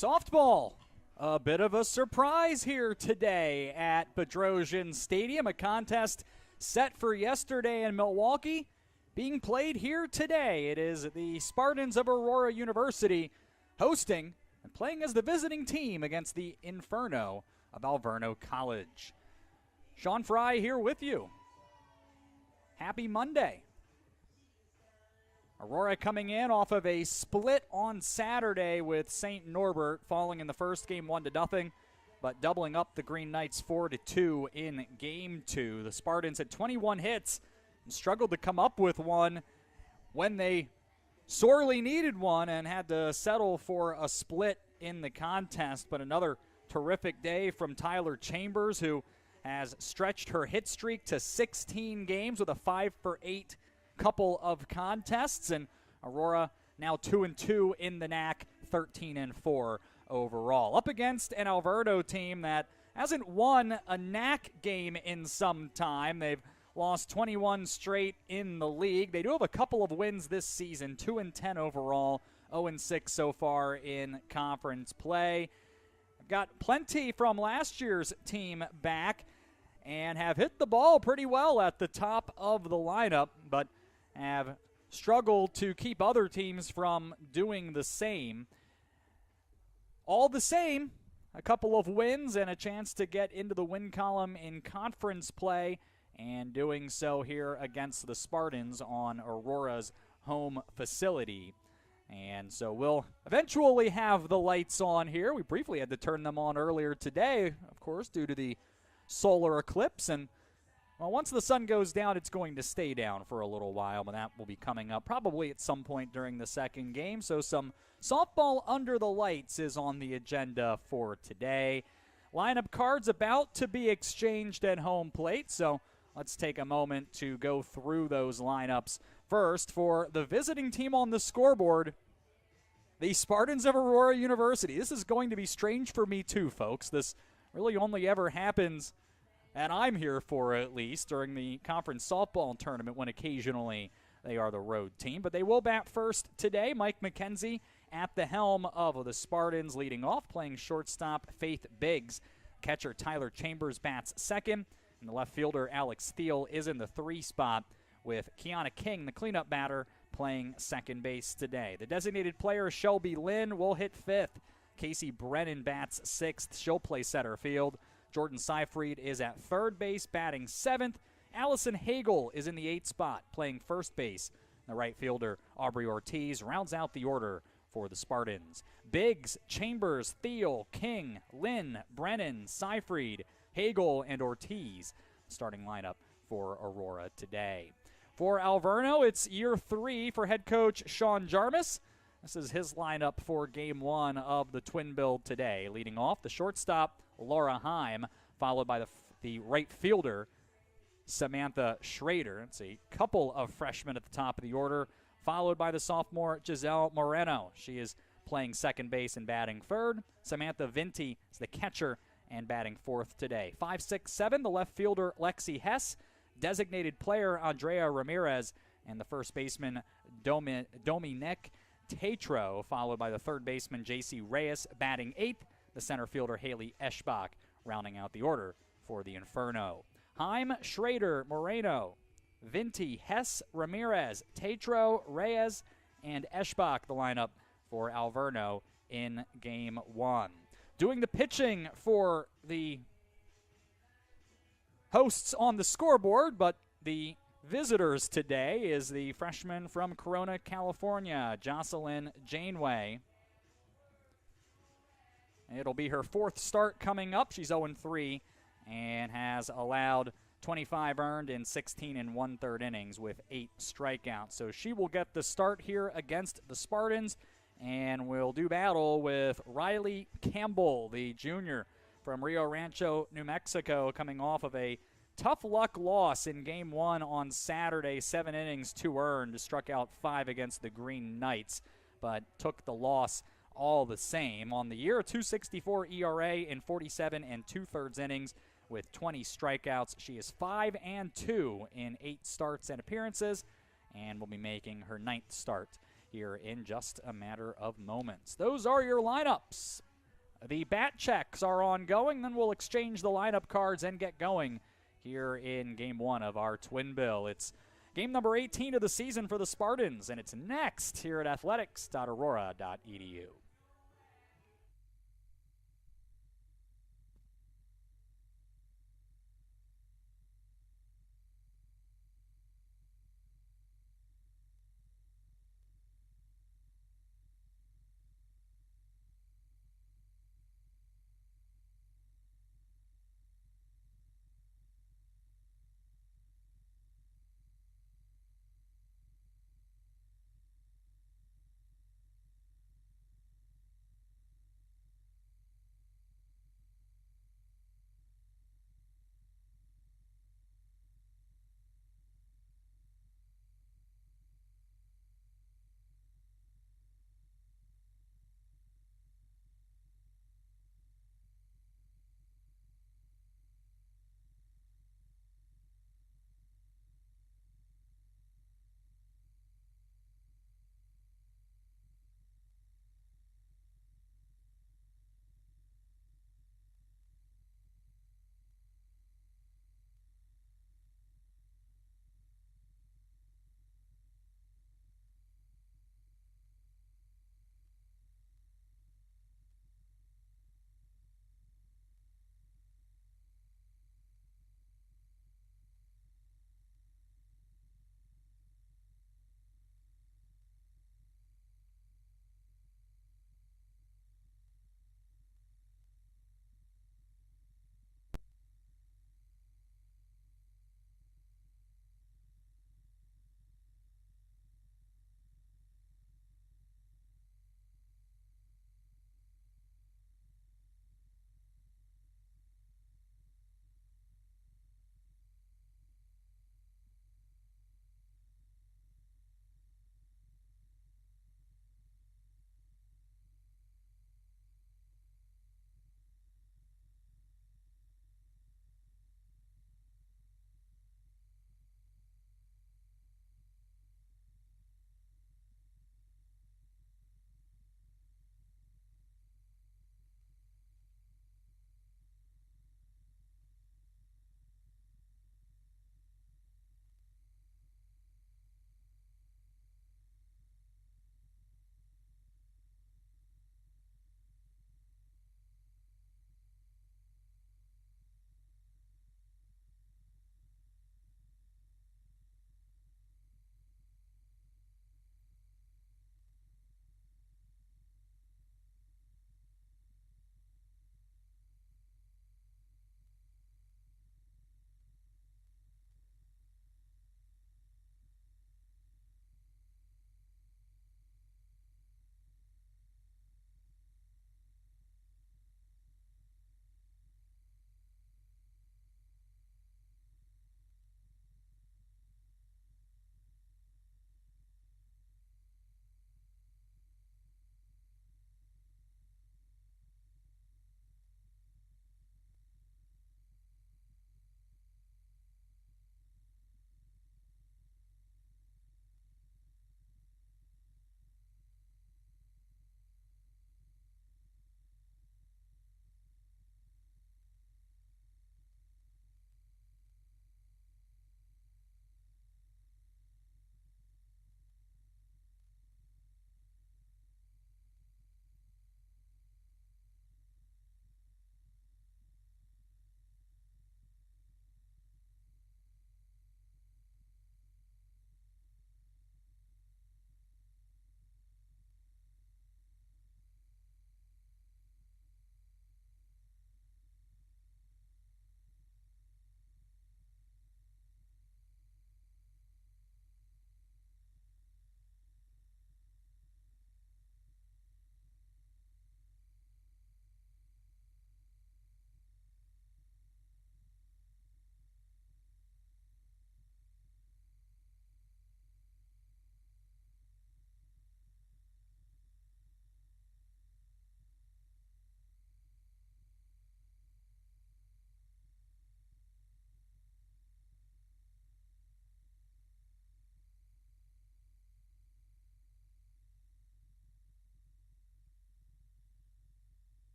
Softball, a bit of a surprise here today at Bedrosian Stadium. A contest set for yesterday in Milwaukee being played here today. It is the Spartans of Aurora University hosting and playing as the visiting team against the Inferno of Alverno College. Sean Fry here with you. Happy Monday. Aurora coming in off of a split on Saturday with St. Norbert, falling in the first game 1-0, but doubling up the Green Knights 4-2 in game 2. The Spartans had 21 hits and struggled to come up with one when they sorely needed one and had to settle for a split in the contest. But another terrific day from Tyler Chambers, who has stretched her hit streak to 16 games with a 5-for-8 couple of contests, and Aurora now 2-2 in the NAC, 13-4 overall. Up against an Alverno team that hasn't won a NAC game in some time. They've lost 21 straight in the league. They do have a couple of wins this season, 2-10 overall, 0-6 so far in conference play. Got plenty from last year's team back and have hit the ball pretty well at the top of the lineup, but have struggled to keep other teams from doing the same. All the same, a couple of wins and a chance to get into the win column in conference play, and doing so here against the Spartans on Aurora's home facility. And so we'll eventually have the lights on here. We briefly had to turn them on earlier today, of course, due to the solar eclipse. And well, once the sun goes down, it's going to stay down for a little while, but that will be coming up probably at some point during the second game. So some softball under the lights is on the agenda for today. Lineup cards about to be exchanged at home plate, so let's take a moment to go through those lineups. First, for the visiting team on the scoreboard, the Spartans of Aurora University. This is going to be strange for me too, folks. This really only ever happens, and I'm here for at least, during the conference softball tournament when occasionally they are the road team. But they will bat first today. Mike McKenzie at the helm of the Spartans, leading off, playing shortstop Faith Biggs. Catcher Tyler Chambers bats second, and the left fielder Alex Thiel is in the 3 spot, with Kiana King, the cleanup batter, playing second base today. The designated player, Shelby Lynn, will hit 5th. Casey Brennan bats 6th. She'll play center field. Jordan Seifried is at third base, batting 7th. Allison Hagel is in the 8th spot, playing first base. The right fielder, Aubrey Ortiz, rounds out the order for the Spartans. Biggs, Chambers, Thiel, King, Lynn, Brennan, Seifried, Hagel, and Ortiz. Starting lineup for Aurora today. For Alverno, it's year 3 for head coach Sean Jarmus. This is his lineup for game 1 of the twin build today. Leading off, the shortstop, Laura Heim, followed by the right fielder, Samantha Schrader. It's a couple of freshmen at the top of the order, followed by the sophomore, Giselle Moreno. She is playing second base and batting third. Samantha Vinti is the catcher and batting 4th today. 5, 6, 7, the left fielder, Lexi Hess. Designated player, Andrea Ramirez, and the first baseman, Dominic Tatro, followed by the third baseman, J.C. Reyes, batting 8th. The center fielder, Haley Eschbach, rounding out the order for the Inferno. Heim, Schrader, Moreno, Vinti, Hess, Ramirez, Tatro, Reyes, and Eschbach, the lineup for Alverno in game 1. Doing the pitching for the hosts on the scoreboard, but the visitors today is the freshman from Corona, California, Jocelyn Janeway. It'll be her 4th start coming up. She's 0-3 and has allowed 25 earned in 16 1/3 innings with 8 strikeouts. So she will get the start here against the Spartans and will do battle with Riley Campbell, the junior from Rio Rancho, New Mexico, coming off of a tough luck loss in game 1 on Saturday. 7 innings, 2 earned, struck out 5 against the Green Knights, but took the loss all the same. On the year, a 2.64 ERA in 47 2/3 innings with 20 strikeouts. She is 5-2 in 8 starts and appearances, and will be making her 9th start here in just a matter of moments. Those are your lineups. The bat checks are ongoing. Then we'll exchange the lineup cards and get going here in game one of our twin bill. It's game number 18 of the season for the Spartans, and it's next here at athletics.aurora.edu.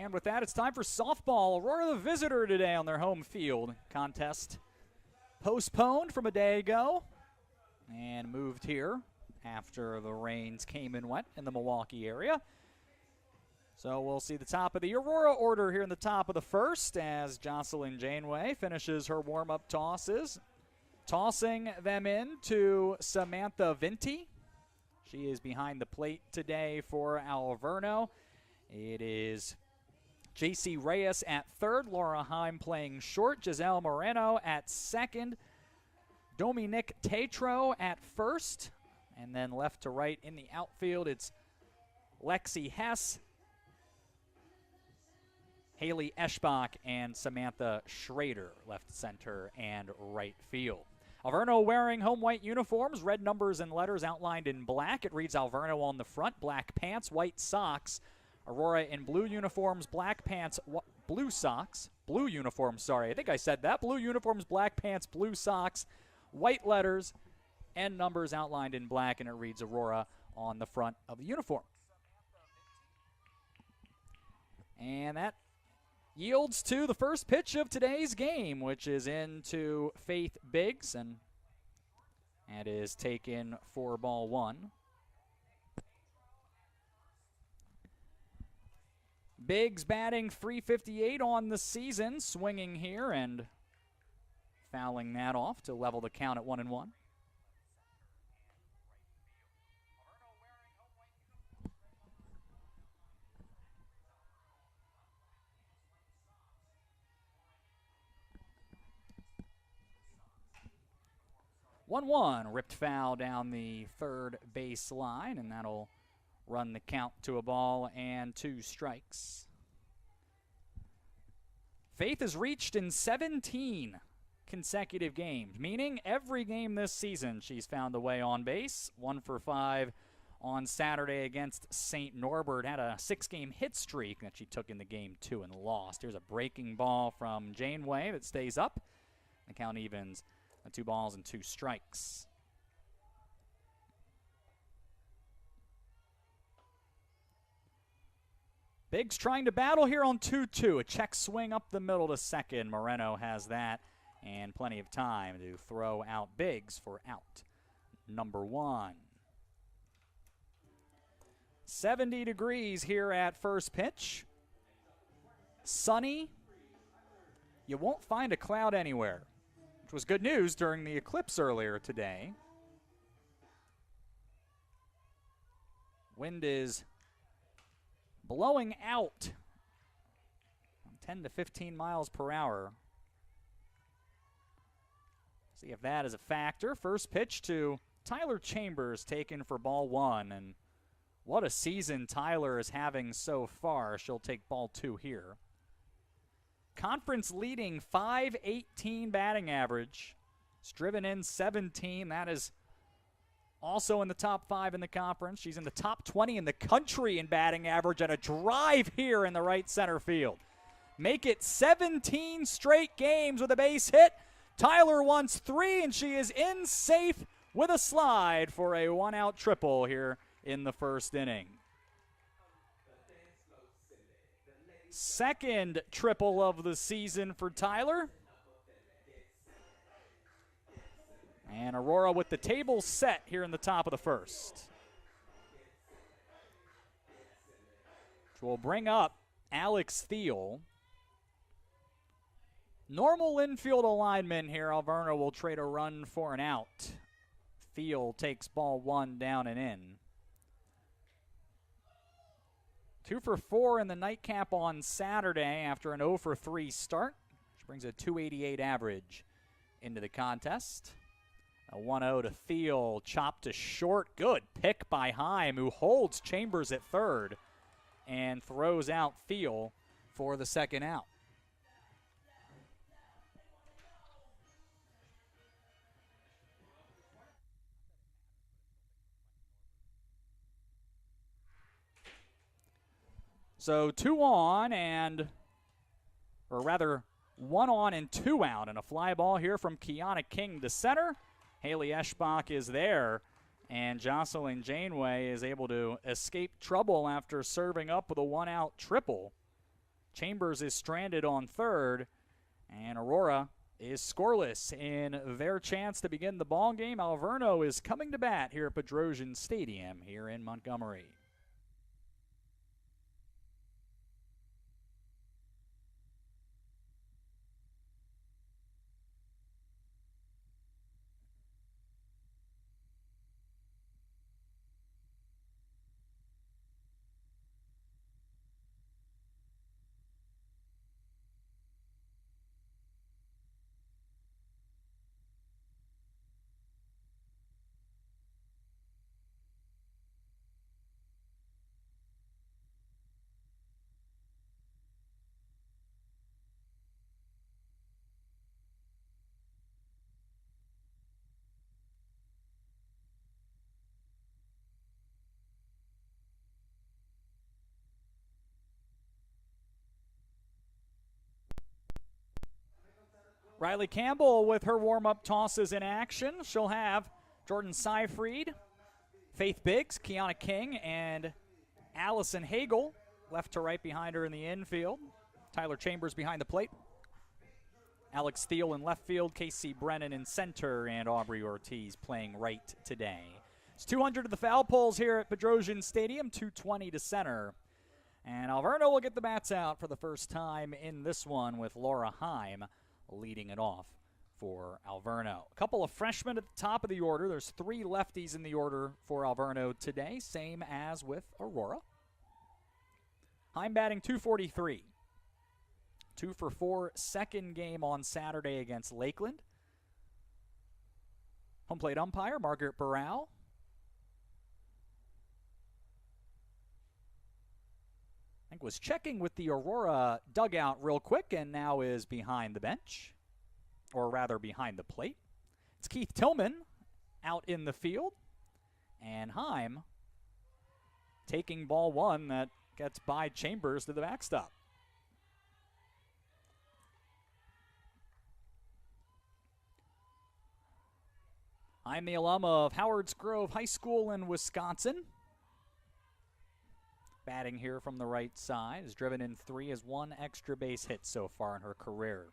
And with that, it's time for softball. Aurora the visitor today on their home field. Contest postponed from a day ago and moved here after the rains came and went in the Milwaukee area. So we'll see the top of the Aurora order here in the top of the first as Jocelyn Janeway finishes her warm-up tosses. Tossing them in to Samantha Vinti. She is behind the plate today for Alverno. It is J.C. Reyes at third, Laura Heim playing short, Giselle Moreno at second, Dominique Tetro at first, and then left to right in the outfield, it's Lexi Hess, Haley Eschbach, and Samantha Schrader, left center and right field. Alverno wearing home white uniforms, red numbers and letters outlined in black. It reads Alverno on the front, black pants, white socks. Aurora in blue uniforms, black pants, blue socks. Blue uniforms, sorry. I think I said that. Blue uniforms, black pants, blue socks, white letters, and numbers outlined in black, and it reads Aurora on the front of the uniform. And that yields to the first pitch of today's game, which is into Faith Biggs, and that is taken for ball one. Biggs batting .358 on the season, swinging here and fouling that off to level the count at 1-1. 1-1, ripped foul down the third base line, and that'll run the count to a ball and 2 strikes. Faith has reached in 17 consecutive games, meaning every game this season she's found a way on base. 1 for 5 on Saturday against St. Norbert. Had a 6-game hit streak that she took in the game 2 and lost. Here's a breaking ball from Janeway that stays up. The count evens. 2 balls and 2 strikes. Biggs trying to battle here on 2-2. A check swing up the middle to second. Moreno has that and plenty of time to throw out Biggs for out number 1. 70 degrees here at first pitch. Sunny. You won't find a cloud anywhere, which was good news during the eclipse earlier today. Wind is blowing out 10 to 15 miles per hour. See if that is a factor. First pitch to Tyler Chambers, taken for ball 1. And what a season Tyler is having so far. She'll take ball 2 here. Conference leading .518 batting average. It's driven in 17. That is also in the top 5 in the conference. She's in the top 20 in the country in batting average, and a drive here in the right center field. Make it 17 straight games with a base hit. Tyler wants 3, and she is in safe with a slide for a 1-out triple here in the first inning. Second triple of the season for Tyler. And Aurora with the table set here in the top of the first. Which will bring up Alex Thiel. Normal infield alignment here. Alverno will trade a run for an out. Thiel takes ball 1 down and in. 2 for 4 in the nightcap on Saturday after an 0 for 3 start, which brings a .288 average into the contest. A 1-0 to Thiel, chopped to short. Good pick by Heim, who holds Chambers at third and throws out Thiel for the second out. So 2 on or rather 1 on and 2 out, and a fly ball here from Kiana King to center. Haley Eschbach is there, and Jocelyn Janeway is able to escape trouble after serving up with a 1-out triple. Chambers is stranded on third, and Aurora is scoreless in their chance to begin the ball game. Alverno is coming to bat here at Bedrosian Stadium here in Montgomery. Riley Campbell with her warm-up tosses in action. She'll have Jordan Seifried, Faith Biggs, Kiana King, and Allison Hagel left to right behind her in the infield. Tyler Chambers behind the plate. Alex Steele in left field, Casey Brennan in center, and Aubrey Ortiz playing right today. It's 200 to the foul poles here at Bedrosian Stadium, 220 to center. And Alverno will get the bats out for the first time in this one with Laura Heim leading it off for Alverno. A couple of freshmen at the top of the order. There's 3 lefties in the order for Alverno today, same as with Aurora. Heim batting .243. 2 for 4, second game on Saturday against Lakeland. Home plate umpire, Margaret Burrell. I think was checking with the Aurora dugout real quick and now is behind the bench, or rather behind the plate. It's Keith Tillman out in the field, and Heim taking ball 1 that gets by Chambers to the backstop. I'm the alum of Howards Grove High School in Wisconsin. Batting here from the right side, has driven in 3, has 1 extra base hit so far in her career.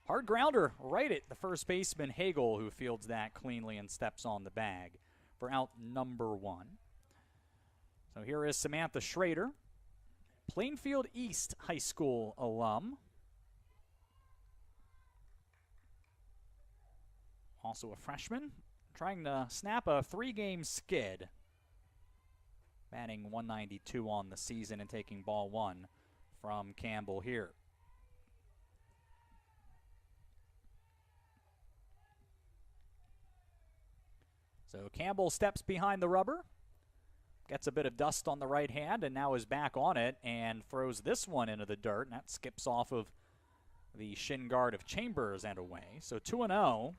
Hard grounder right at the first baseman Hagel, who fields that cleanly and steps on the bag for out number 1. So here is Samantha Schrader, Plainfield East High School alum. Also a freshman, trying to snap a 3-game skid. Batting .192 on the season and taking ball 1 from Campbell here. So Campbell steps behind the rubber, gets a bit of dust on the right hand, and now is back on it and throws this one into the dirt, and that skips off of the shin guard of Chambers and away. So 2-0.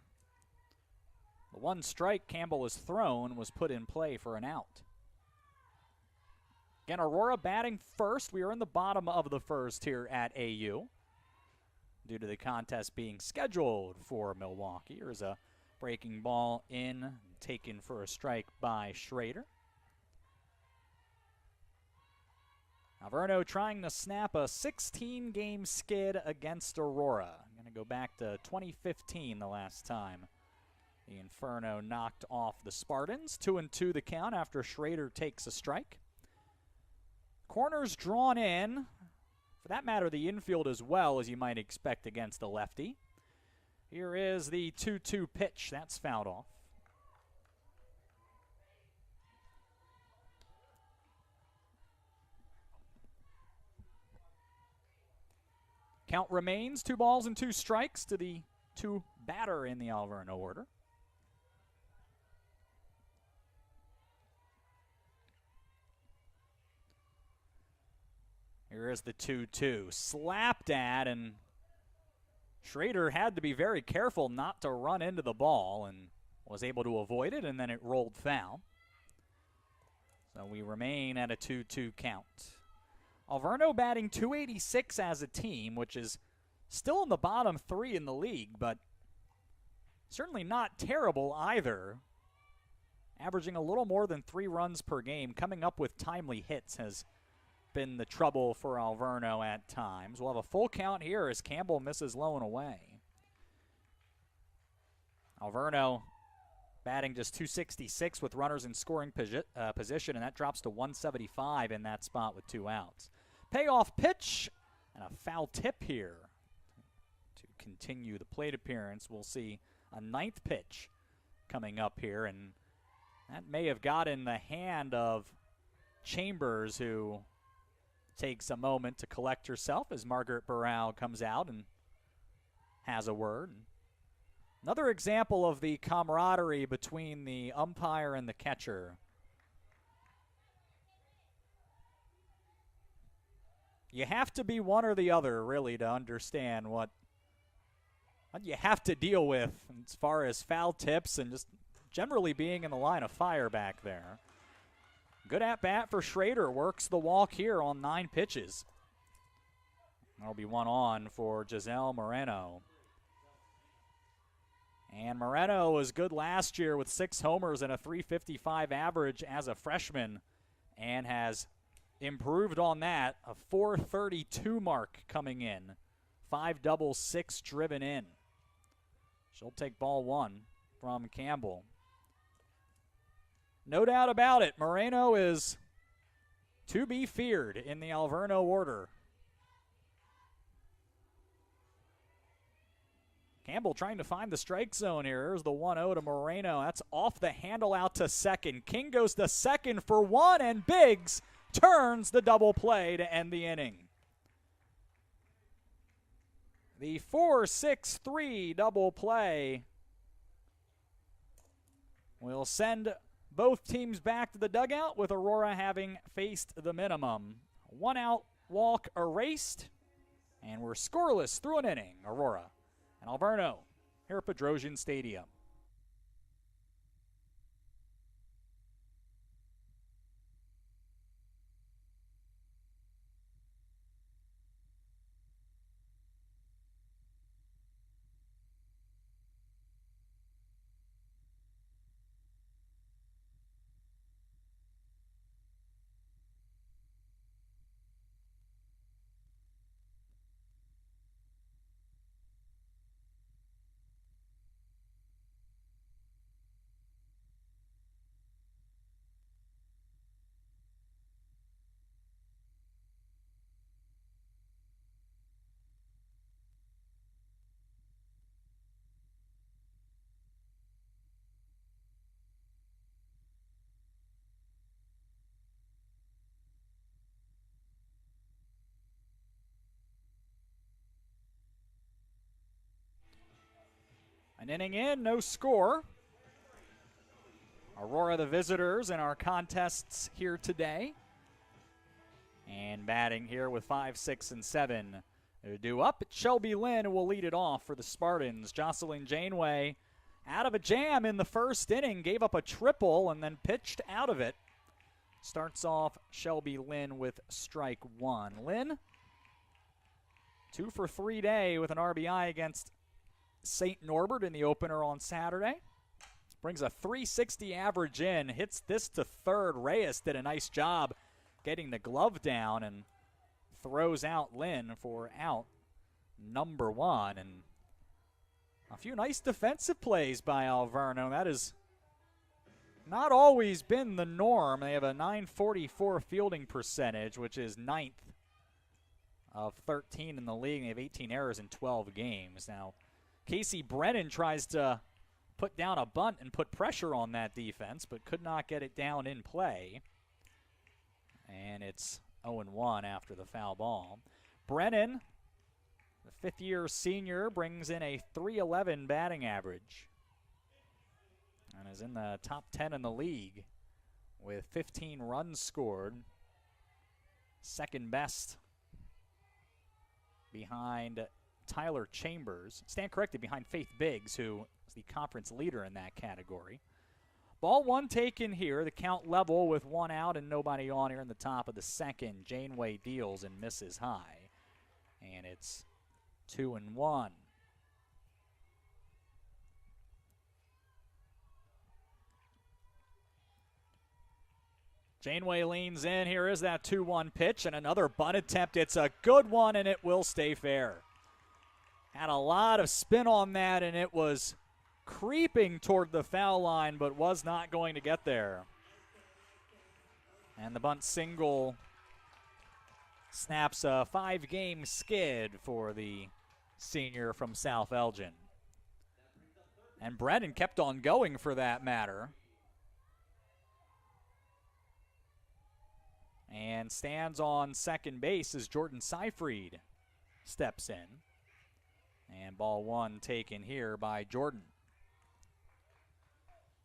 The 1 strike Campbell has thrown was put in play for an out. Again, Aurora batting first. We are in the bottom of the first here at AU due to the contest being scheduled for Milwaukee. Here's a breaking ball in, taken for a strike by Schrader. Alverno trying to snap a 16-game skid against Aurora. I'm going to go back to 2015 the last time the Inferno knocked off the Spartans. 2-2 the count after Schrader takes a strike. Corners drawn in. For that matter, the infield as well, as you might expect against a lefty. Here is the 2-2 pitch. That's fouled off. Count remains 2 balls and 2 strikes to the 2 batter in the Alverno order. Here is the 2-2. Slapped at, and Schrader had to be very careful not to run into the ball and was able to avoid it, and then it rolled foul. So we remain at a 2-2 count. Alverno batting .286 as a team, which is still in the bottom 3 in the league, but certainly not terrible either. Averaging a little more than 3 runs per game, coming up with timely hits has been the trouble for Alverno at times. We'll have a full count here as Campbell misses low and away. Alverno batting just 266 with runners in scoring position, and that drops to 175 in that spot with 2 outs. Payoff pitch and a foul tip here to continue the plate appearance. We'll see a 9th pitch coming up here, and that may have got in the hand of Chambers, who takes a moment to collect herself as Margaret Burrow comes out and has a word. Another example of the camaraderie between the umpire and the catcher. You have to be one or the other, really, to understand what you have to deal with as far as foul tips and just generally being in the line of fire back there. Good at-bat for Schrader. Works the walk here on 9 pitches. That'll be 1 on for Giselle Moreno. And Moreno was good last year with 6 homers and a .355 average as a freshman, and has improved on that. A .432 mark coming in. 5 doubles, 6 driven in. She'll take ball 1 from Campbell. No doubt about it, Moreno is to be feared in the Alverno order. Campbell trying to find the strike zone here. Here's the 1-0 to Moreno. That's off the handle out to second. King goes to second for 1, and Biggs turns the double play to end the inning. The 4-6-3 double play will send both teams back to the dugout, with Aurora having faced the minimum. 1 out walk erased, and we're scoreless through an inning. Aurora and Alverno here at Bedrosian Stadium. An inning in, no score. Aurora the visitors in our contests here today. And batting here with 5, 6, and 7 to do up. Shelby Lynn will lead it off for the Spartans. Jocelyn Janeway out of a jam in the first inning, gave up a triple and then pitched out of it. Starts off Shelby Lynn with strike 1. Lynn, 2 for 3 day with an RBI against St. Norbert in the opener on Saturday. Brings a .360 average in, hits this to third. Reyes did a nice job getting the glove down and throws out Lynn for out number 1. And a few nice defensive plays by Alverno. That has not always been the norm. They have a .944 fielding percentage, which is 9th of 13 in the league. They have 18 errors in 12 games. Now, Casey Brennan tries to put down a bunt and put pressure on that defense, but could not get it down in play. And it's 0-1 after the foul ball. Brennan, the 5th-year senior, brings in a .311 batting average and is in the top 10 in the league with 15 runs scored. Second best behind Tyler Chambers. Stand corrected, behind Faith Biggs, who is the conference leader in that category. Ball 1 taken here. The count level with 1 out and nobody on here in the top of the second. Janeway deals and misses high. And it's 2-1. Janeway leans in. Here is that 2-1 pitch and another bunt attempt. It's a good one, and it will stay fair. Had a lot of spin on that, and it was creeping toward the foul line, but was not going to get there. And the bunt single snaps a 5-game skid for the senior from South Elgin. And Brennan kept on going for that matter. And stands on second base as Jordan Seyfried steps in. And ball one taken here by Jordan.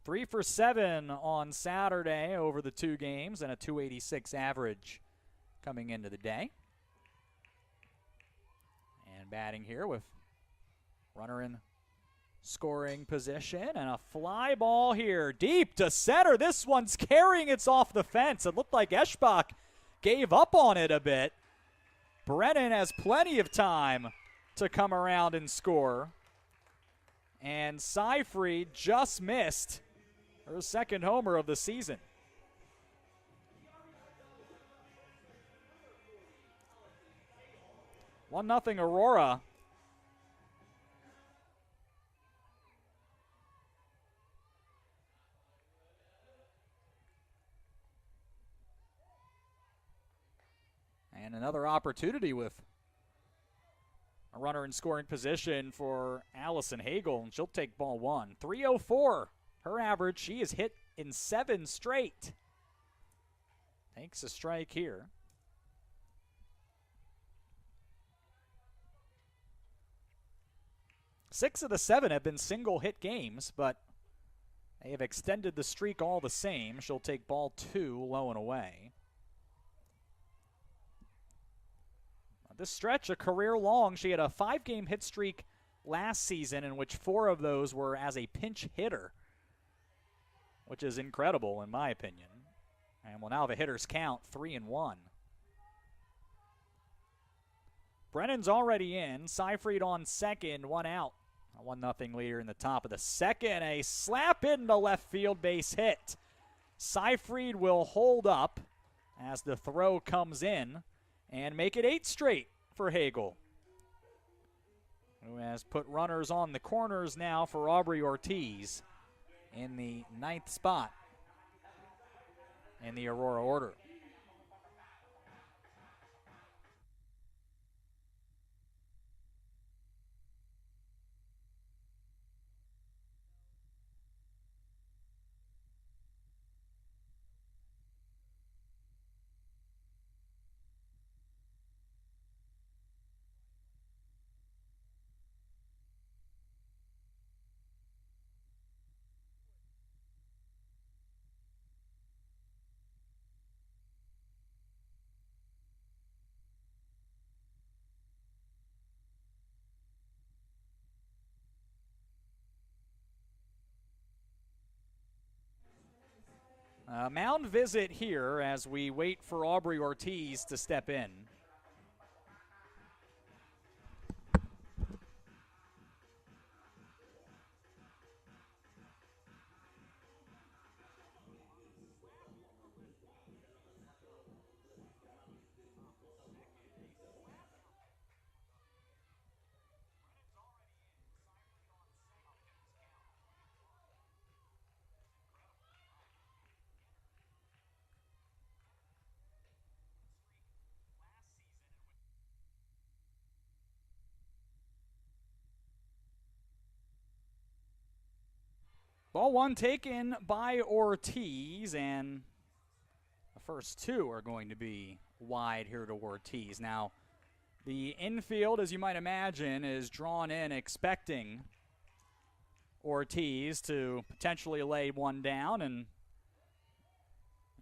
3 for 7 on Saturday over the 2 games and a .286 average coming into the day. And batting here with runner in scoring position and a fly ball here deep to center. This one's carrying, it's off the fence. It looked like Eschbach gave up on it a bit. Brennan has plenty of time to come around and score. And Seyfried just missed her second homer of the season. One nothing Aurora. And another opportunity with a runner in scoring position for Allison Hagel, and she'll take ball one. 304, her average. She has hit in 7 straight. Takes a strike here. Six of the 7 have been single hit games, but they have extended the streak all the same. She'll take ball 2, low and away. This stretch, a career long. She had a 5-game hit streak last season in which 4 of those were as a pinch hitter, which is incredible in my opinion. And we'll now have a hitter's count, 3-1. Brennan's already in. Seyfried on second, 1 out. A 1-0 leader in the top of the second. A slap into left field, base hit. Seyfried will hold up as the throw comes in and make it 8 straight for Hagel, who has put runners on the corners now for Aubrey Ortiz in the 9th spot in the Aurora order. Mound visit here as we wait for Aubrey Ortiz to step in. Ball one taken by Ortiz, and the first 2 are going to be wide here to Ortiz. Now, the infield, as you might imagine, is drawn in expecting Ortiz to potentially lay one down, and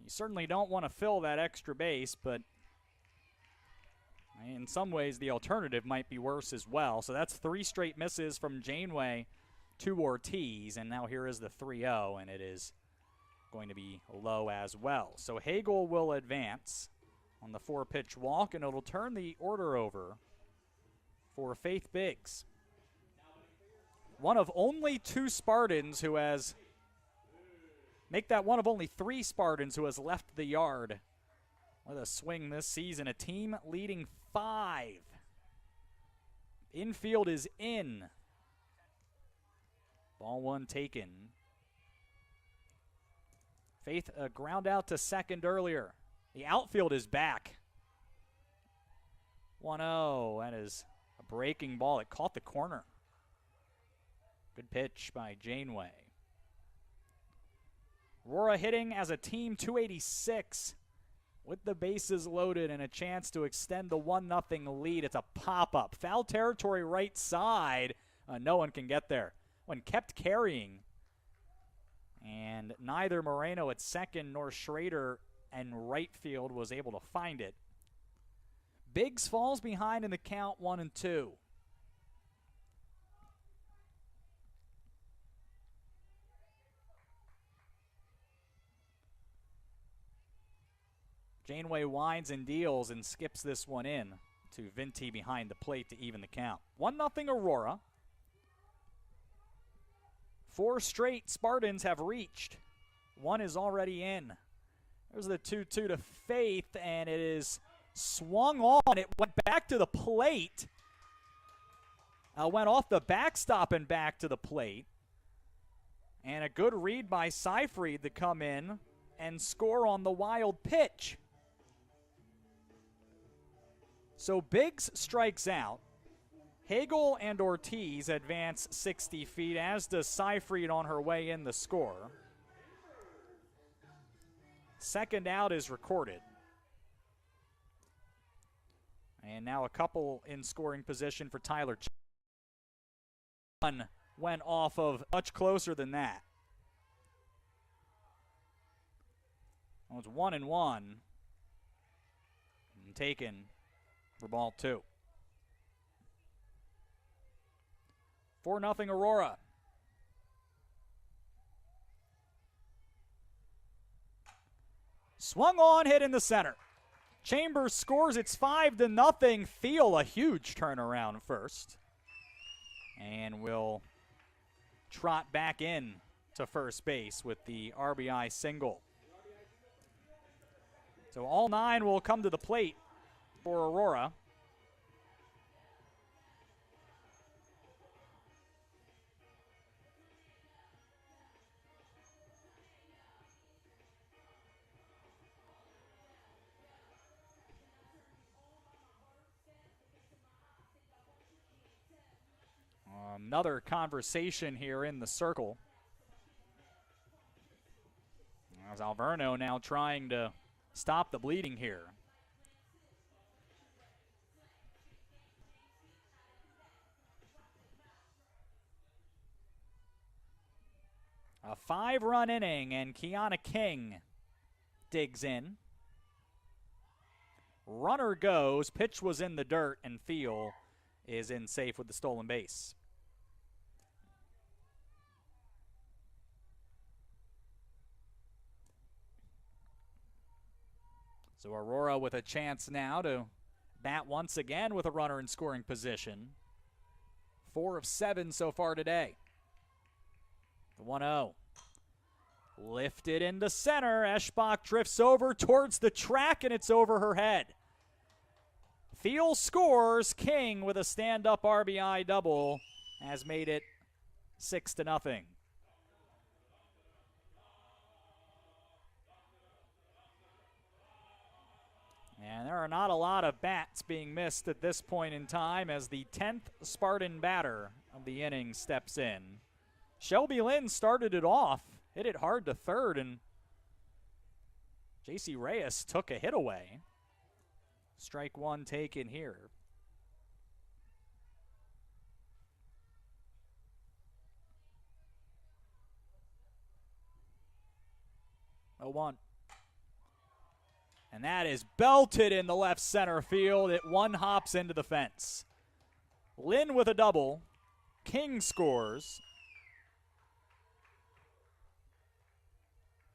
you certainly don't want to fill that extra base, but in some ways the alternative might be worse as well. So that's 3 straight misses from Janeway to Ortiz, and now here is the 3-0, and it is going to be low as well. So Hagel will advance on the 4-pitch walk, and it'll turn the order over for Faith Biggs. One of only 2 Spartans who has make that one of only 3 Spartans who has left the yard with a swing this season. A team leading 5. Infield is in. Ball 1 taken. Faith ground out to second earlier. The outfield is back. 1-0. That is a breaking ball. It caught the corner. Good pitch by Janeway. Aurora hitting as a team 286 with the bases loaded and a chance to extend the 1-0 lead. It's a pop-up. Foul territory right side. No one can get there. One kept carrying. And neither Moreno at second nor Schrader and right field was able to find it. Biggs falls behind in the count 1-2. Janeway winds and deals and skips this one in to Vinti behind the plate to even the count. 1-0 Aurora. 4 straight Spartans have reached. 1 is already in. There's the 2-2 to Faith, and it is swung on. It went back to the plate. Went off the backstop and back to the plate. And a good read by Seyfried to come in and score on the wild pitch. So Biggs strikes out. Hagel and Ortiz advance 60 feet, as does Seyfried on her way in the score. Second out is recorded. And now a couple in scoring position for Tyler. One went off of much closer than that. Well, it's 1-1. And taken for ball 2. 4-0 Aurora. Swung on, hit in the center. Chambers scores. It's 5-0. Thiel, a huge turnaround first. And will trot back in to first base with the RBI single. So all 9 will come to the plate for Aurora. Another conversation here in the circle. As Alverno now trying to stop the bleeding here. A 5-run inning, and Kiana King digs in. Runner goes. Pitch was in the dirt, and Thiel is in safe with the stolen base. So Aurora with a chance now to bat once again with a runner in scoring position. 4 of 7 so far today. The 1-0. Lifted into center. Eschbach drifts over towards the track, and it's over her head. Thiel scores. King with a stand-up RBI double has made it 6-0. And there are not a lot of bats being missed at this point in time as the 10th Spartan batter of the inning steps in. Shelby Lynn started it off, hit it hard to third, and J.C. Reyes took a hit away. Strike 1 taken here. Oh, 1. And that is belted in the left center field. It one hops into the fence. Lynn with a double. King scores.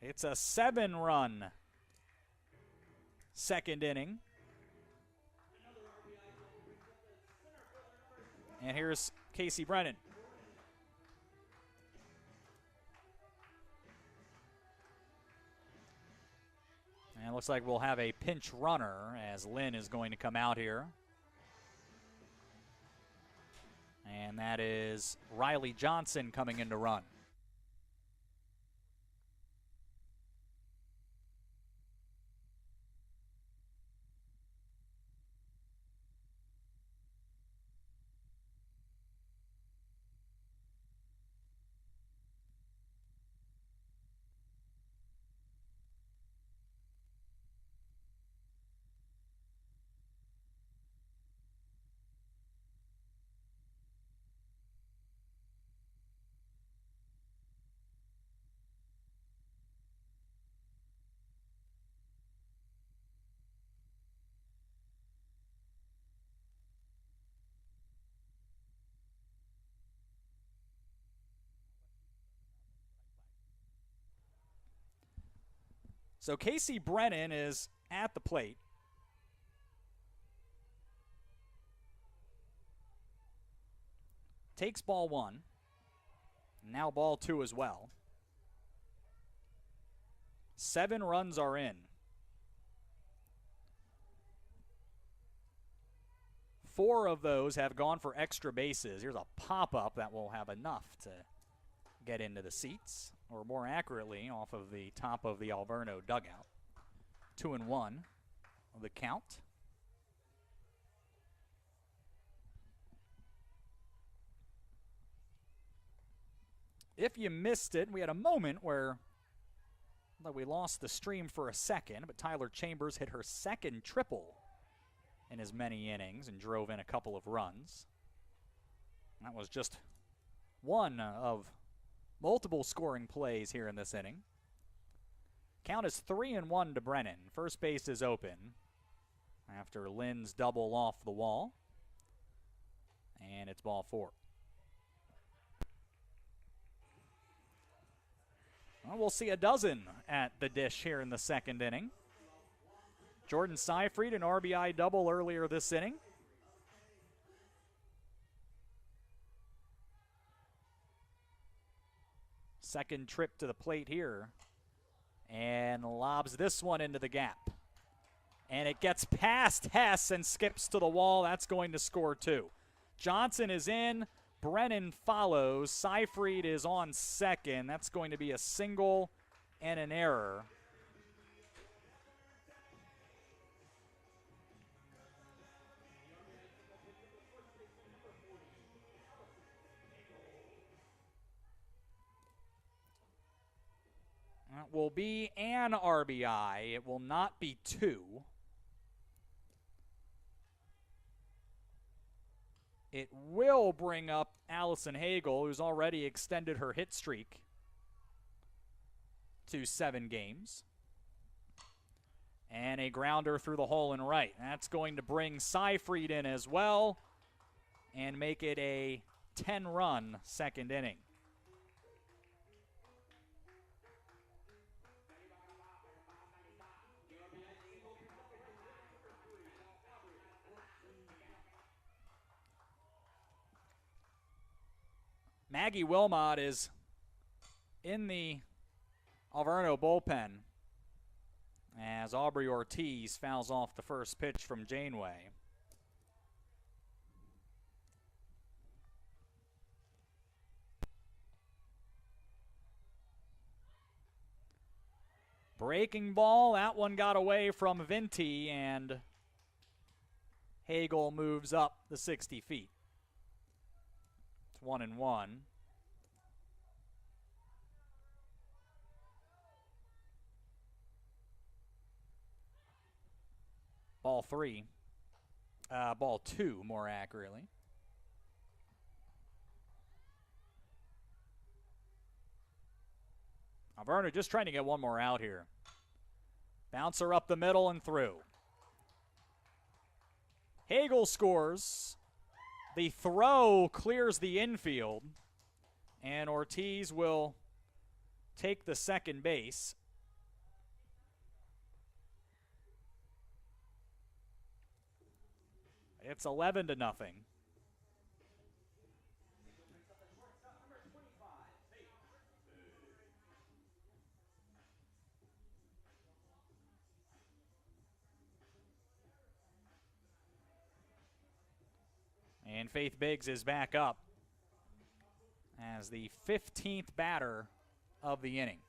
It's a 7-run second inning. And here's Casey Brennan. looks like we'll have a pinch runner as Lynn is going to come out here. And that is Riley Johnson coming in to run. So Casey Brennan is at the plate. Takes ball 1. Now ball 2 as well. 7 runs are in. 4 of those have gone for extra bases. Here's a pop-up that will have enough to get into the seats, or more accurately, off of the top of the Alverno dugout. 2-1 of the count. If you missed it, we had a moment where we lost the stream for a second, but Tyler Chambers hit her second triple in as many innings and drove in a couple of runs. That was just one of multiple scoring plays here in this inning. Count is 3-1 to Brennan. First base is open after Lynn's double off the wall. And it's ball 4. Well, we'll see a dozen at the dish here in the second inning. Jordan Seyfried, an RBI double earlier this inning. Second trip to the plate here. And lobs this one into the gap. And it gets past Hess and skips to the wall. That's going to score 2. Johnson is in. Brennan follows. Seyfried is on second. That's going to be a single and an error. That will be an RBI. It will not be 2. It will bring up Allison Hagel, who's already extended her hit streak to 7 games. And a grounder through the hole and right. That's going to bring Seyfried in as well and make it a 10-run second inning. Maggie Wilmot is in the Alverno bullpen as Aubrey Ortiz fouls off the first pitch from Janeway. Breaking ball, that one got away from Vinti, and Hagel moves up the 60 feet. It's 1-1. Ball 3. Ball 2, more accurately. Alverno just trying to get one more out here. Bouncer up the middle and through. Hagel scores. The throw clears the infield, and Ortiz will take the second base. It's 11-0. And Faith Biggs is back up as the 15th batter of the inning.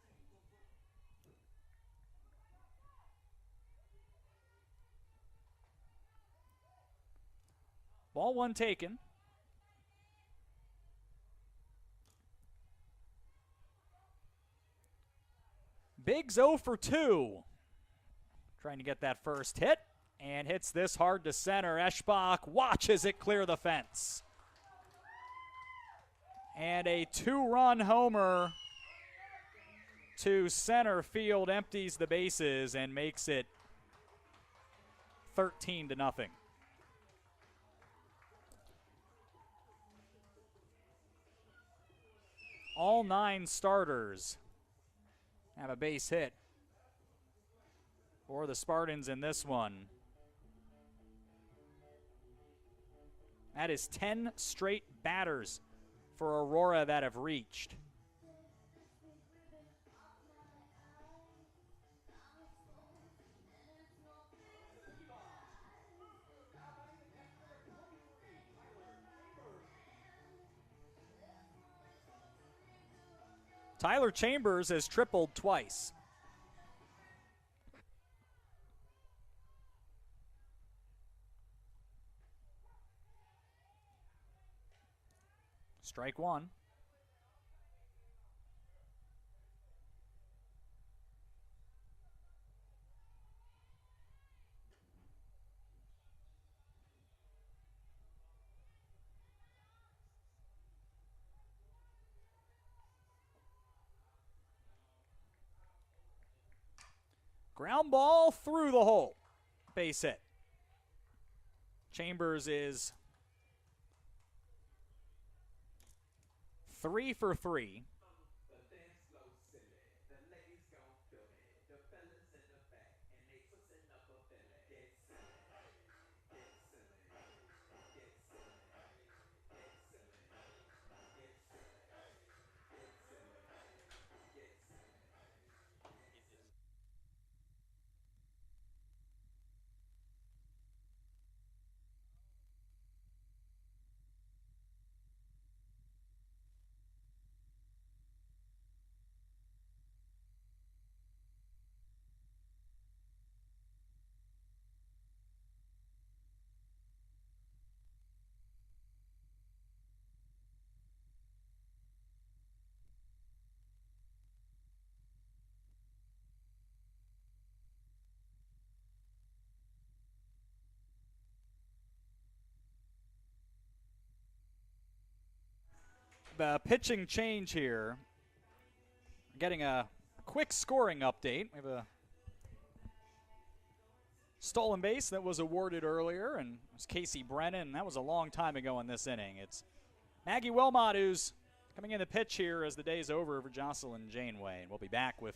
Ball one taken. Biggs 0 for 2. Trying to get that first hit, and hits this hard to center. Eschbach watches it clear the fence. And a 2-run homer to center field empties the bases and makes it 13-0. All 9 starters have a base hit for the Spartans in this one. That is 10 straight batters for Aurora that have reached. Tyler Chambers has tripled twice. Strike one. Ground ball through the hole. Base hit. Chambers is 3 for 3. The pitching change here. Getting a quick scoring update. We have a stolen base that was awarded earlier, and it was Casey Brennan. That was a long time ago in this inning. It's Maggie Wilmot who's coming in the pitch here as the day's over for Jocelyn Janeway. And we'll be back with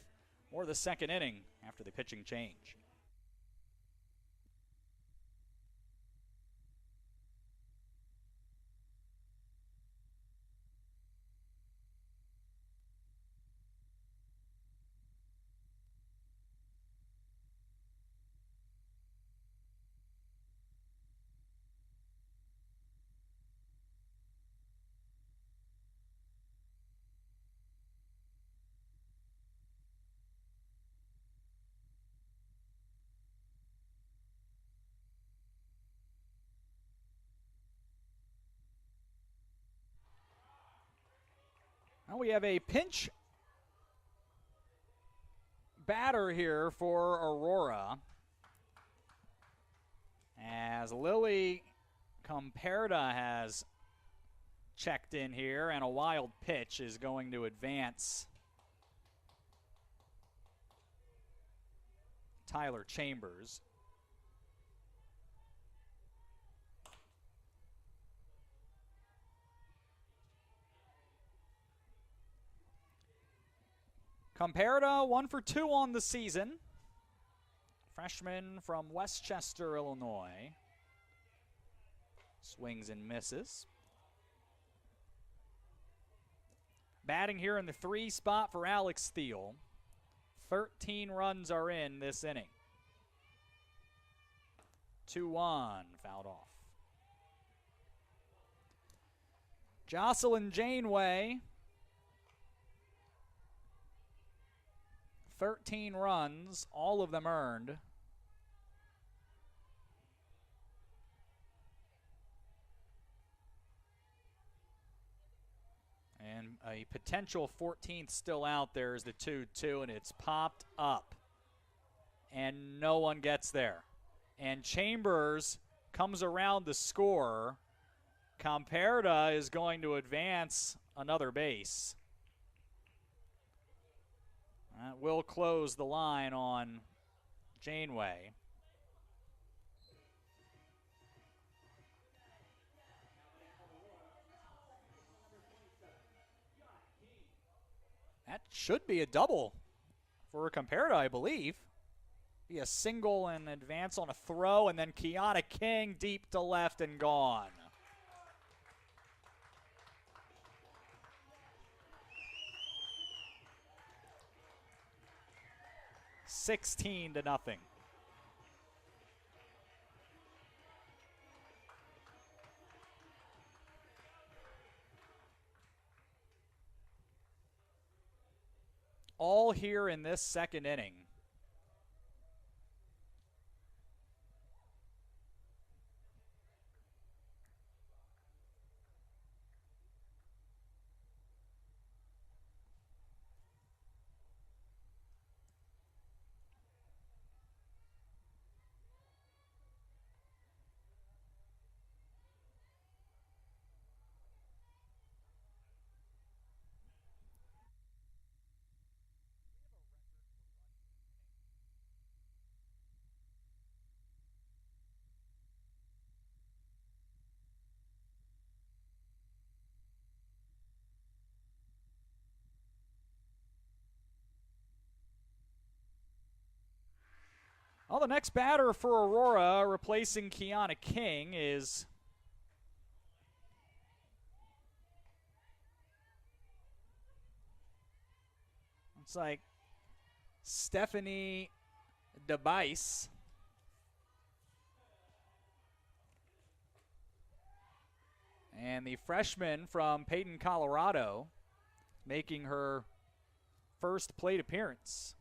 more of the second inning after the pitching change. Now we have a pinch batter here for Aurora, as Lily Comperta has checked in here, and a wild pitch is going to advance Tyler Chambers. Comperta 1 for 2 on the season. Freshman from Westchester, Illinois. Swings and misses. Batting here in the 3 spot for Alex Thiel. 13 runs are in this inning. 2-1, fouled off. Jocelyn Janeway, 13 runs, all of them earned. And a potential 14th still out there is the 2-2, and it's popped up. And no one gets there. And Chambers comes around the score. Camperda is going to advance another base. That will close the line on Janeway. That should be a double for Camperda, I believe. Be a single and advance on a throw, and then Kiana King deep to left and gone. $16-0. All here in this second inning. Well, the next batter for Aurora, replacing Kiana King, is looks like Stephanie DeBice. And the freshman from Peyton, Colorado, making her first plate appearance.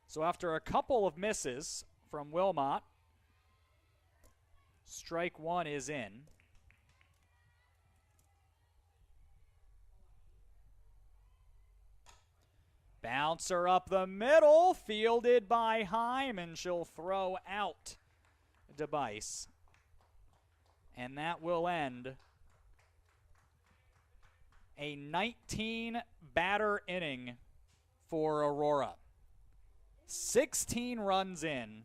So after a couple of misses from Wilmot, strike one is in. Bouncer up the middle, fielded by Heim, and she'll throw out DeBice. And that will end a 19-batter inning for Aurora. 16 runs in,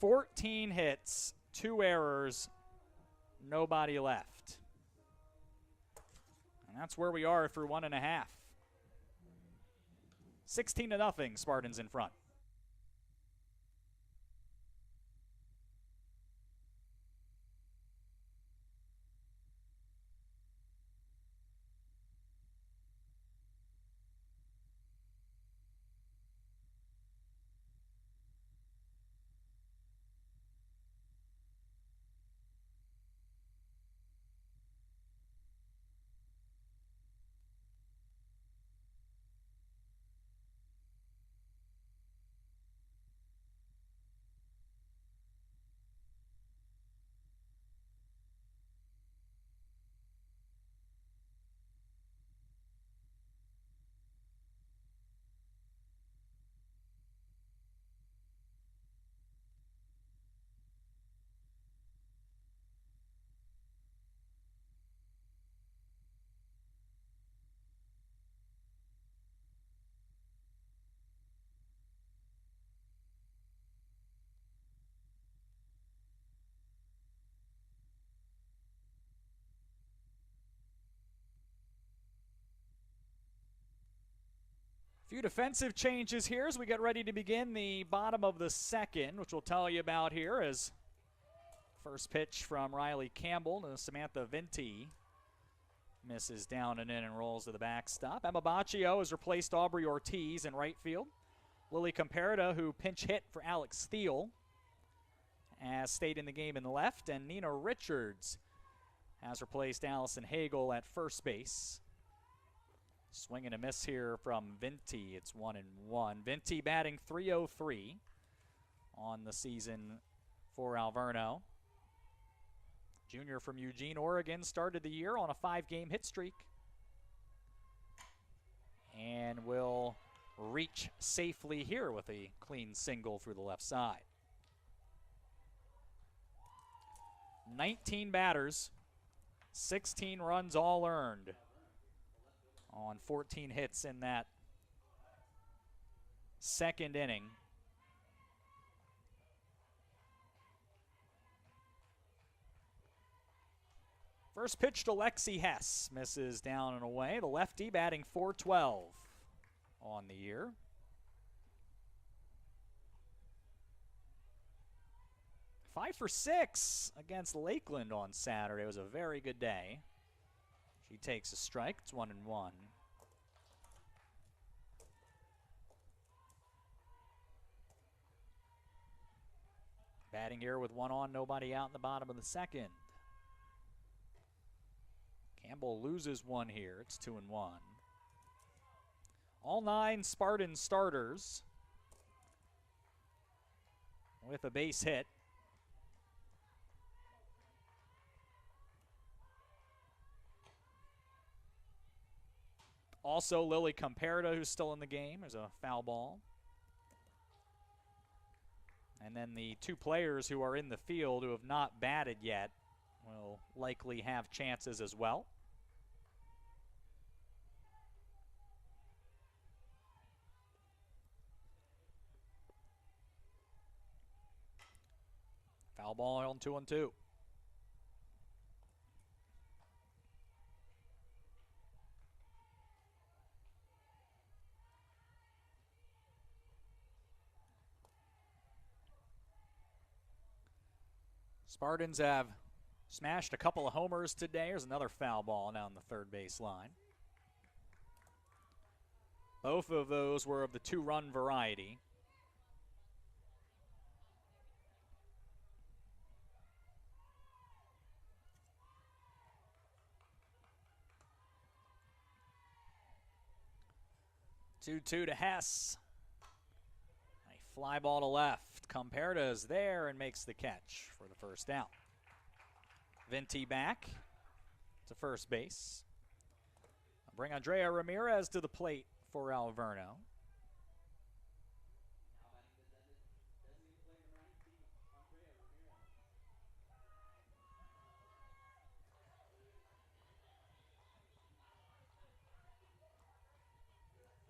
14 hits, 2 errors, nobody left. And that's where we are through 1.5. 16-0, Spartans in front. Few defensive changes here as we get ready to begin the bottom of the second, which we'll tell you about here as first pitch from Riley Campbell to Samantha Vinti. Misses down and in and rolls to the backstop. Emma Baccio has replaced Aubrey Ortiz in right field. Lily Comparada, who pinch hit for Alex Thiel, has stayed in the game in the left, and Nina Richards has replaced Allison Hagel at first base. Swing and a miss here from Vinti. It's 1-1. Vinti batting .303 on the season for Alverno. Junior from Eugene, Oregon, started the year on a 5-game hit streak and will reach safely here with a clean single through the left side. 19 batters, 16 runs all earned on 14 hits in that second inning. First pitch to Lexi Hess, misses down and away. The lefty batting .412 on the year. Five for 6 against Lakeland on Saturday. It was a very good day. She takes a strike. It's 1-1. Batting here with one on, nobody out in the bottom of the second. Campbell loses one here. It's 2-1. All 9 Spartan starters with a base hit. Also, Lily Comparada, who's still in the game. There's a foul ball. And then the 2 players who are in the field who have not batted yet will likely have chances as well. Foul ball on 2-2. Spartans have smashed a couple of homers today. There's another foul ball down the third base line. Both of those were of the 2-run variety. Two to Hess. A fly ball to left. Comparada is there and makes the catch for the first out. Vinti back to first base. I'll bring Andrea Ramirez to the plate for Alverno.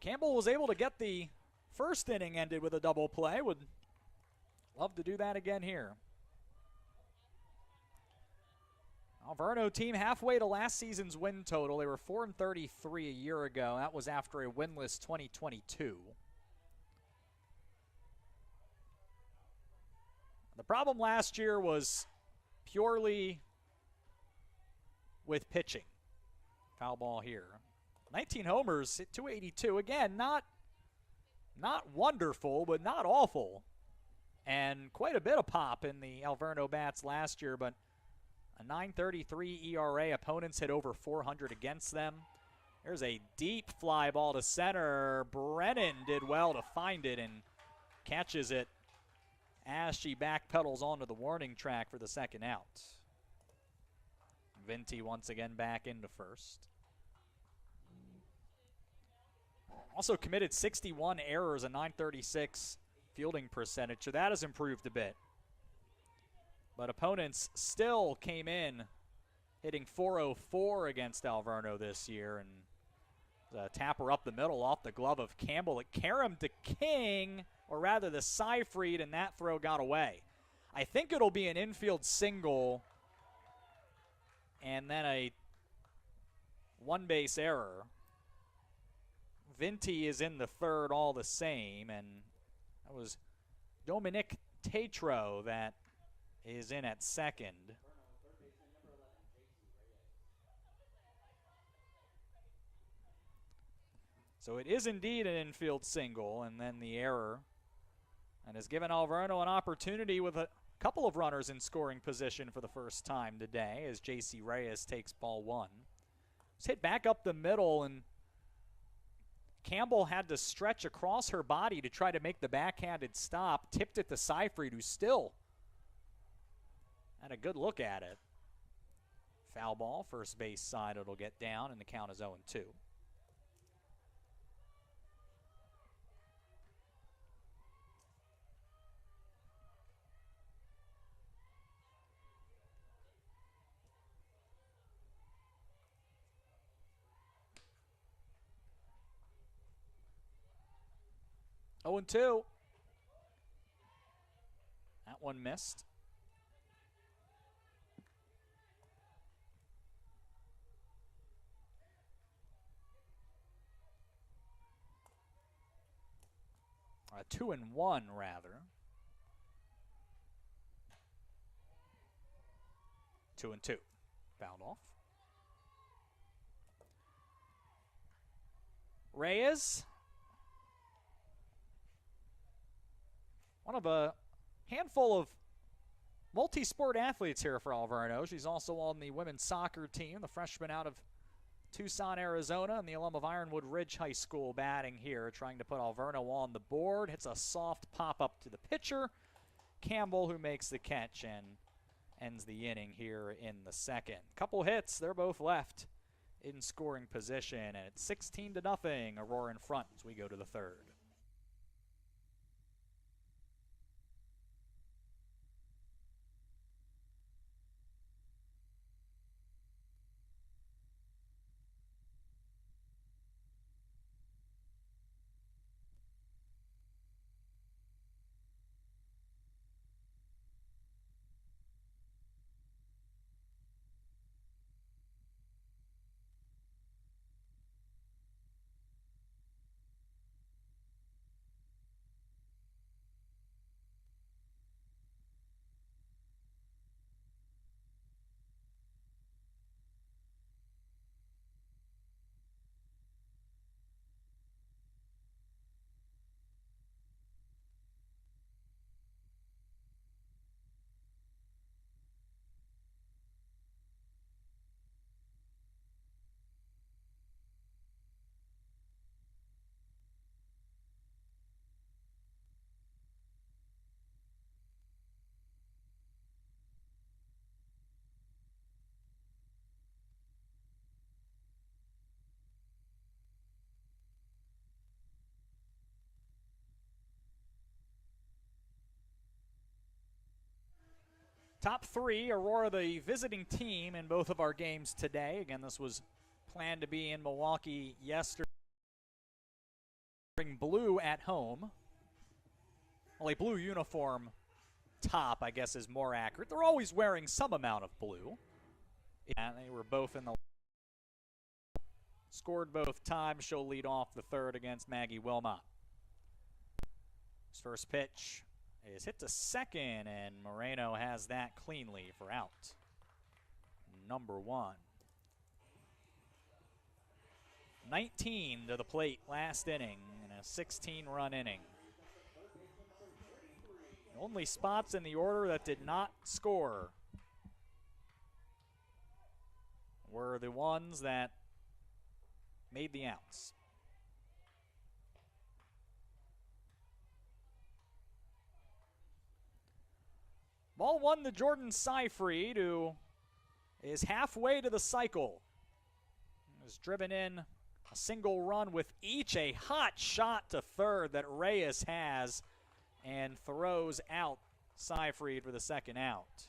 Campbell was able to get the first inning ended with a double play. Would love to do that again here. Alverno team halfway to last season's win total. They were 4-33 a year ago. That was after a winless 2022. The problem last year was purely with pitching. Foul ball here. 19 homers, hit .282. Again, not wonderful, but not awful. And quite a bit of pop in the Alverno bats last year, but a .933 ERA. Opponents hit over 400 against them. There's a deep fly ball to center. Brennan did well to find it and catches it as she backpedals onto the warning track for the second out. Vinti once again back into first. Also committed 61 errors, a .936 fielding percentage, so that has improved a bit. But opponents still came in hitting .404 against Alverno this year, and the tapper up the middle off the glove of Campbell. It caromed to King, or rather the Seyfried, and that throw got away. I think it'll be an infield single and then a one-base error. Vinti is in the third all the same, and that was Dominic Tatro that is in at second. So it is indeed an infield single, and then the error. And has given Alverno an opportunity with a couple of runners in scoring position for the first time today as J.C. Reyes takes ball one. It's hit back up the middle, and Campbell had to stretch across her body to try to make the backhanded stop. Tipped it to Seyfried, who still had a good look at it. Foul ball, first base side, it'll get down, and the count is 0-2. Oh, and 2. That one missed. A 2-1 rather. 2-2. Fouled off. Reyes. One of a handful of multi-sport athletes here for Alverno. She's also on the women's soccer team, the freshman out of Tucson, Arizona, and the alum of Ironwood Ridge High School batting here, trying to put Alverno on the board. Hits a soft pop-up to the pitcher. Campbell, who makes the catch and ends the inning here in the second. Couple hits, they're both left in scoring position, and it's 16-0, Aurora in front as we go to the third. Top three, Aurora the visiting team in both of our games today. Again, this was planned to be in Milwaukee yesterday. Blue at home. Well, a blue uniform top, I guess, is more accurate. They're always wearing some amount of blue. And they were both in the... Scored both times. She'll lead off the third against Maggie Wilmot. His first pitch is hit to second, and Moreno has that cleanly for out. Number 1. 19 to the plate last inning in a 16-run inning. The only spots in the order that did not score were the ones that made the outs. Ball one to Jordan Seyfried, who is halfway to the cycle. Has driven in a single run with each. A hot shot to third that Reyes has and throws out Seyfried for the second out.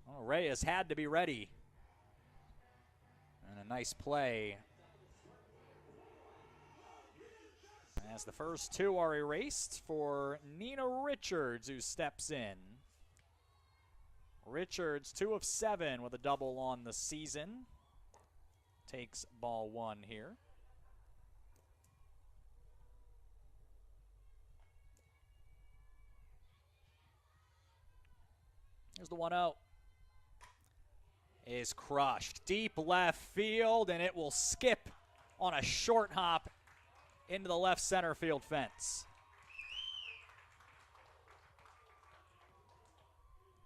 Well, Reyes had to be ready. And a nice play as the first two are erased for Nina Richards, who steps in. Richards, 2 of 7 with a double on the season. Takes ball one here. Here's the 1-0. is crushed. Deep left field, and it will skip on a short hop into the left center field fence.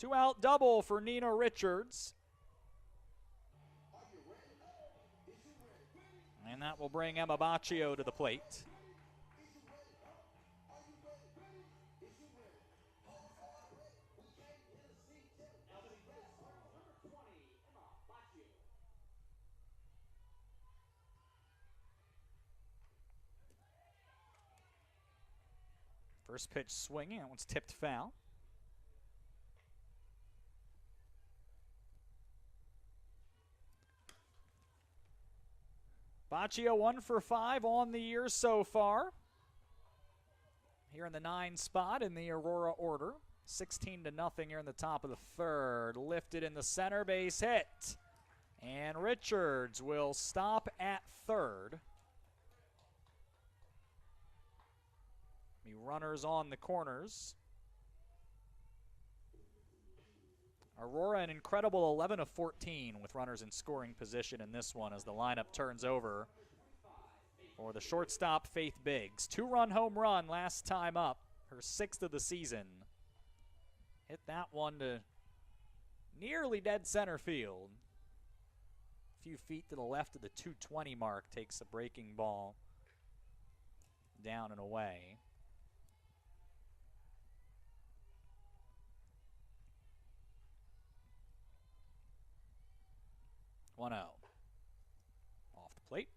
2-out double for Nina Richards. And that will bring Emma Baccio to the plate. First pitch swinging, that one's tipped foul. Baccio 1 for 5 on the year so far. Here in the 9 spot in the Aurora order. 16-0 here in the top of the third. Lifted in the center, base hit. And Richards will stop at third. Be runners on the corners. Aurora an incredible 11 of 14 with runners in scoring position in this one as the lineup turns over for the shortstop Faith Biggs. 2-run home run last time up, her 6th of the season. Hit that one to nearly dead center field. A few feet to the left of the 220 mark, takes a breaking ball down and away. 1-0. Off the plate.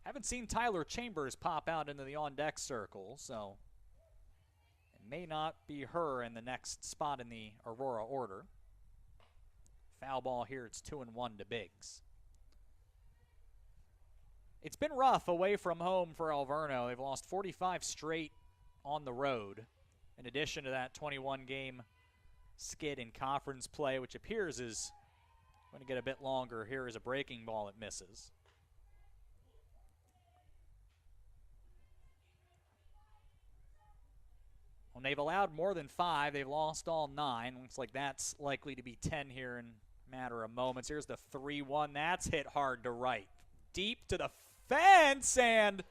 Haven't seen Tyler Chambers pop out into the on-deck circle, so it may not be her in the next spot in the Aurora order. Foul ball here, it's 2-1 to Biggs. It's been rough away from home for Alverno. They've lost 45 straight on the road, in addition to that 21-game skid in conference play, which appears is going to get a bit longer. Here is a breaking ball, it misses. When they've allowed more than 5, they've lost all 9. Looks like that's likely to be 10 here in a matter of moments. Here's the 3-1. That's hit hard to right. Deep to the fence, and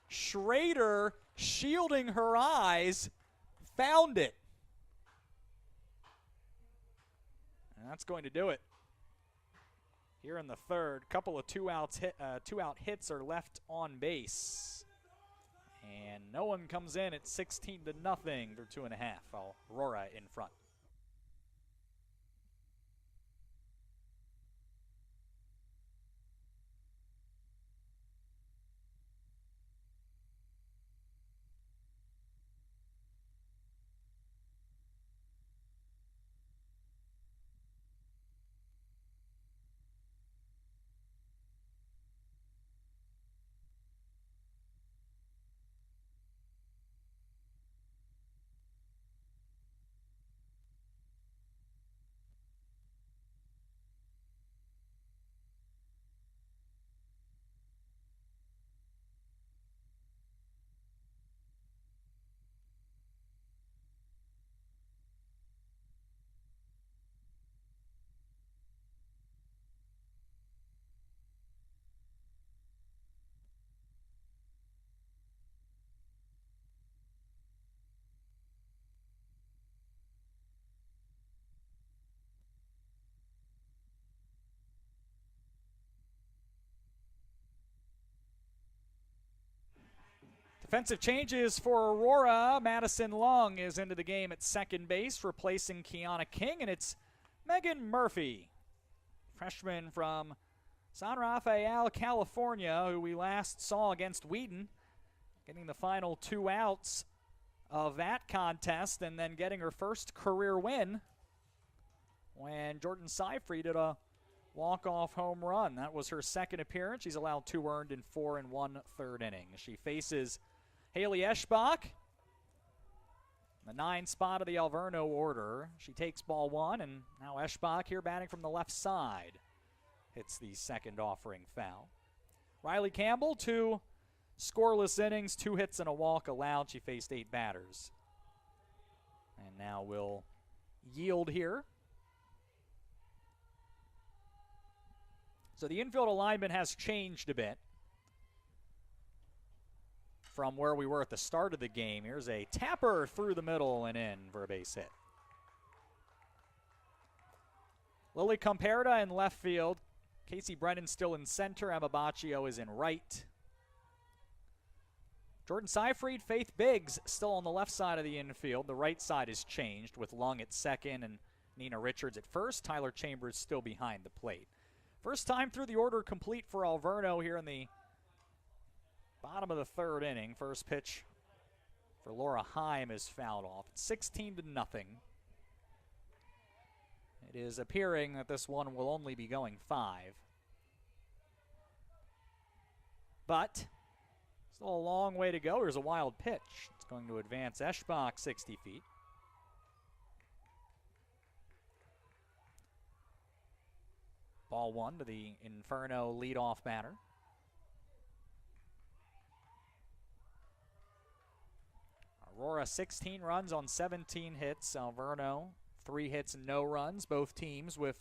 Schrader, shielding her eyes, found it. And that's going to do it. Here in the third, couple of two-out hits are left on base. And no one comes in at 16-0 through 2.5. Aurora in front. Defensive changes for Aurora. Madison Long is into the game at second base, replacing Kiana King, and it's Megan Murphy, freshman from San Rafael, California, who we last saw against Wheaton, getting the final 2 outs of that contest and then getting her first career win when Jordan Seifried did a walk-off home run. That was her second appearance. She's allowed 2 earned in 4 1/3 innings. She faces Haley Eschbach, the 9 spot of the Alverno order. She takes ball 1, and now Eschbach here batting from the left side. Hits the second offering foul. Riley Campbell to scoreless innings, 2 hits and a walk allowed. She faced 8 batters. And now will yield here. So the infield alignment has changed a bit from where we were at the start of the game. Here's a tapper through the middle and in for a base hit. Lily Comperda in left field. Casey Brennan still in center. Emma Baccio is in right. Jordan Seyfried, Faith Biggs still on the left side of the infield. The right side has changed with Lung at second and Nina Richards at first. Tyler Chambers still behind the plate. First time through the order complete for Alverno here in the bottom of the 3rd inning. First pitch for Laura Heim is fouled off. It's 16-0. It is appearing that this one will only be going 5. But still a long way to go. Here's a wild pitch. It's going to advance Eschbach 60 feet. Ball 1 to the Inferno leadoff batter. Aurora 16 runs on 17 hits. Alverno 3 hits and no runs. Both teams with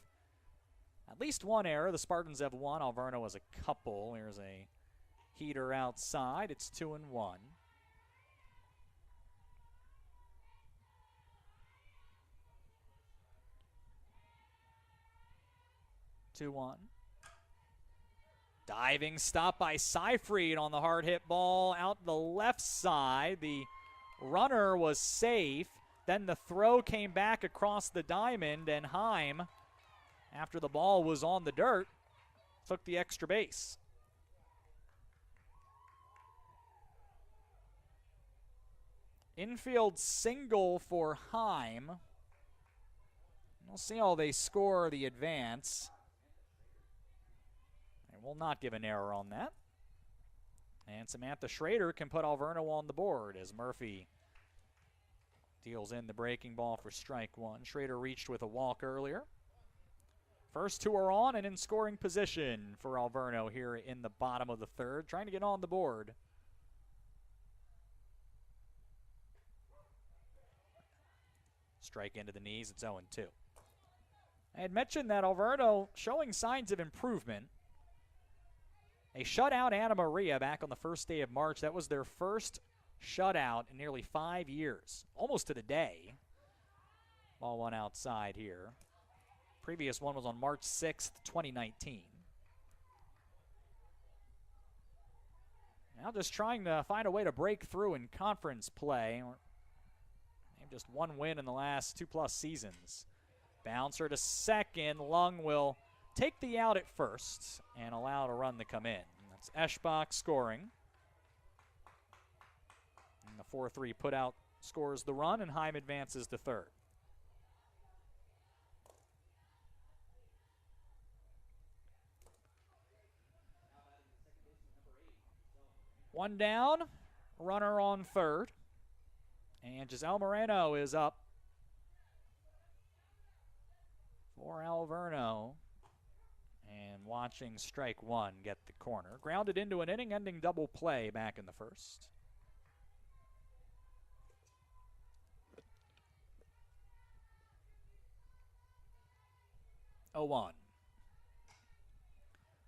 at least 1 error. The Spartans have 1. Alverno has a couple. Here's a heater outside. It's 2-1. 2-1. Diving stop by Seyfried on the hard hit ball out the left side. The runner was safe. Then the throw came back across the diamond, and Heim, after the ball was on the dirt, took the extra base. Infield single for Heim. We'll see how they score the advance. And we'll not give an error on that. And Samantha Schrader can put Alverno on the board as Murphy deals in the breaking ball for strike 1. Schrader reached with a walk earlier. First 2 are on and in scoring position for Alverno here in the bottom of the 3rd, trying to get on the board. Strike into the knees, it's 0-2. I had mentioned that Alverno showing signs of improvement. They shut out Anna Maria back on the first day of March. That was their first shutout in nearly 5 years, almost to the day. Ball 1 outside here. Previous one was on March 6th, 2019. Now just trying to find a way to break through in conference play. They've just 1 win in the last 2+ seasons. Bouncer to second. Lung will take the out at first and allow a run to come in. That's Eschbach scoring. And the 4-3 putout scores the run, and Heim advances to 3rd. One down, runner on 3rd. And Giselle Moreno is up for Alverno. And watching strike 1 get the corner. Grounded into an inning-ending double play back in the 1st. Oh, 1.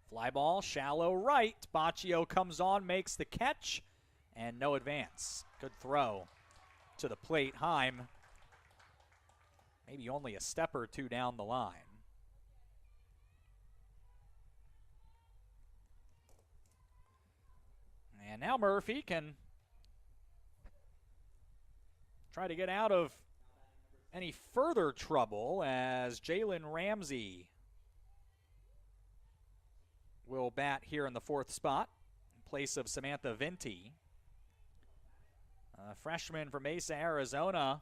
Fly ball, shallow right. Baccio comes on, makes the catch, and no advance. Good throw to the plate. Heim maybe only a step or 2 down the line. And now Murphy can try to get out of any further trouble as Jalen Ramsey will bat here in the 4th spot in place of Samantha Vinti. A freshman from Mesa, Arizona.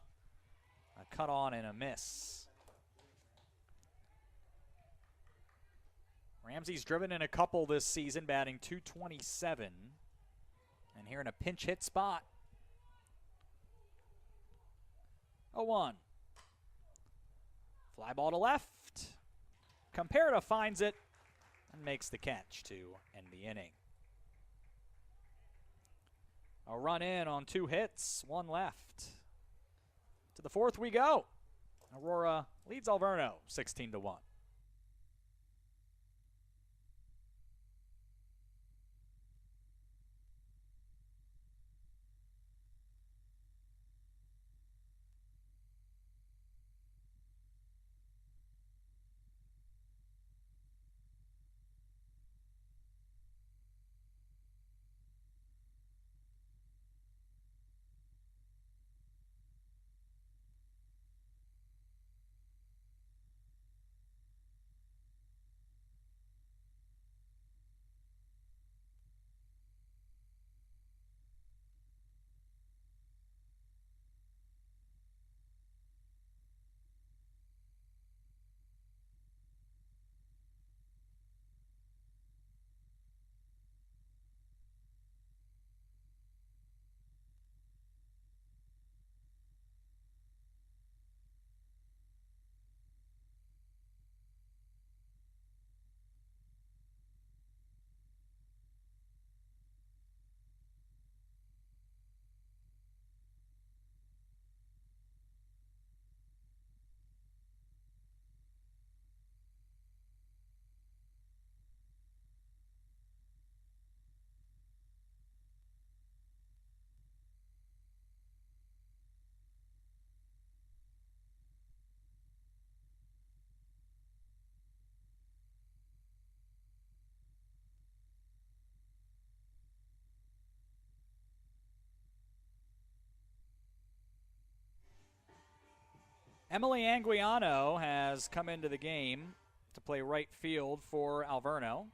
A cut on and a miss. Ramsey's driven in a couple this season, batting .227. And here in a pinch hit spot. 0-1. Fly ball to left. Comperda finds it and makes the catch to end the inning. A run in on 2 hits, 1 left. To the 4th we go. Aurora leads Alverno 16-1. Emily Anguiano has come into the game to play right field for Alverno,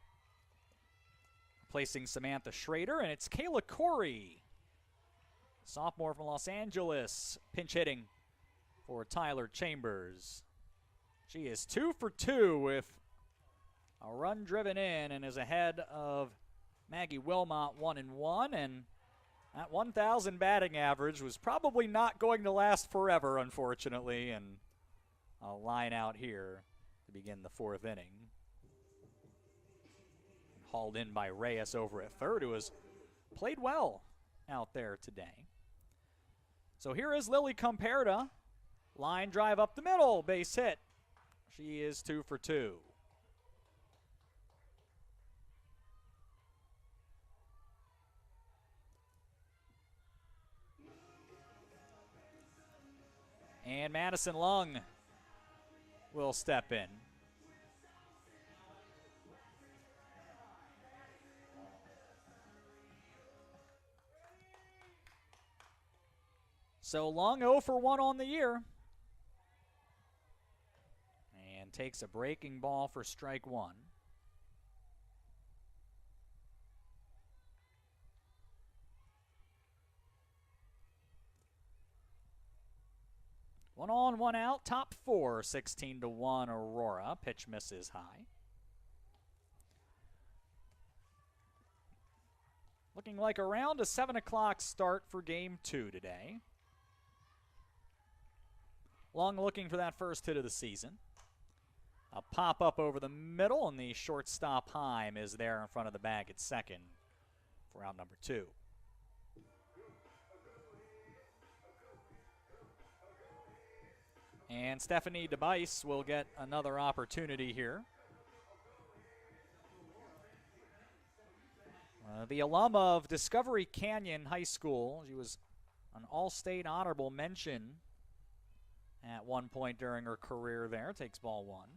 replacing Samantha Schrader, and it's Kayla Corey, sophomore from Los Angeles, pinch hitting for Tyler Chambers. She is 2 for 2 with a run driven in and is ahead of Maggie Wilmot 1-1, and that 1,000 batting average was probably not going to last forever, unfortunately, and a line out here to begin the 4th inning. Hauled in by Reyes over at third, who has played well out there today. So here is Lily Comperta. Line drive up the middle, base hit. She is 2 for 2. And Madison Lung will step in. So Lung 0 for 1 on the year. And takes a breaking ball for strike 1. One on, one out, top 4, 16-1 Aurora. Pitch misses high. Looking like around a 7 o'clock start for game 2 today. Long looking for that first hit of the season. A pop up over the middle, and the shortstop Heim is there in front of the bag at second for out number 2. And Stephanie DeBice will get another opportunity here. The alum of Discovery Canyon High School. She was an all-state honorable mention at one point during her career there. Takes ball 1.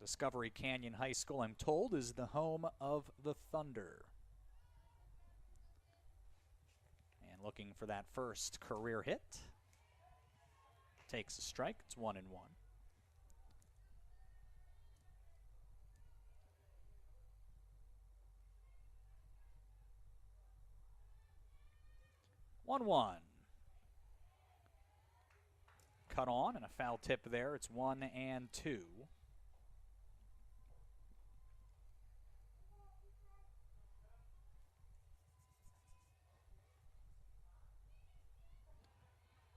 Discovery Canyon High School, I'm told, is the home of the Thunder. Looking for that first career hit. Takes a strike. It's 1-1. Cut on and a foul tip there. It's 1-2.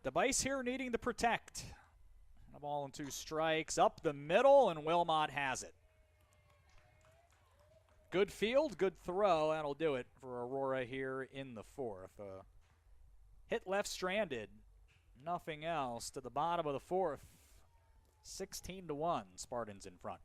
DeBice here needing to protect. A ball and 2 strikes up the middle, and Wilmot has it. Good field, good throw. That'll do it for Aurora here in the fourth. Hit left stranded. Nothing else to the bottom of the fourth. 16-1, Spartans in front.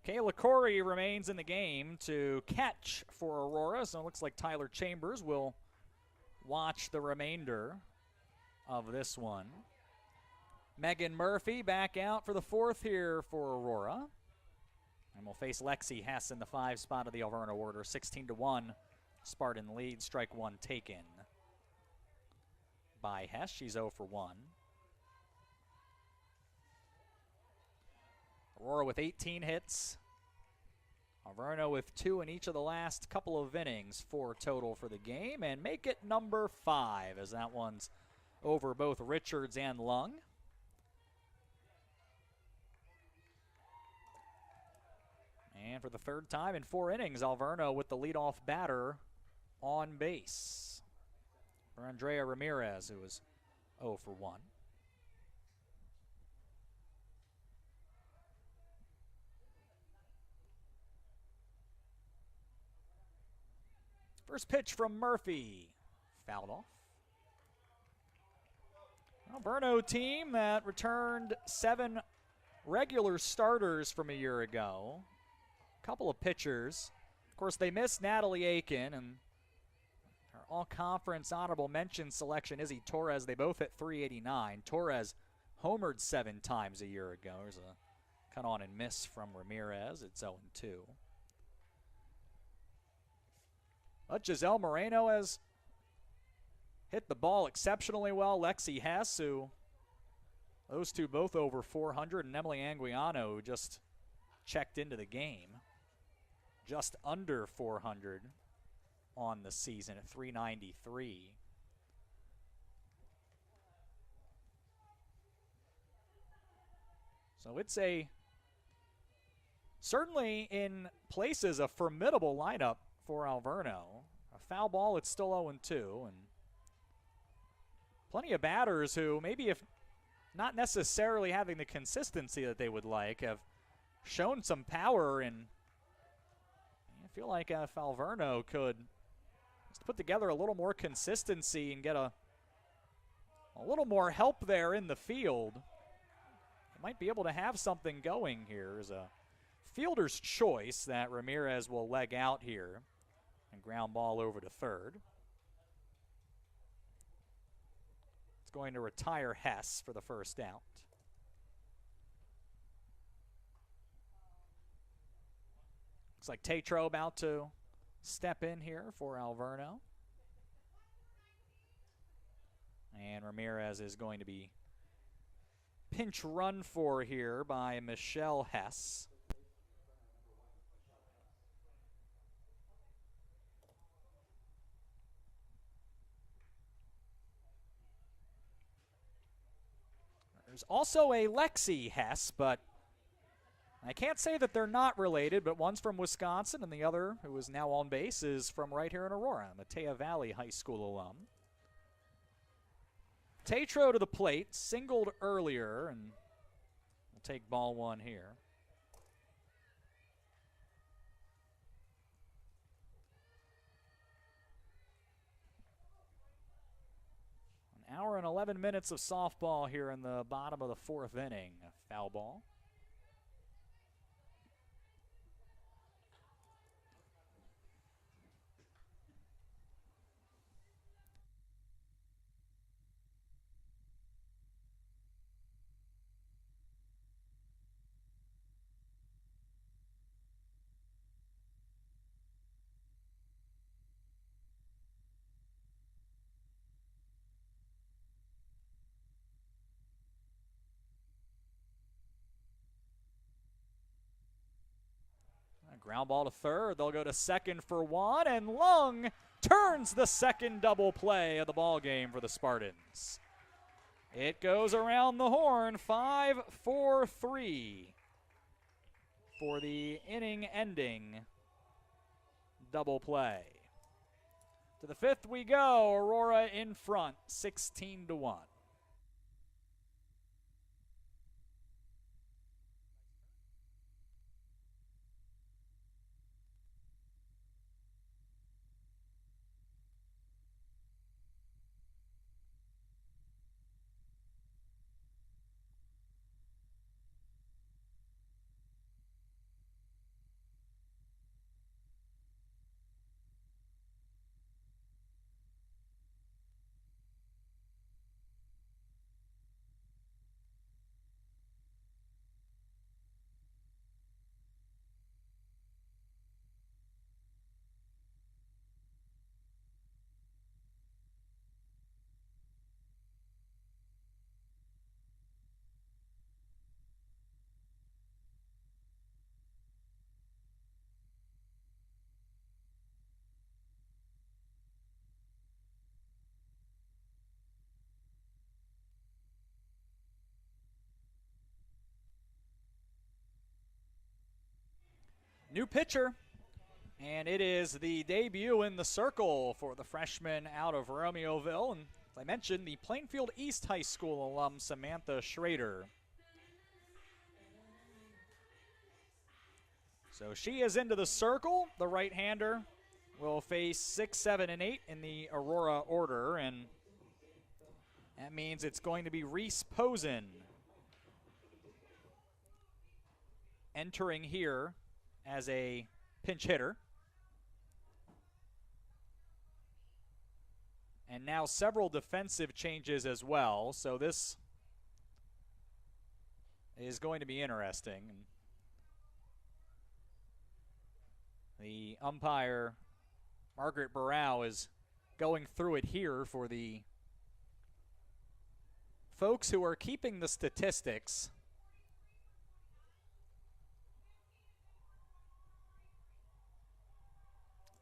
Kayla Corey remains in the game to catch for Aurora, so it looks like Tyler Chambers will watch the remainder of this one. Megan Murphy back out for the fourth here for Aurora. And we'll face Lexi Hess in the 5 spot of the Alverno order. 16-1, Spartan lead, strike one taken by Hess. She's 0 for 1. Aurora with 18 hits. Alverno with 2 in each of the last couple of innings, 4 total for the game, and make it number 5 as that one's over both Richards and Lung. And for the third time in 4 innings, Alverno with the leadoff batter on base for Andrea Ramirez, who was 0 for 1. First pitch from Murphy, fouled off. Alverno team that returned 7 regular starters from a year ago. A couple of pitchers. Of course, they missed Natalie Aiken, and our all-conference honorable mention selection, Izzy Torres. They both hit .389. Torres homered 7 times a year ago. There's a cut on and miss from Ramirez. It's 0-2. But Giselle Moreno has hit the ball exceptionally well. Lexi Hess, who those two both over 400, and Emily Anguiano, who just checked into the game, just under 400 on the season at 393. So it's certainly in places a formidable lineup for Alverno. A foul ball, it's still 0-2, and plenty of batters who maybe, if not necessarily having the consistency that they would like, have shown some power, and I feel like if Alverno could just put together a little more consistency and get a little more help there in the field, it might be able to have something going here. There's a fielder's choice that Ramirez will leg out here. And ground ball over to third. It's going to retire Hess for the first out. Looks like Tatro about to step in here for Alverno. And Ramirez is going to be pinch run for here by Michelle Hess. There's also a Lexi Hess, but I can't say that they're not related, but one's from Wisconsin and the other, who is now on base, is from right here in Aurora, Matea Valley High School alum. Tatro to the plate, singled earlier, and we'll take ball 1 here. 11 minutes of softball here in the bottom of the 4th inning. Foul ball. Ground ball to third. They'll go to second for one, and Lung turns the second double play of the ball game for the Spartans. It goes around the horn, 5-4-3 for the inning-ending double play. To the 5th we go. Aurora in front, 16-1. New pitcher, and it is the debut in the circle for the freshman out of Romeoville. And as I mentioned, the Plainfield East High School alum Samantha Schrader. So she is into the circle. The right-hander will face 6, 7, and 8 in the Aurora order, and that means it's going to be Reese Posen entering here as a pinch hitter. And now several defensive changes as well, so this is going to be interesting. The umpire, Margaret Barrow, is going through it here for the folks who are keeping the statistics.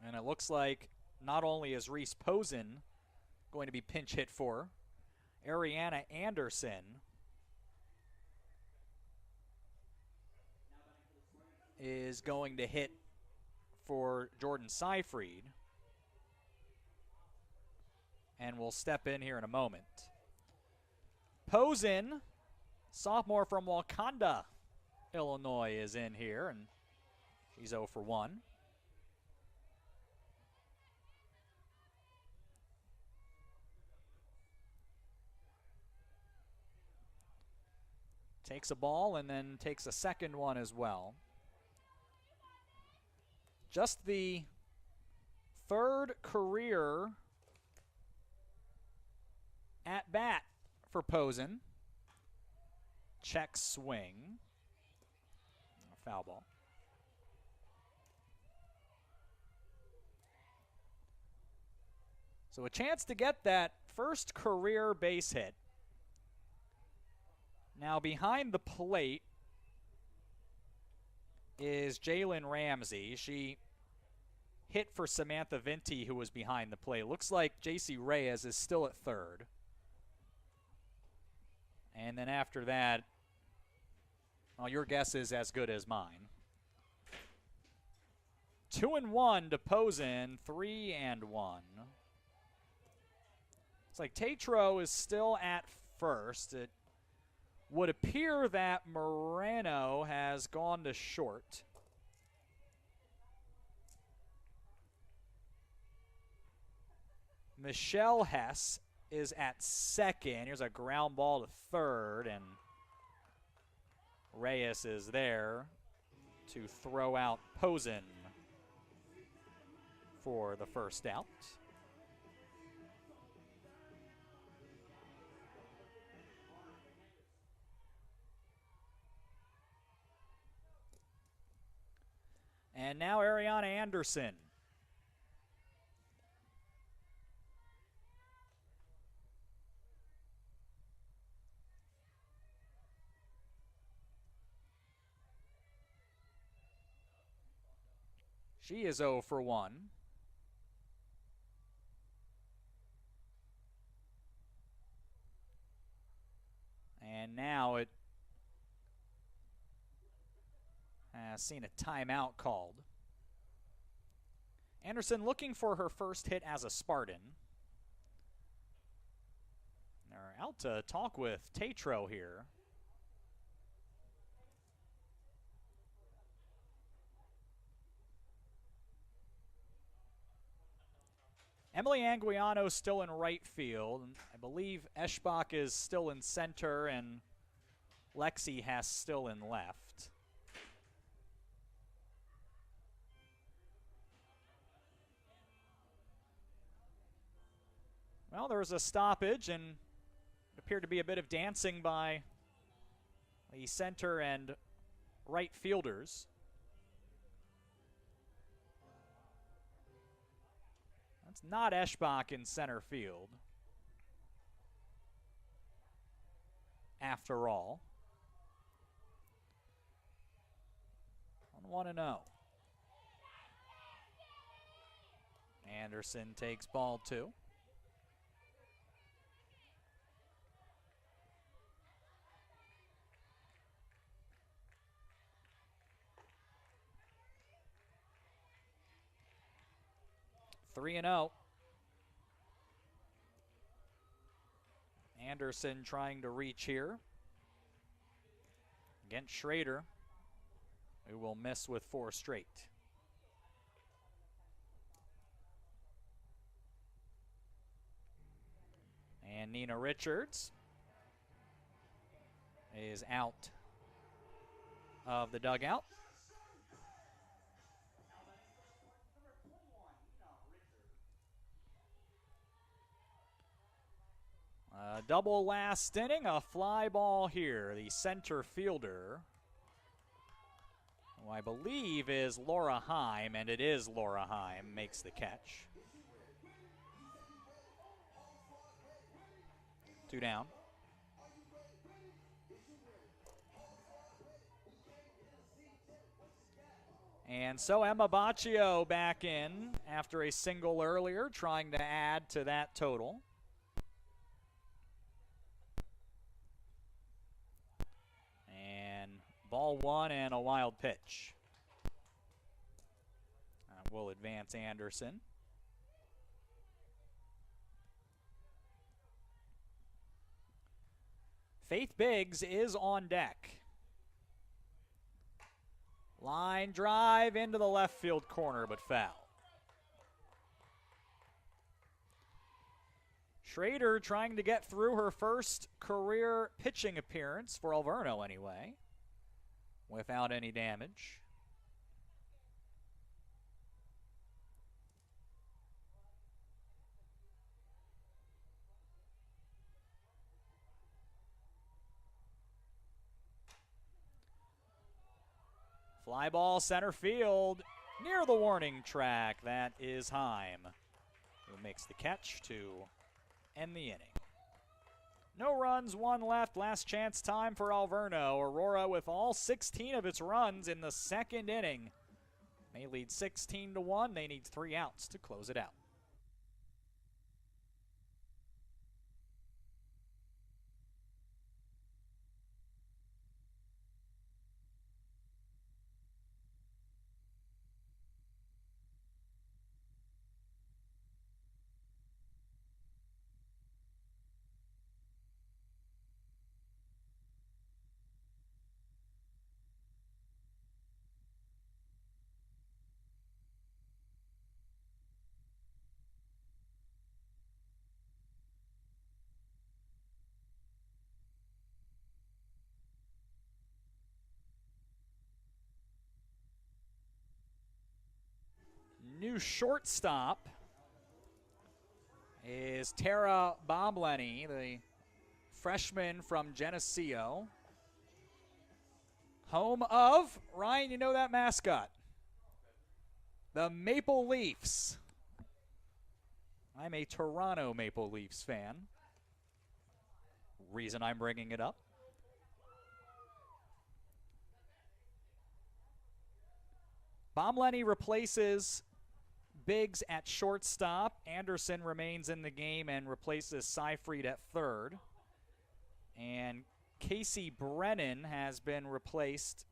And it looks like not only is Reese Posen going to be pinch hit for, Ariana Anderson is going to hit for Jordan Seyfried, and will step in here in a moment. Posen, sophomore from Wakanda, Illinois, is in here, and she's 0 for 1. Takes a ball and then takes a second one as well. Just the 3rd career at bat for Posen. Check swing. Foul ball. So a chance to get that first career base hit. Now behind the plate is Jalen Ramsey. She hit for Samantha Vinti, who was behind the plate. Looks like J.C. Reyes is still at third. And then after that, well, your guess is as good as mine. 2-1 to Posen, 3-1. It's like Tatro is still at first. It would appear that Moreno has gone to short. Michelle Hess is at second. Here's a ground ball to third, and Reyes is there to throw out Posen for the first out. And now Ariana Anderson. She is 0 for 1. And now it has seen a timeout called. Anderson looking for her first hit as a Spartan. They're out to talk with Tatro here. Emily Anguiano still in right field. I believe Eschbach is still in center, and Lexi Hess still in left. Well, there was a stoppage, and it appeared to be a bit of dancing by the center and right fielders. That's not Eschbach in center field, after all. 1-1-0. Anderson takes ball 2. Three and 0. Anderson trying to reach here against Schrader, who will miss with 4 straight. And Nina Richards is out of the dugout. Double last inning, a fly ball here. The center fielder, who I believe is Laura Heim, and it is Laura Heim, makes the catch. 2 down. And so Emma Baccio back in after a single earlier, trying to add to that total. And ball 1 and a wild pitch. Will advance Anderson. Faith Biggs is on deck. Line drive into the left field corner, but foul. Schrader trying to get through her first career pitching appearance, for Alverno anyway, without any damage. Fly ball center field near the warning track. That is Heim, who makes the catch to end the inning. No runs, 1 left. Last chance time for Alverno. Aurora with all 16 of its runs in the second inning. They lead 16-1. They need 3 outs to close it out. new shortstop is Tara Bomlenny, the freshman from Geneseo. Home of, Ryan, you know that mascot, the Maple Leafs. I'm a Toronto Maple Leafs fan. Reason I'm bringing it up. Bomlenny replaces Biggs at shortstop. Anderson remains in the game and replaces Seyfried at third. And Casey Brennan has been replaced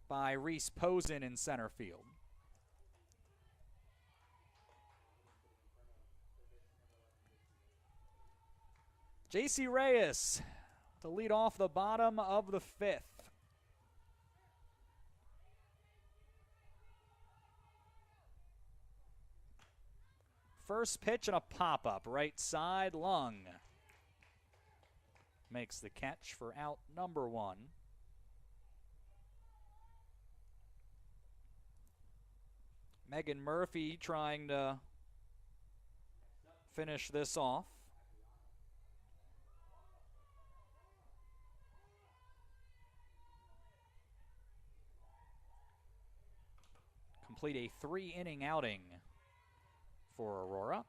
by Reese Posen in center field. J.C. Reyes to lead off the bottom of the fifth. First pitch and a pop-up, right side, Lung makes the catch for out number one. Megan Murphy trying to finish this off. Complete a 3-inning outing for Aurora.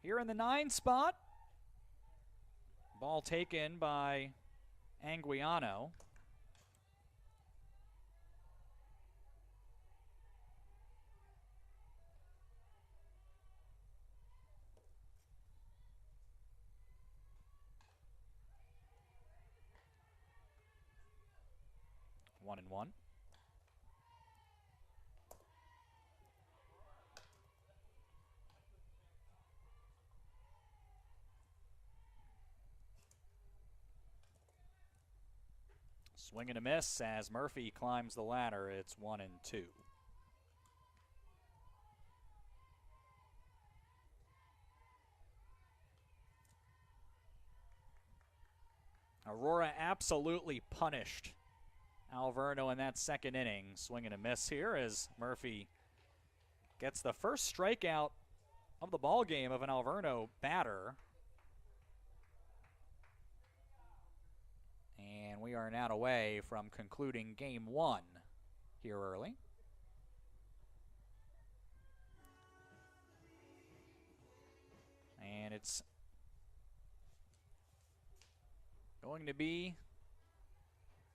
Here in the 9 spot, ball taken by Anguiano. One and one. Swing and a miss as Murphy climbs the ladder. It's 1 and 2. Aurora absolutely punished Alverno in that second inning. Swing and a miss here as Murphy gets the first strikeout of the ball game of an Alverno batter. And we are now away from concluding game one here early. And it's going to be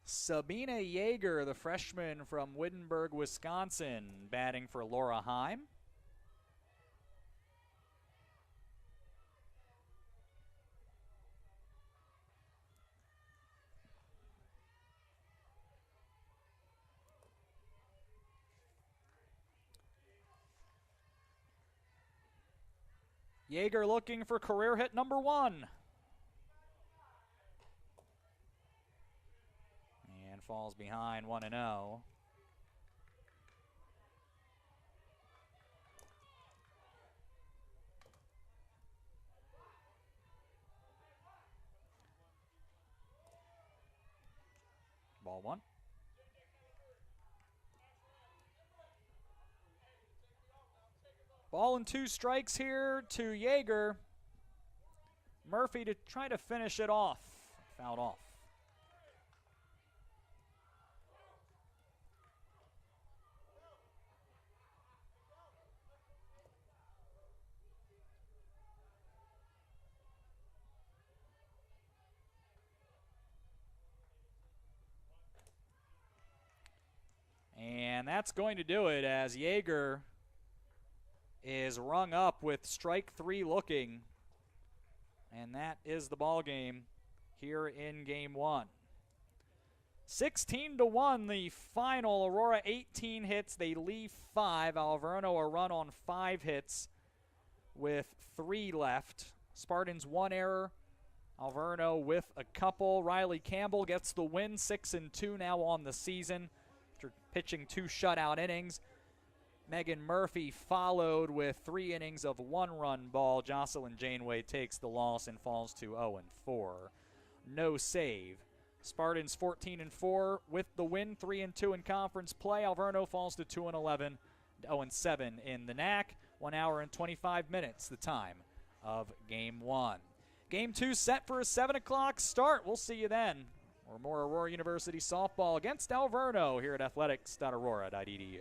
Sabina Yeager, the freshman from Wittenberg, Wisconsin, batting for Laura Heim. Yeager looking for career hit number 1. And falls behind 1-0. Ball 1. Ball and 2 strikes here to Yeager. Murphy to try to finish it off. Fouled off. And that's going to do it as Yeager is rung up with strike 3 looking. And that is the ball game here in game 1. 16-1 the final. Aurora 18 hits. They leave 5. Alverno a run on 5 hits with 3 left. Spartans 1 error. Alverno with a couple. Riley Campbell gets the win, 6-2 now on the season after pitching 2 shutout innings. Megan Murphy followed with 3 innings of 1-run ball. Jocelyn Janeway takes the loss and falls to 0-4. No save Spartans 14-4 with the win, 3-2 in conference play. Alverno falls to 2-11, 0-7 in the NAC. 1 hour and 25 minutes, the time of Game 1. Game 2 set for a 7 o'clock start. We'll see you then. Or more Aurora University softball against Alverno here at athletics.aurora.edu.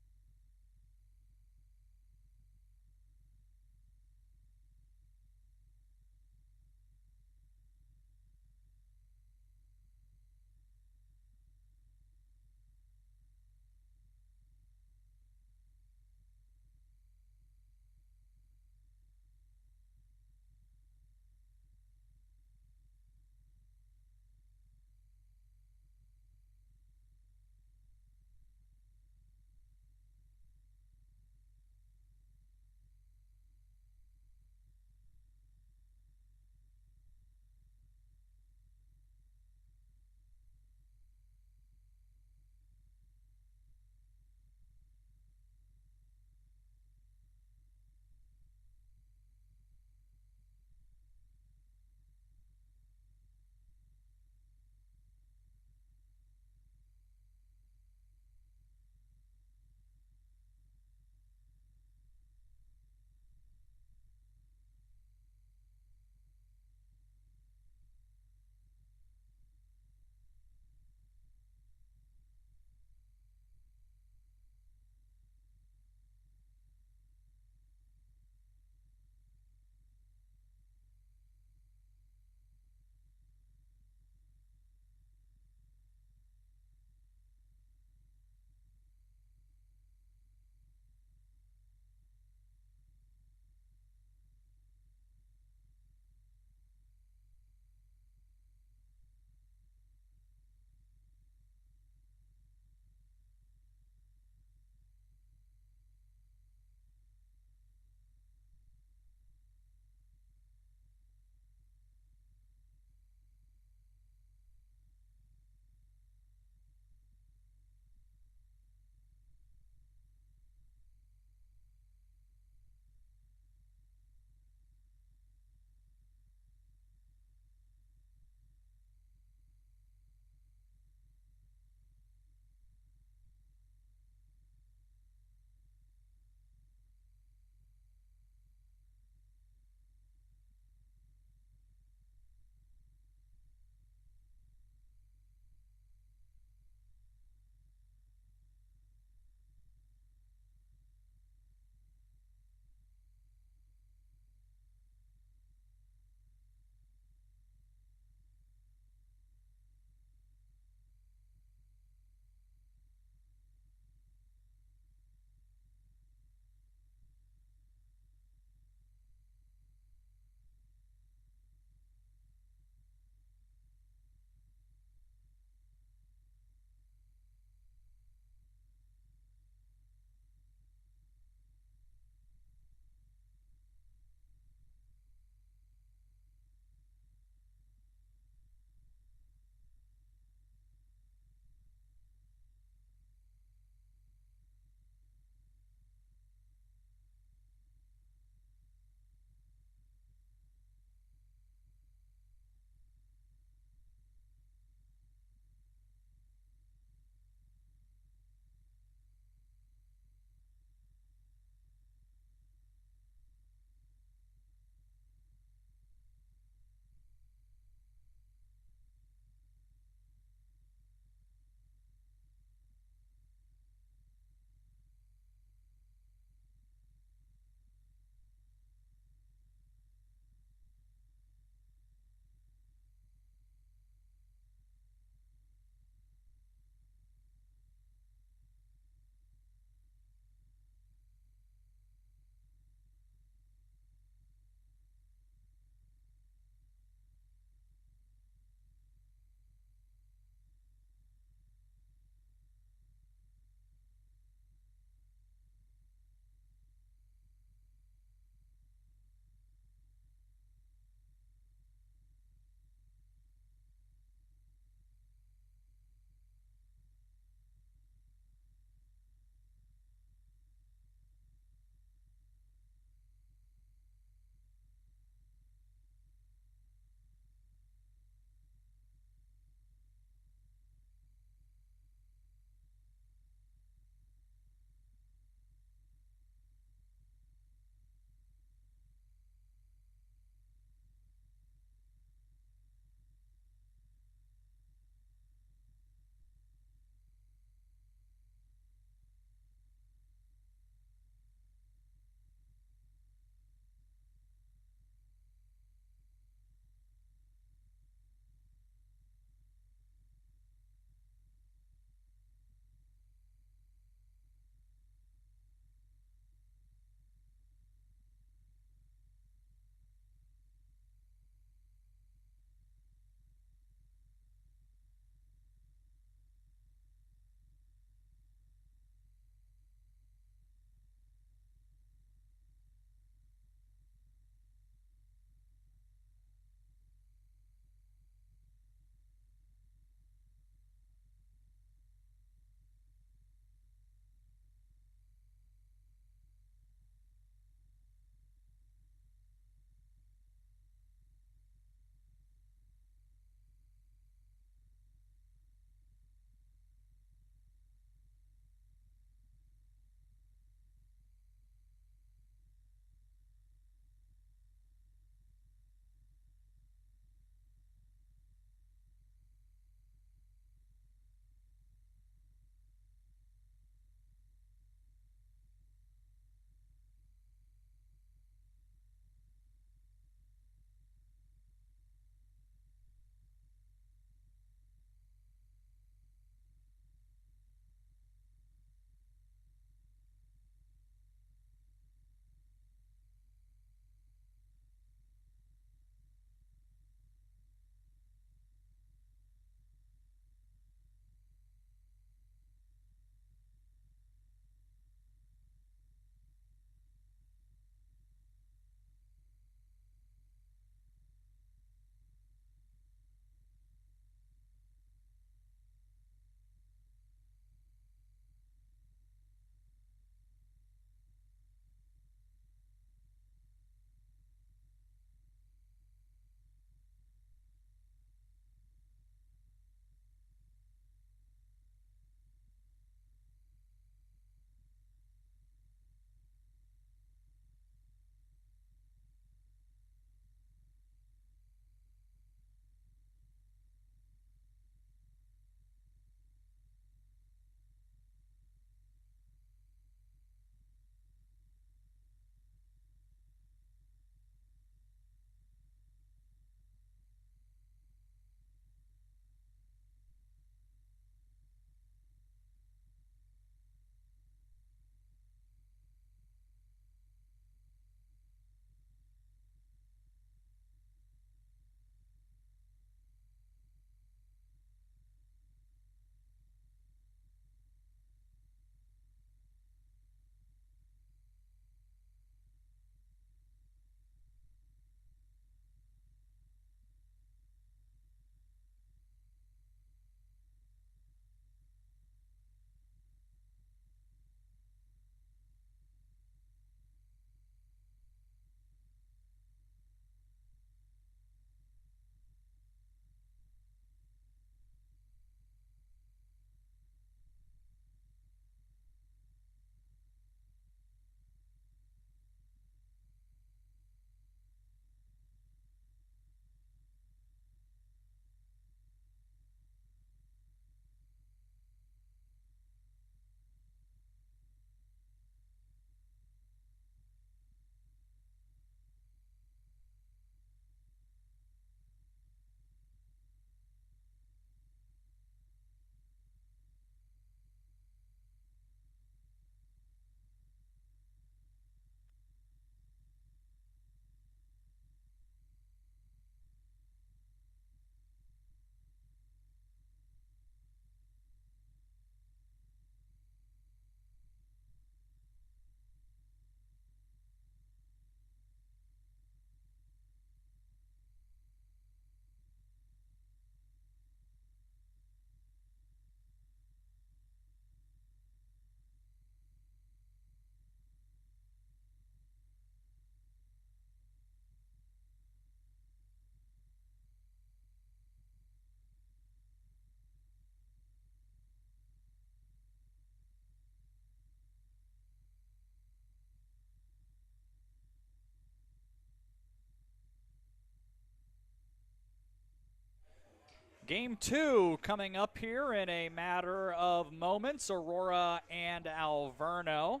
Game 2 coming up here in a matter of moments, Aurora and Alverno.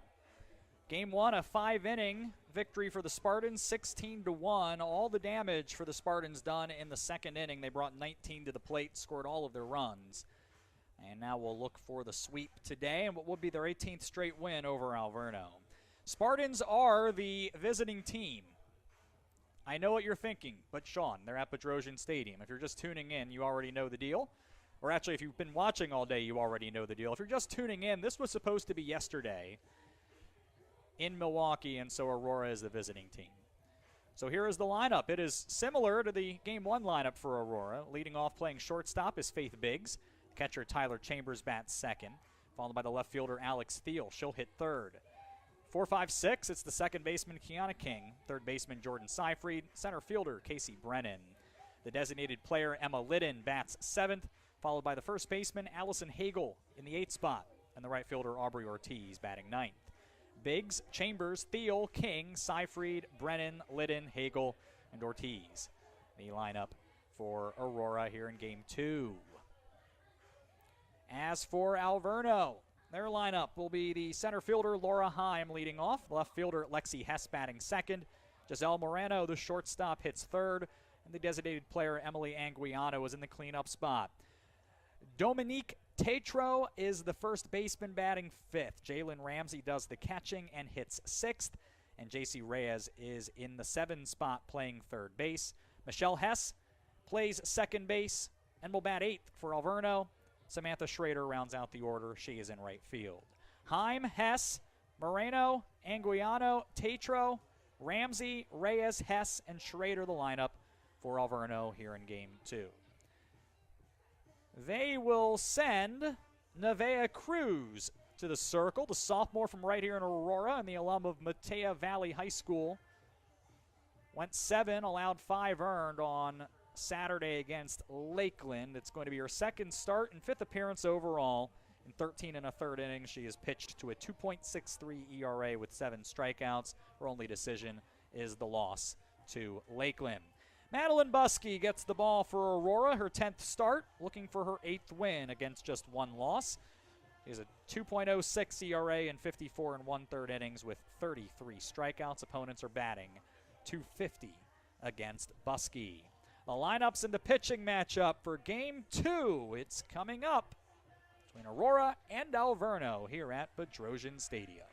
Game 1, a 5-inning victory for the Spartans, 16-1. All the damage for the Spartans done in the second inning. They brought 19 to the plate, scored all of their runs. And now we'll look for the sweep today and what would be their 18th straight win over Alverno. Spartans are the visiting team. I know what you're thinking, but Sean, they're at Bedrosian Stadium. If you're just tuning in, you already know the deal. Or actually, if you've been watching all day, you already know the deal. If you're just tuning in, this was supposed to be yesterday in Milwaukee, and so Aurora is the visiting team. So here is the lineup. It is similar to the Game 1 lineup for Aurora. Leading off playing shortstop is Faith Biggs. Catcher Tyler Chambers bats second, followed by the left fielder Alex Thiel. She'll hit third. 4-5-6, it's the second baseman Kiana King, third baseman Jordan Seifried, center fielder Casey Brennan. The designated player Emma Liddon bats seventh, followed by the first baseman Allison Hagel in the eighth spot, and the right fielder Aubrey Ortiz batting ninth. Biggs, Chambers, Thiel, King, Seifried, Brennan, Liddon, Hagel, and Ortiz. The lineup for Aurora here in Game 2. As for Alverno, their lineup will be the center fielder Laura Heim leading off, left fielder Lexi Hess batting second, Giselle Moreno, the shortstop, hits third, and the designated player Emily Anguiano is in the cleanup spot. Dominique Tetro is the first baseman batting fifth. Jalen Ramsey does the catching and hits sixth, and JC Reyes is in the seventh spot playing third base. Michelle Hess plays second base and will bat eighth for Alverno. Samantha Schrader rounds out the order. She is in right field. Heim, Hess, Moreno, Anguiano, Tetro, Ramsey, Reyes, Hess, and Schrader the lineup for Alverno here in Game 2. They will send Nevaeh Cruz to the circle, the sophomore from right here in Aurora and the alum of Matea Valley High School. Went 7, allowed 5 earned on Saturday against Lakeland. It's going to be her second start and fifth appearance overall. In 13 1/3 innings, she has pitched to a 2.63 ERA with 7 strikeouts. Her only decision is the loss to Lakeland. Madeline Buskey gets the ball for Aurora, her 10th start, looking for her 8th win against just 1 loss. She has a 2.06 ERA in 54 1/3 innings with 33 strikeouts. Opponents are batting .250 against Buskey. The lineups in the pitching matchup for Game 2. It's coming up between Aurora and Alverno here at Bedrosian Stadium.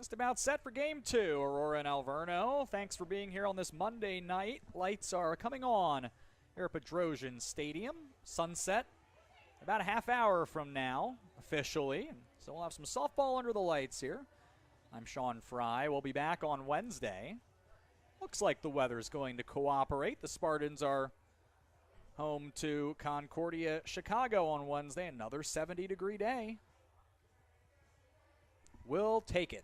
Just about set for game 2, Aurora and Alverno. Thanks for being here on this Monday night. Lights are coming on here at Bedrosian Stadium. Sunset about a half hour from now, officially. So we'll have some softball under the lights here. I'm Sean Fry. We'll be back on Wednesday. Looks like the weather's going to cooperate. The Spartans are home to Concordia, Chicago on Wednesday. Another 70-degree day. We'll take it.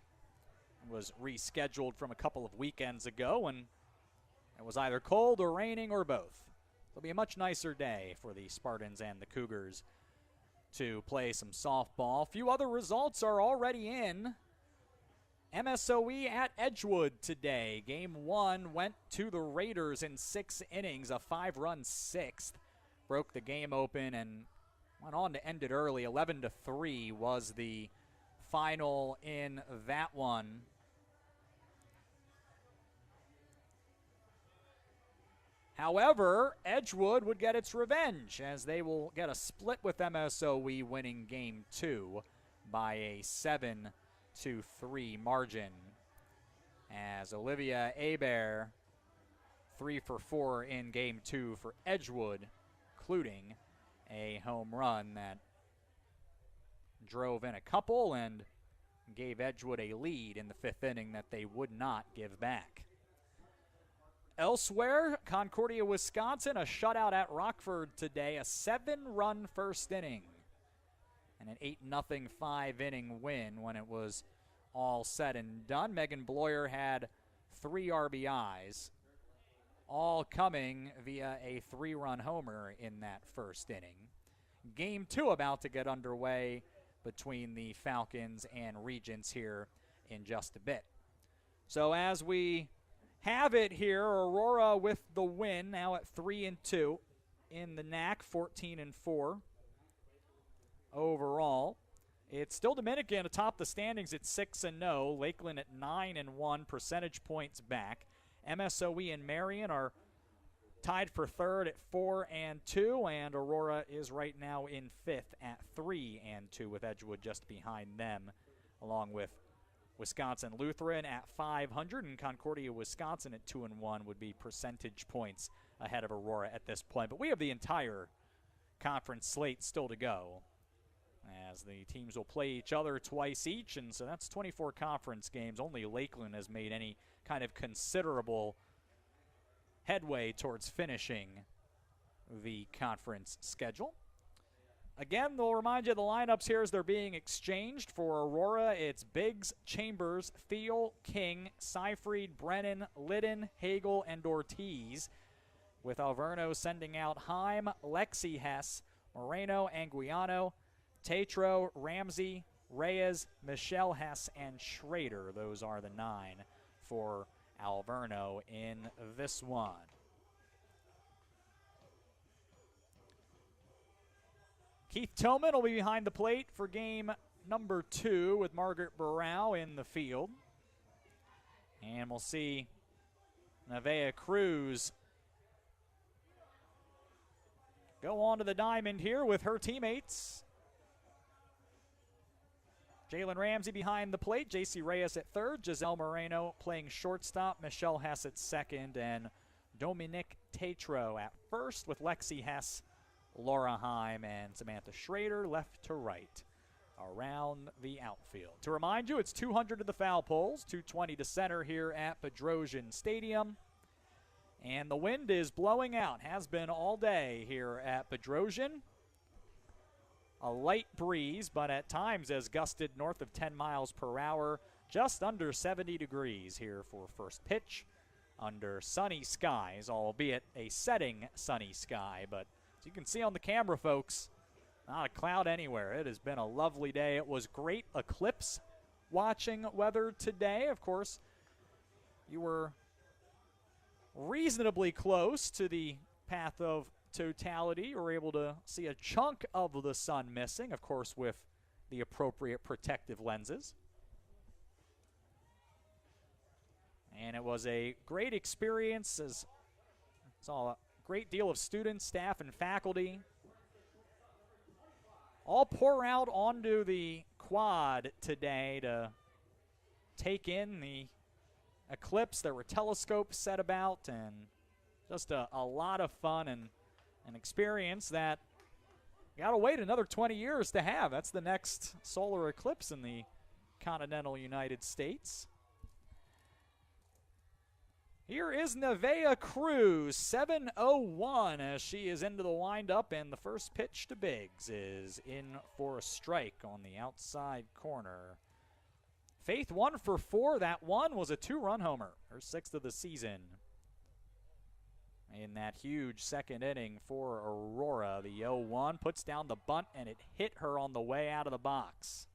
It was rescheduled from a couple of weekends ago, and it was either cold or raining or both. It'll be a much nicer day for the Spartans and the Cougars to play some softball. A few other results are already in. MSOE at Edgewood today. Game 1 went to the Raiders in 6 innings, a 5-run sixth. Broke the game open and went on to end it early. 11-3 was the final in that one. However, Edgewood would get its revenge as they will get a split with MSOE, winning game 2 by a 7-3 margin. As Olivia Hebert 3 for 4 in game 2 for Edgewood, including a home run that drove in a couple and gave Edgewood a lead in the 5th inning that they would not give back. Elsewhere, Concordia, Wisconsin, a shutout at Rockford today, a 7-run first inning, and an 8-0 5-inning win when it was all said and done. Megan Bloyer had 3 RBIs, all coming via a 3-run homer in that first inning. Game 2 about to get underway between the Falcons and Regents here in just a bit. So as we have it here, Aurora with the win, now at 3-2 in the NAC, 14-4 overall. It's still Dominican atop the standings at 6-0. Lakeland at 9-1, percentage points back. MSOE and Marion are tied for 3rd at 4-2, and Aurora is right now in 5th at 3-2, with Edgewood just behind them, along with Wisconsin Lutheran at 500, and Concordia, Wisconsin at 2-1 would be percentage points ahead of Aurora at this point. But we have the entire conference slate still to go, as the teams will play each other twice each, and so that's 24 conference games. Only Lakeland has made any kind of considerable headway towards finishing the conference schedule. Again, they'll remind you of the lineups here as they're being exchanged. For Aurora, it's Biggs, Chambers, Thiel, King, Seifried, Brennan, Liddon, Hagel, and Ortiz, with Alverno sending out Heim, Lexi Hess, Moreno, Anguiano, Tatro, Ramsey, Reyes, Michelle Hess, and Schrader. Those are the 9 for Alverno in this one. Keith Tillman will be behind the plate for game number 2 with Margaret Barrow in the field. And we'll see Nevaeh Cruz go on to the diamond here with her teammates. Jalen Ramsey behind the plate, J.C. Reyes at 3rd, Giselle Moreno playing shortstop, Michelle Hess at 2nd, and Dominique Tatro at 1st, with Lexi Hess, Laura Heim, and Samantha Schrader left to right around the outfield. To remind you, it's 200 to the foul poles, 220 to center here at Bedrosian Stadium. And the wind is blowing out, has been all day here at Bedrosian. A light breeze, but at times has gusted north of 10 miles per hour, just under 70 degrees here for first pitch, under sunny skies, albeit a setting sunny sky. But as you can see on the camera, folks, not a cloud anywhere. It has been a lovely day. It was great eclipse watching weather today. Of course, you were reasonably close to the path of totality. You were able to see a chunk of the sun missing, of course, with the appropriate protective lenses. And it was a great experience, as saw a great deal of students, staff, and faculty all pour out onto the quad today to take in the eclipse. There were telescopes set about, and just a lot of fun and an experience that you got to wait another 20 years to have. That's the next solar eclipse in the continental United States. Here is Nevaeh Cruz, 7:01 as she is into the windup, and the first pitch to Biggs is in for a strike on the outside corner. Faith 1 for 4. That one was a 2-run homer, her 6th of the season. In that huge second inning for Aurora, the 0-1 puts down the bunt, and it hit her on the way out of the box.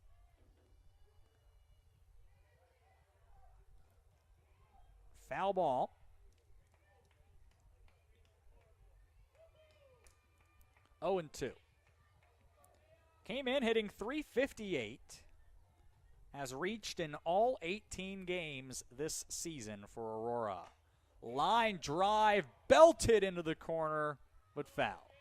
Foul ball. 0-2. Came in hitting .358. Has reached in all 18 games this season for Aurora. Line drive, belted into the corner, but foul.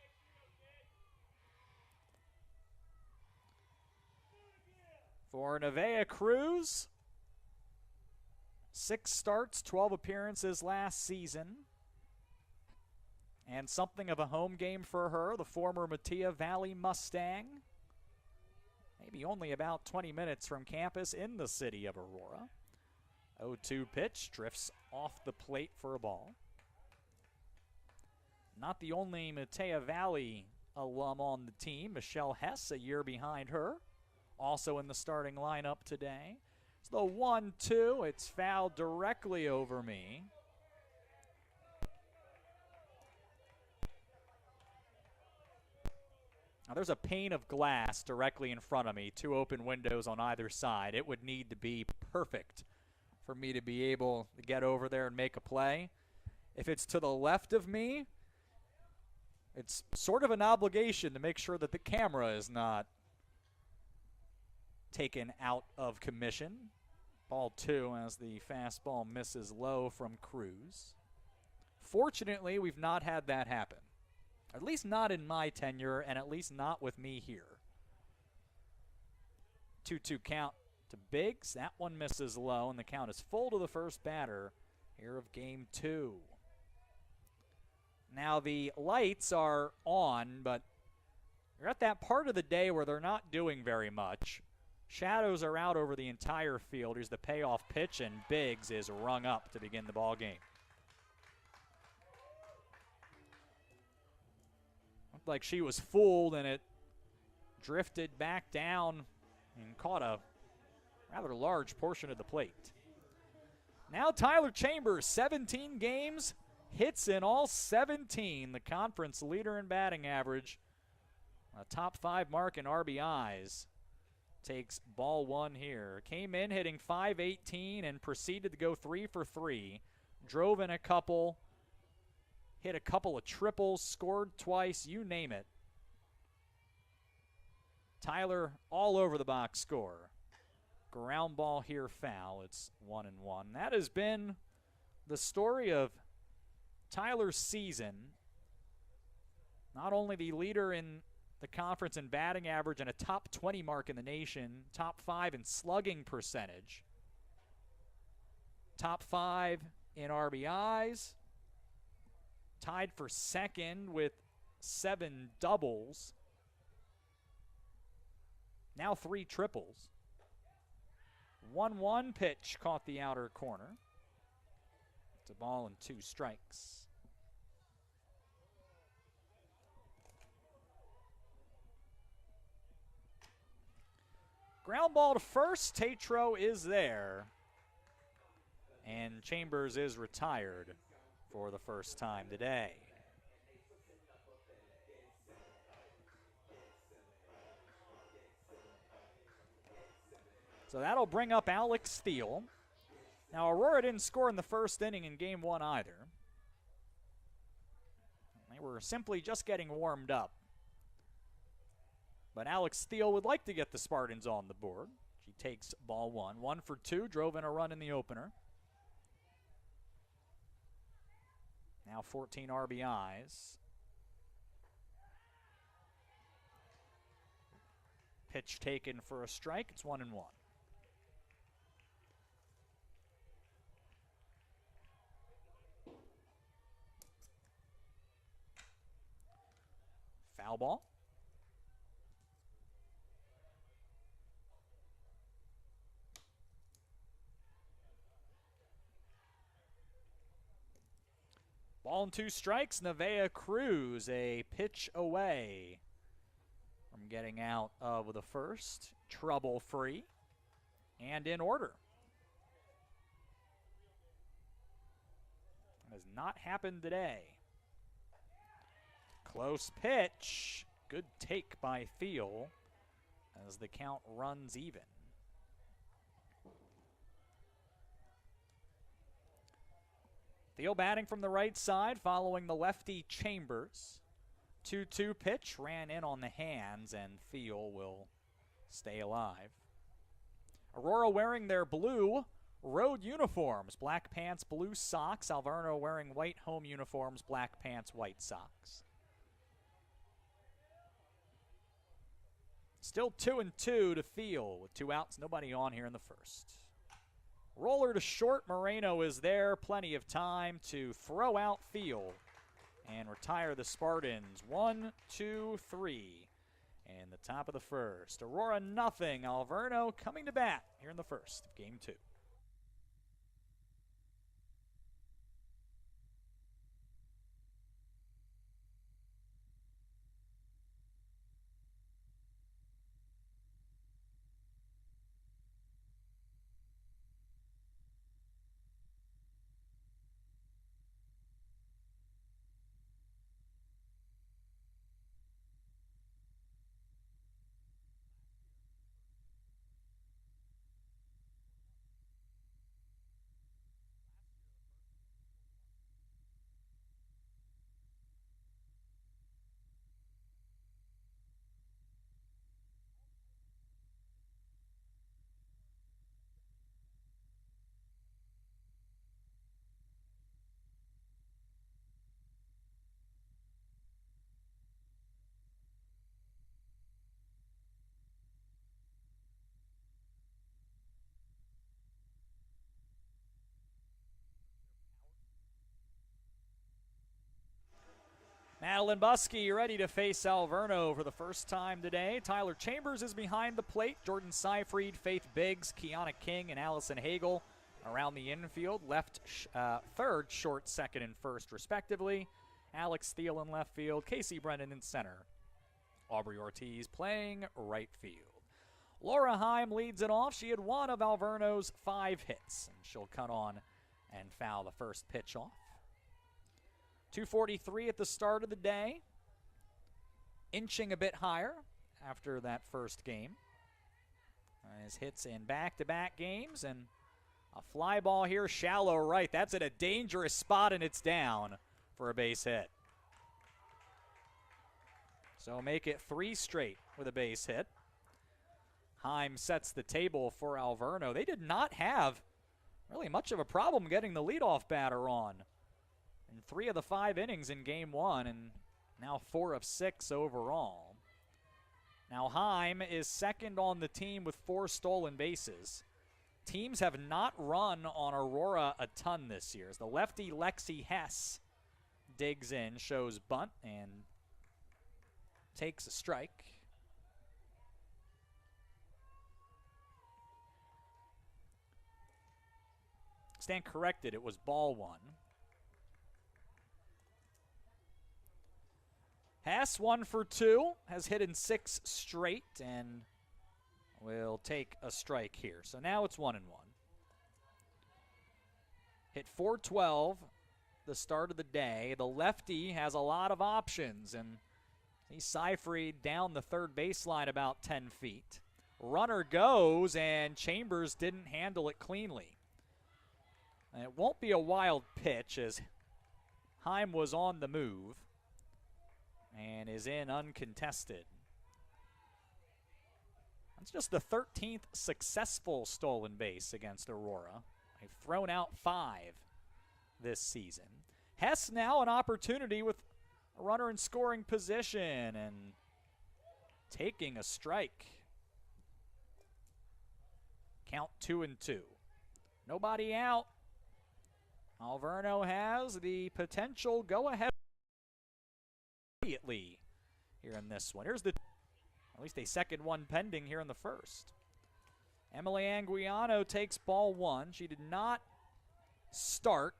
For Nevaeh Cruz, 6 starts, 12 appearances last season. And something of a home game for her, the former Matia Valley Mustang. Maybe only about 20 minutes from campus in the city of Aurora. 0-2 pitch, drifts off the plate for a ball. Not the only Matia Valley alum on the team. Michelle Hess, a year behind her, also in the starting lineup today. It's the 1-2. It's fouled directly over me. Now there's a pane of glass directly in front of me, 2 open windows on either side. It would need to be perfect for me to be able to get over there and make a play. If it's to the left of me, it's sort of an obligation to make sure that the camera is not taken out of commission. Ball 2 as the fastball misses low from Cruz. Fortunately, we've not had that happen. At least not in my tenure, and at least not with me here. 2-2 count to Biggs. That one misses low, and the count is full to the first batter here of game 2. Now the lights are on, but you're at that part of the day where they're not doing very much. Shadows are out over the entire field. Here's the payoff pitch, and Biggs is rung up to begin the ball game. Looked like she was fooled, and it drifted back down and caught a rather large portion of the plate. Now Tyler Chambers, 17 games, hits in all 17, the conference leader in batting average. A top 5 mark in RBIs. Takes ball 1 here. Came in hitting .518 and proceeded to go 3 for 3. Drove in a couple, hit a couple of triples, scored twice, you name it. Tyler all over the box score. Ground ball here foul. It's 1-1. That has been the story of Tyler's season. Not only the leader in the conference in batting average and a top 20 mark in the nation, top 5 in slugging percentage, top 5 in RBIs, tied for second with 7 doubles, now 3 triples. 1-1 pitch caught the outer corner. It's a ball and 2 strikes. Ground ball to first. Tatro is there. And Chambers is retired for the first time today. So that'll bring up Alex Steele. Now, Aurora didn't score in the first inning in game 1 either. They were simply just getting warmed up. But Alex Steele would like to get the Spartans on the board. She takes ball 1. 1 for 2, drove in a run in the opener. Now 14 RBIs. Pitch taken for a strike. It's 1-1. Foul ball. Ball and 2 strikes. Nevaeh Cruz a pitch away from getting out of the first. Trouble-free and in order. Has not happened today. Close pitch. Good take by Thiel as the count runs even. Thiel batting from the right side following the lefty Chambers. 2-2 pitch ran in on the hands and Thiel will stay alive. Aurora wearing their blue road uniforms, black pants, blue socks. Alverno wearing white home uniforms, black pants, white socks. Still 2-2 to Thiel with 2 outs, nobody on here in the first. Roller to short, Moreno is there, plenty of time to throw out Thiel and retire the Spartans. 1, 2, 3 in the top of the first. Aurora nothing, Alverno coming to bat here in the first of game 2. Madeline Buskey ready to face Alverno for the first time today. Tyler Chambers is behind the plate. Jordan Seyfried, Faith Biggs, Kiana King, and Allison Hagel around the infield. Left, third, short, second, and first, respectively. Alex Thiel in left field. Casey Brennan in center. Aubrey Ortiz playing right field. Laura Heim leads it off. She had 1 of Alverno's 5 hits, and she'll cut on and foul the first pitch off. 2:43 at the start of the day. Inching a bit higher after that first game. His hits in back-to-back games, and a fly ball here, shallow right. That's at a dangerous spot, and it's down for a base hit. So make it 3 straight with a base hit. Heim sets the table for Alverno. They did not have really much of a problem getting the leadoff batter on in 3 of the 5 innings in game 1, and now 4 of 6 overall. Now Heim is second on the team with 4 stolen bases. Teams have not run on Aurora a ton this year, as the lefty Lexi Hess digs in, shows bunt, and takes a strike. Stand corrected, it was ball 1. Hess 1 for 2, has hit in 6 straight, and will take a strike here. So now it's 1-1. Hit .412 the start of the day. The lefty has a lot of options, and he's Seyfried down the third baseline about 10 feet. Runner goes, and Chambers didn't handle it cleanly. And it won't be a wild pitch, as Heim was on the move and is in uncontested. That's just the 13th successful stolen base against Aurora. They've thrown out 5 this season. Hess now an opportunity with a runner in scoring position and taking a strike. Count 2-2. Nobody out. Alverno has the potential go-ahead immediately here in this one. Here's at least a second one pending here in the first. Emily Anguiano takes ball one. She did not start.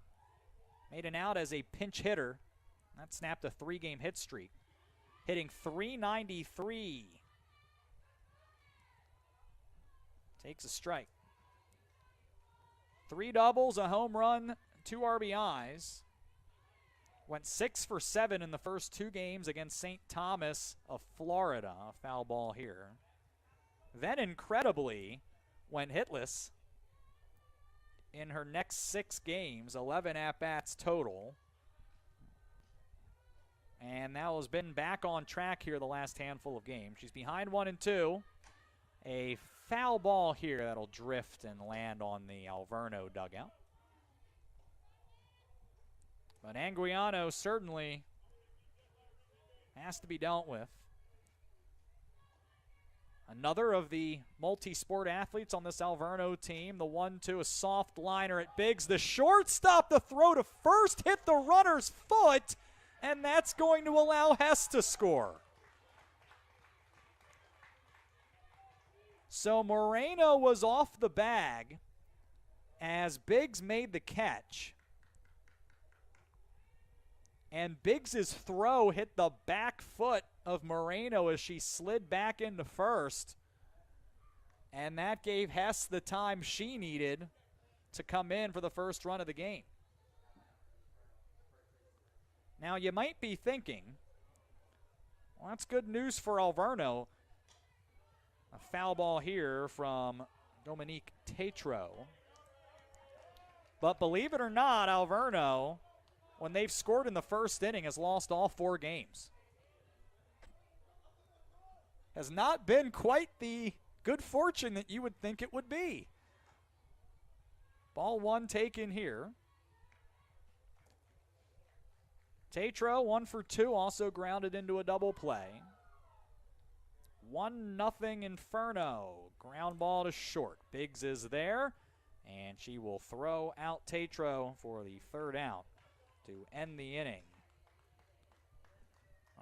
Made an out as a pinch hitter. That snapped a 3-game hit streak. Hitting .393. Takes a strike. 3 doubles, a home run, 2 RBIs. Went 6 for 7 in the first 2 games against St. Thomas of Florida. A foul ball here. Then incredibly went hitless in her next 6 games, 11 at-bats total. And now has been back on track here the last handful of games. She's behind 1-2. A foul ball here that'll drift and land on the Alverno dugout. But Anguiano certainly has to be dealt with. Another of the multi-sport athletes on this Alverno team. The 1-2, a soft liner at Biggs. The shortstop, the throw to first, hit the runner's foot, and that's going to allow Hess to score. So Moreno was off the bag as Biggs made the catch. And Biggs' throw hit the back foot of Moreno as she slid back into first. And that gave Hess the time she needed to come in for the first run of the game. Now you might be thinking, well, that's good news for Alverno. A foul ball here from Dominique Tatro. But believe it or not, Alverno, when they've scored in the first inning, has lost all 4 games. Has not been quite the good fortune that you would think it would be. Ball 1 taken here. Tatro 1 for 2, also grounded into a double play. 1-0 Inferno. Ground ball to short. Biggs is there, and she will throw out Tatro for the 3rd out to end the inning.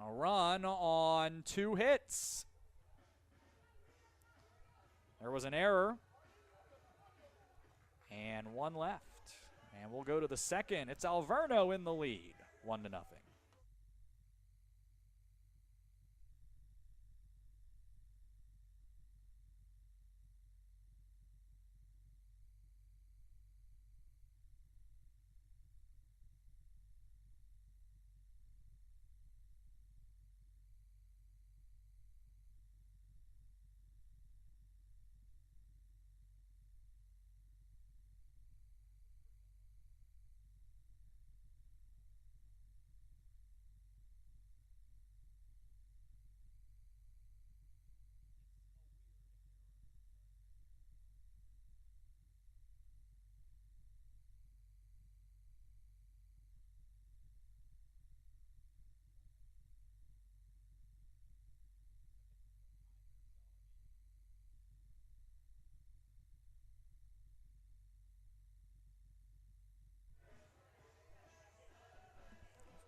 A run on 2 hits. There was an error, and 1 left. And we'll go to the second. It's Alverno in the lead, 1-0.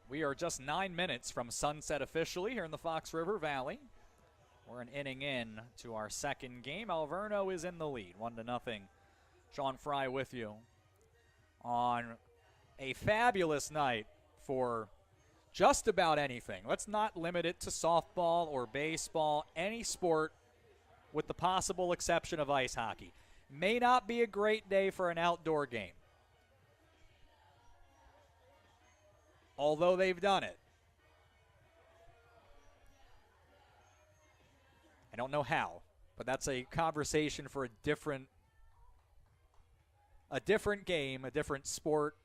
We are just 9 minutes from sunset officially here in the Fox River Valley. We're an inning in to our second game. Alverno is in the lead, 1-0. Sean Fry with you on a fabulous night for just about anything. Let's not limit it to softball or baseball, any sport with the possible exception of ice hockey. May not be a great day for an outdoor game, although they've done it. I don't know how, but that's a conversation for a different game, a different sport.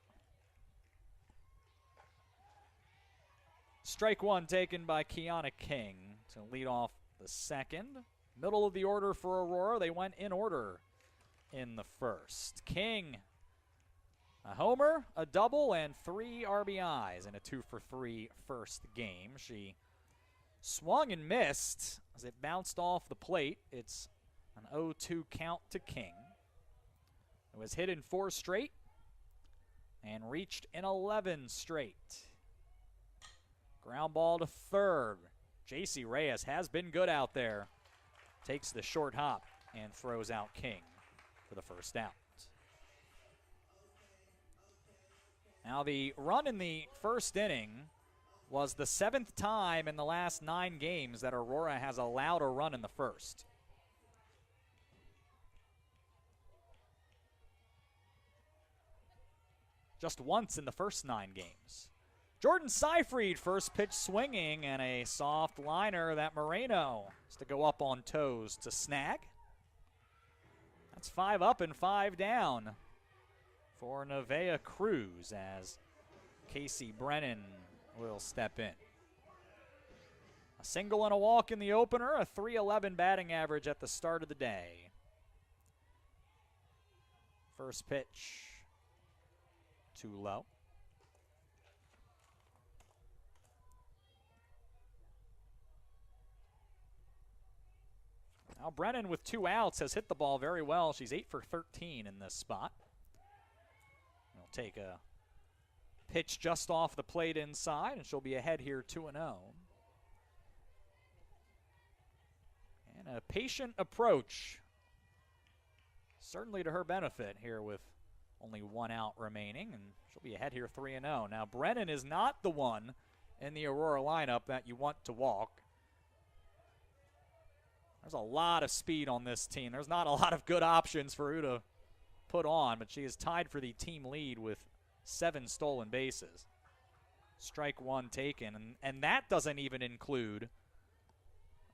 Strike 1 taken by Kiana King to lead off the second. Middle of the order for Aurora. They went in order in the first. King, a homer, a double, and 3 RBIs in a 2-for-3 first game. She swung and missed as it bounced off the plate. It's an 0-2 count to King. It was hit in 4 straight and reached in 11 straight. Ground ball to third. J.C. Reyes has been good out there. Takes the short hop and throws out King for the first out. Now the run in the first inning was the 7th time in the last 9 games that Aurora has allowed a run in the first. Just once in the first 9 games. Jordan Seyfried, first pitch swinging, and a soft liner that Moreno has to go up on toes to snag. That's 5 up and 5 down for Nevaeh Cruz as Casey Brennan will step in. A single and a walk in the opener, a .311 batting average at the start of the day. First pitch, too low. Now Brennan with 2 outs has hit the ball very well. She's 8 for 13 in this spot. We'll take a pitch just off the plate inside, and she'll be ahead here 2-0. And a patient approach, certainly to her benefit here with only 1 out remaining, and she'll be ahead here 3-0. Now Brennan is not the one in the Aurora lineup that you want to walk. There's a lot of speed on this team. There's not a lot of good options for her to put on, but she is tied for the team lead with 7 stolen bases. Strike 1 taken, and that doesn't even include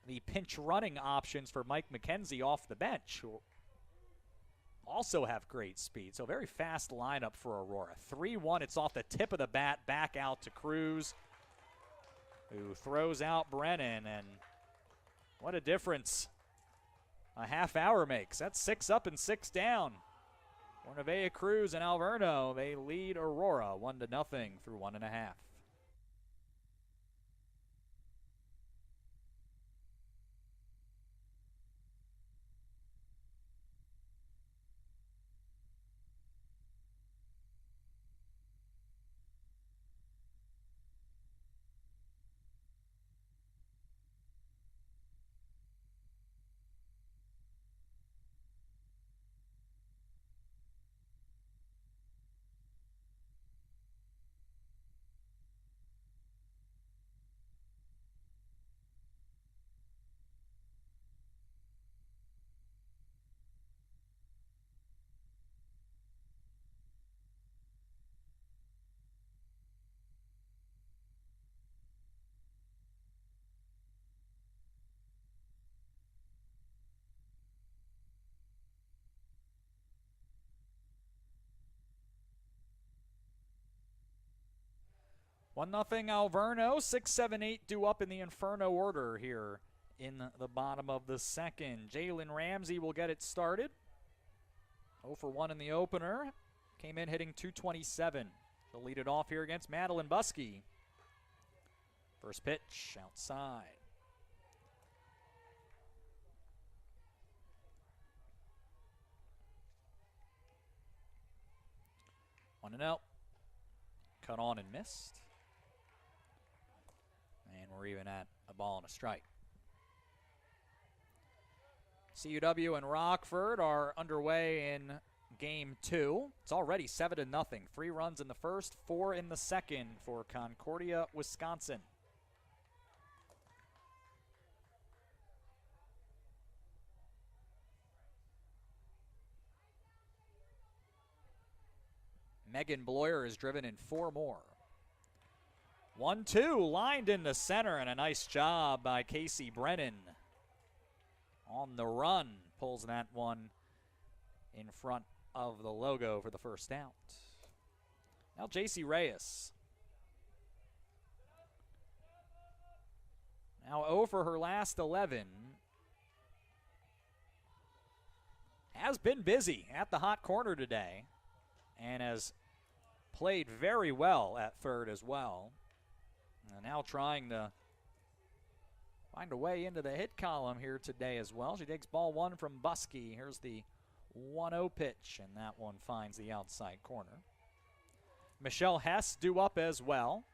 the pinch running options for Mike McKenzie off the bench, who also have great speed. So very fast lineup for Aurora. 3-1, it's off the tip of the bat, back out to Cruz, who throws out Brennan, and what a difference a half hour makes. That's 6 up and 6 down. For Nevaeh Cruz and Alverno, they lead Aurora 1-0 through 1.5. One nothing Alverno, 6-7-8 due up in the Inferno order here in the bottom of the second. Jalen Ramsey will get it started. 0 for 1 in the opener. Came in hitting .227. She'll lead it off here against Madeline Buskey. First pitch outside. 1-0. Cut on and missed. And we're even at a ball and a strike. CUW and Rockford are underway in game 2. It's already 7-0. 3 runs in the first, 4 in the second for Concordia, Wisconsin. Megan Bloyer is driven in 4 more. 1-2, lined into center, and a nice job by Casey Brennan. On the run, pulls that one in front of the logo for the first out. Now J.C. Reyes. Now 0 for her last 11. Has been busy at the hot corner today and has played very well at third as well. And now trying to find a way into the hit column here today as well. She takes ball 1 from Buskey. Here's the 1-0 pitch, and that one finds the outside corner. Michelle Hess due up as well.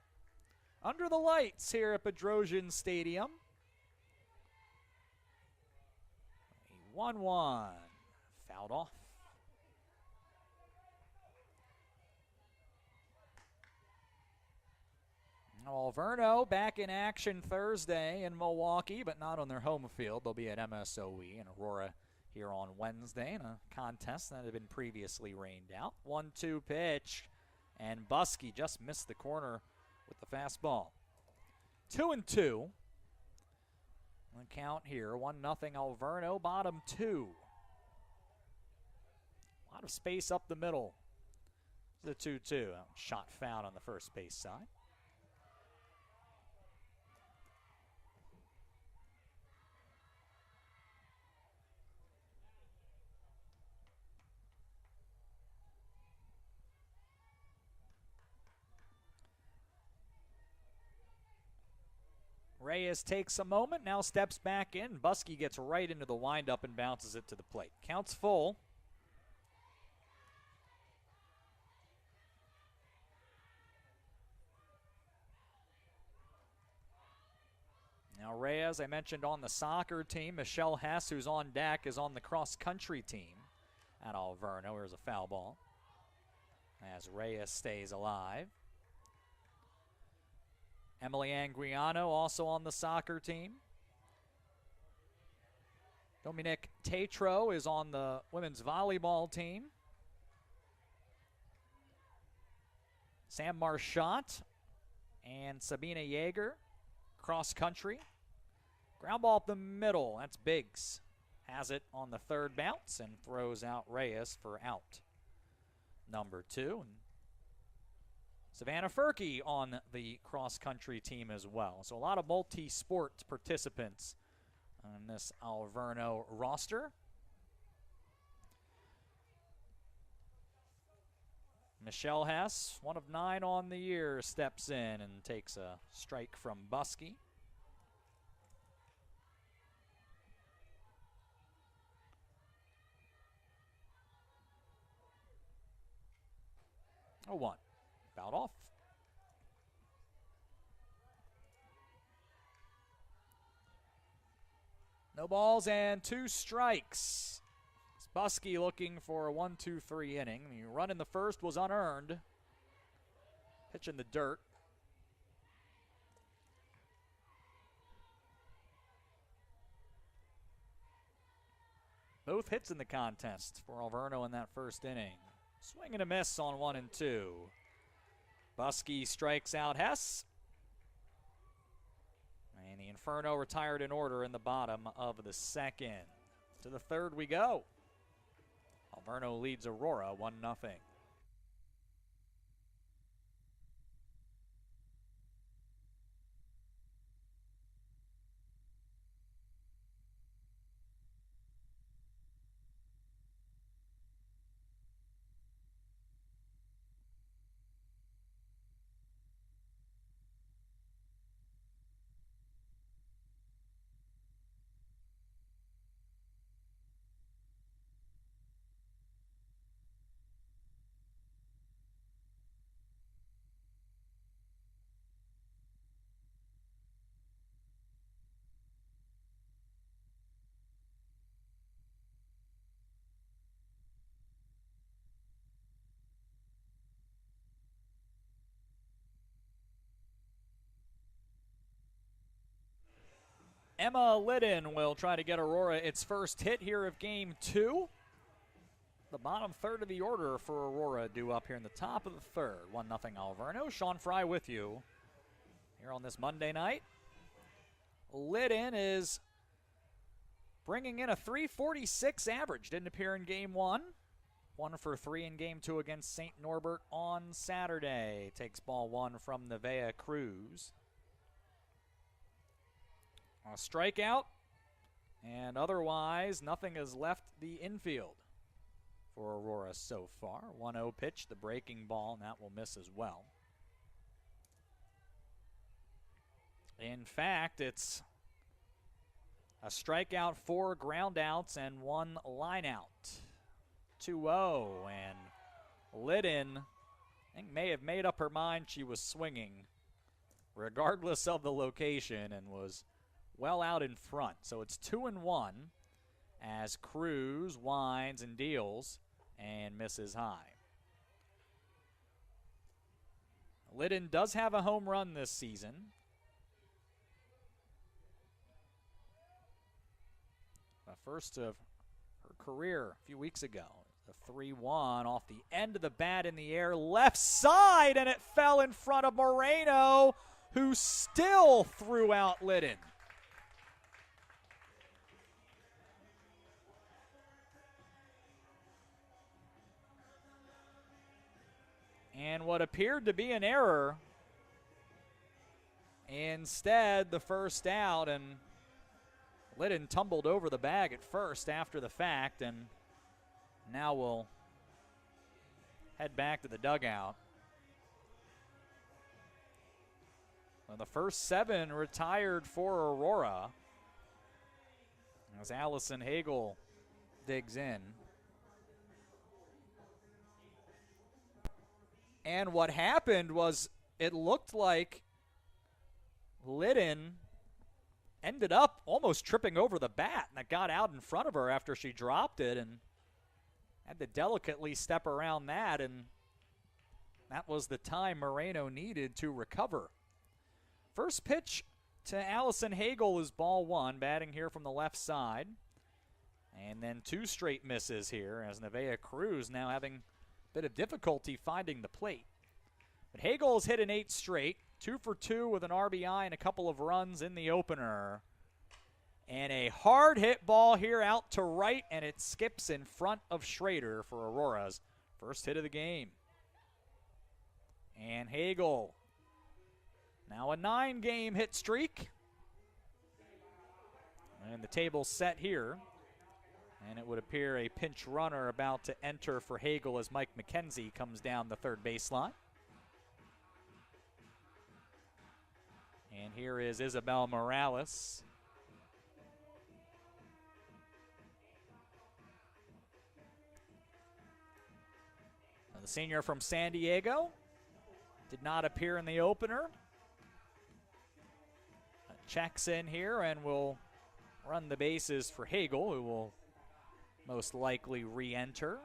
Under the lights here at Bedrosian Stadium. 1-1. Fouled off. Alverno back in action Thursday in Milwaukee, but not on their home field. They'll be at MSOE in Aurora here on Wednesday in a contest that had been previously rained out. 1-2 pitch, and Buskey just missed the corner with the fastball. 2-2. The count here, 1-0 Alverno, bottom 2. A lot of space up the middle. The 2-2. Shot found on the first base side. Reyes takes a moment, now steps back in. Buskey gets right into the windup and bounces it to the plate. Counts full. Now Reyes, I mentioned on the soccer team. Michelle Hess, who's on deck, is on the cross-country team at Alverno. Here's a foul ball as Reyes stays alive. Emily Anguiano also on the soccer team. Dominique Tatro is on the women's volleyball team. Sam Marchant and Sabina Yeager, cross country. Ground ball up the middle, that's Biggs. Has it on the third bounce and throws out Reyes for out number 2. And Savannah Furkey on the cross-country team as well. So a lot of multi-sport participants on this Alverno roster. Michelle Hess, 1 of 9 on the year, steps in and takes a strike from Buskey. Oh, 1. Fouled off. No balls and 2 strikes. It's Buskey looking for a 1-2-3 inning. The run in the first was unearned. Pitch in the dirt. Both hits in the contest for Alverno in that first inning. Swing and a miss on 1 and 2. Buskey strikes out Hess. And the Inferno retired in order in the bottom of the second. To the third we go. Alverno leads Aurora 1-0. Emma Liddon will try to get Aurora its first hit here of game 2. The bottom third of the order for Aurora due up here in the top of the third. 1-0 Alverno. Sean Fry with you here on this Monday night. Liddon is bringing in a .346 average. Didn't appear in game 1. 1 for 3 in game 2 against St. Norbert on Saturday. Takes ball 1 from Nevaeh Cruz. A strikeout, and otherwise nothing has left the infield for Aurora so far. 1-0 pitch, the breaking ball, and that will miss as well. In fact, it's a strikeout, 4 groundouts, and 1 lineout. 2-0, and Liddon, I think, may have made up her mind she was swinging regardless of the location and was well out in front. So it's 2-1 as Cruz winds and deals and misses high. Liddon does have a home run this season. The first of her career a few weeks ago. The 3-1 off the end of the bat in the air, left side, and it fell in front of Moreno, who still threw out Liddon. And what appeared to be an error, instead the first out, and Liddon tumbled over the bag at first after the fact, and now we'll head back to the dugout. Well, the first 7 retired for Aurora as Allison Hagel digs in. And what happened was it looked like Liddon ended up almost tripping over the bat, and it got out in front of her after she dropped it and had to delicately step around that, and that was the time Moreno needed to recover. First pitch to Allison Hagel is ball 1, batting here from the left side. And then 2 straight misses here as Nevaeh Cruz now having a bit of difficulty finding the plate. But Hagel has hit an 8 straight, 2 for 2 with an RBI and a couple of runs in the opener. And a hard hit ball here out to right, and it skips in front of Schrader for Aurora's first hit of the game. And Hagel, now a 9-game hit streak. And the table's set here. And it would appear a pinch runner about to enter for Hagel as Mike McKenzie comes down the third baseline. And here is Isabel Morales. Now the senior from San Diego did not appear in the opener. Checks in here and will run the bases for Hagel, who will most likely re-enter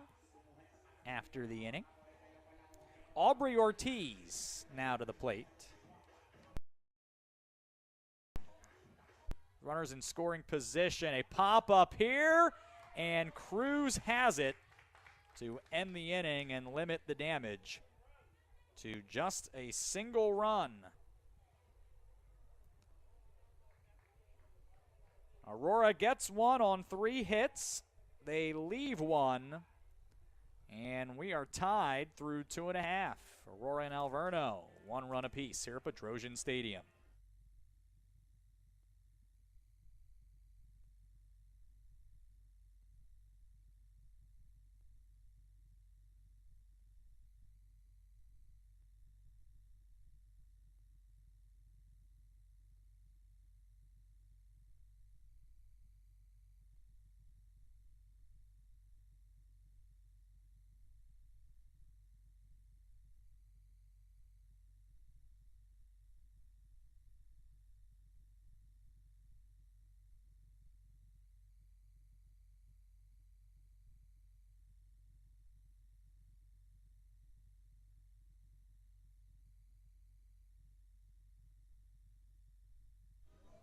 after the inning. Aubrey Ortiz now to the plate. Runners in scoring position. A pop-up here, and Cruz has it to end the inning and limit the damage to just a single run. Aurora gets one on 3 hits. They leave one, and we are tied through 2.5. Aurora and Alverno, 1 run apiece here at Petrosian Stadium.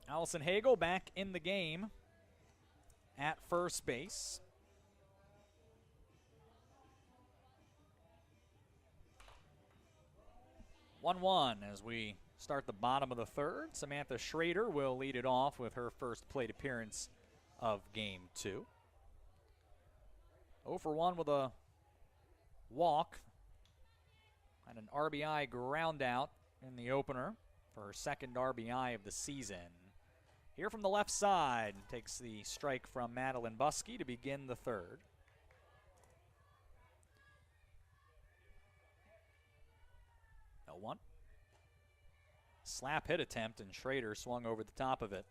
Allison Hagel back in the game at first base. One as we start the bottom of the third. Samantha Schrader will lead it off with her first plate appearance of game 2. 0 for 1 with a walk and an RBI ground out in the opener for her second RBI of the season. Here from the left side, takes the strike from Madeline Buskey to begin the third. No one. Slap hit attempt, and Schrader swung over the top of it.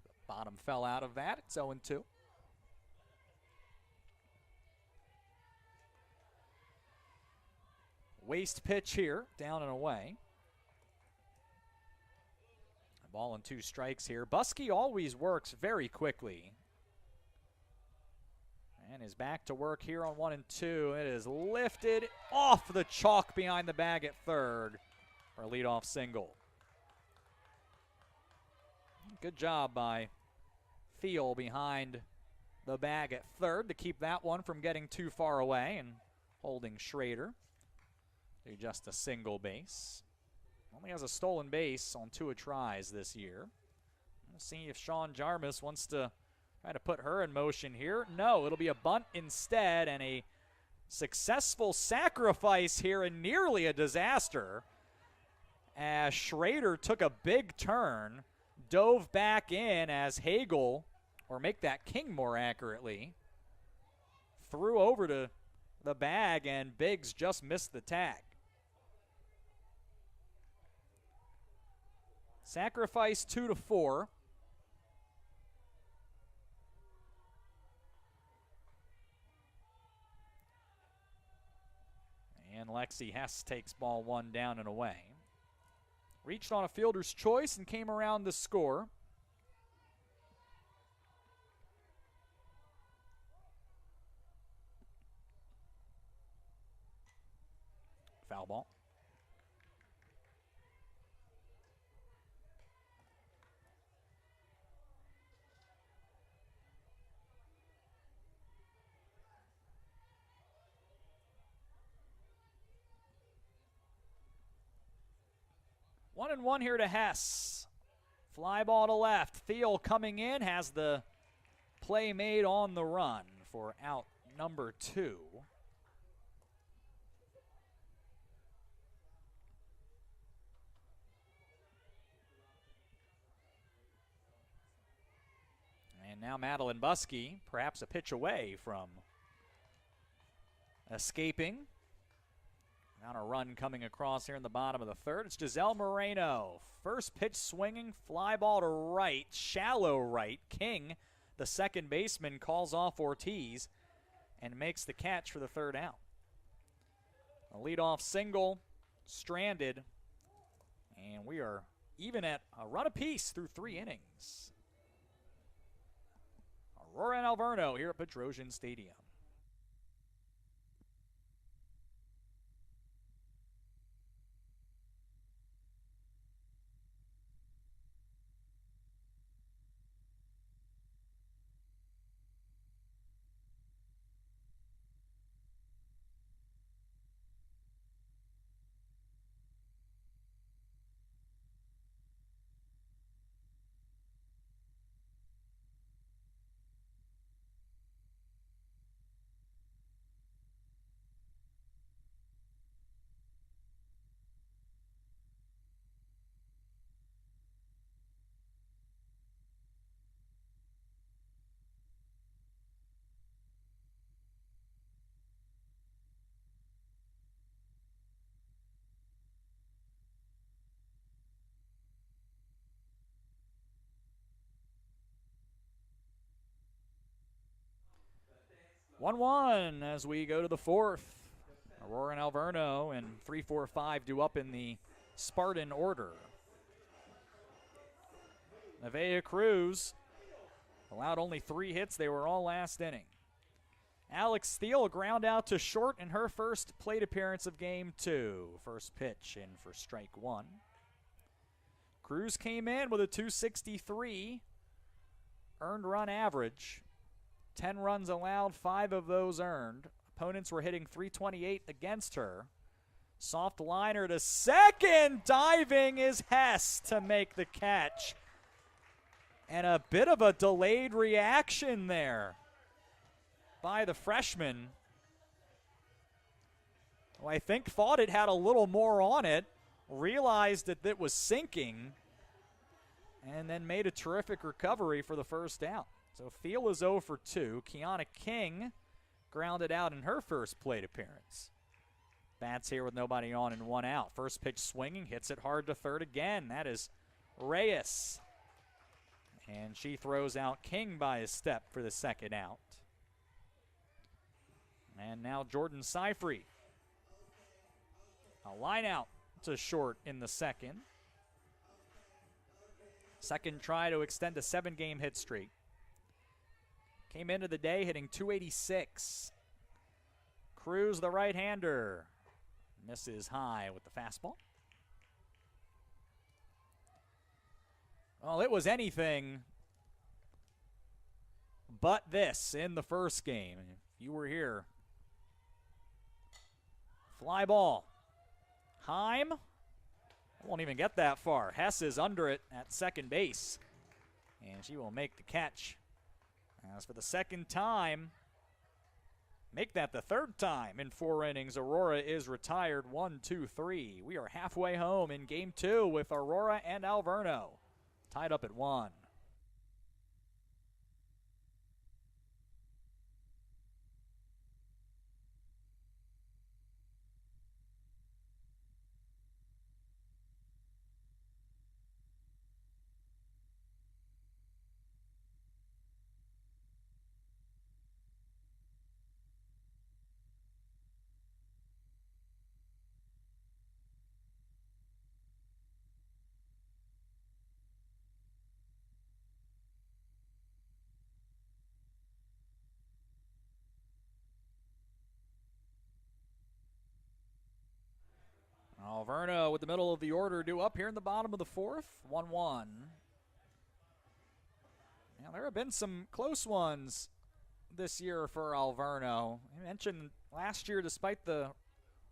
The bottom fell out of that. It's 0-2. Waste pitch here, down and away. A ball and 2 strikes here. Buskey always works very quickly. And is back to work here on 1 and 2. It is lifted off the chalk behind the bag at third for a leadoff single. Good job by Thiel behind the bag at third to keep that one from getting too far away and holding Schrader to just a single base. Only has a stolen base on 2 tries this year. We'll see if Sean Jarmus wants to try to put her in motion here. No, it'll be a bunt instead, and a successful sacrifice here and nearly a disaster as Schrader took a big turn, dove back in as Hagel, or make that King more accurately, threw over to the bag, and Biggs just missed the tag. Sacrifice 2-4. And Lexi Hess takes ball 1 down and away. Reached on a fielder's choice and came around to score. Foul ball. One and one here to Hess. Fly ball to left. Thiel coming in, has the play made on the run for out number 2. And now Madeline Buskey, perhaps a pitch away from escaping. On a run coming across here in the bottom of the third. It's Giselle Moreno. First pitch swinging, fly ball to right, shallow right. King, the second baseman, calls off Ortiz and makes the catch for the third out. A leadoff single, stranded, and we are even at a run apiece through 3 innings. Aurora and Alverno here at Petrosian Stadium. One-one as we go to the fourth. Aurora and Alverno and 3-4-5 due up in the Spartan order. Nevaeh Cruz allowed only 3 hits. They were all last inning. Alex Thiel ground out to short in her first plate appearance of game 2. First pitch in for strike 1. Cruz came in with a .263 earned run average. 10 runs allowed, 5 of those earned. Opponents were hitting .328 against her. Soft liner to second. Diving is Hess to make the catch. And a bit of a delayed reaction there by the freshman, who I think thought it had a little more on it, realized that it was sinking, and then made a terrific recovery for the first out. So Thiel is 0 for 2. Kiana King grounded out in her first plate appearance. Bats here with nobody on and 1 out. First pitch swinging, hits it hard to third again. That is Reyes. And she throws out King by a step for the second out. And now Jordan Seifried. A line out to short in the second. Second try to extend a 7-game hit streak. Came into the day hitting .286. Cruz, the right-hander, misses high with the fastball. Well, it was anything but this in the first game. If you were here. Fly ball. Heim won't even get that far. Hess is under it at second base, and she will make the catch. As for the second time, make that the third time in 4 innings, Aurora is retired 1-2-3. We are halfway home in game 2 with Aurora and Alverno tied up at 1. Alverno with the middle of the order due up here in the bottom of the 4th, 1-1. Now, there have been some close ones this year for Alverno. I mentioned last year, despite the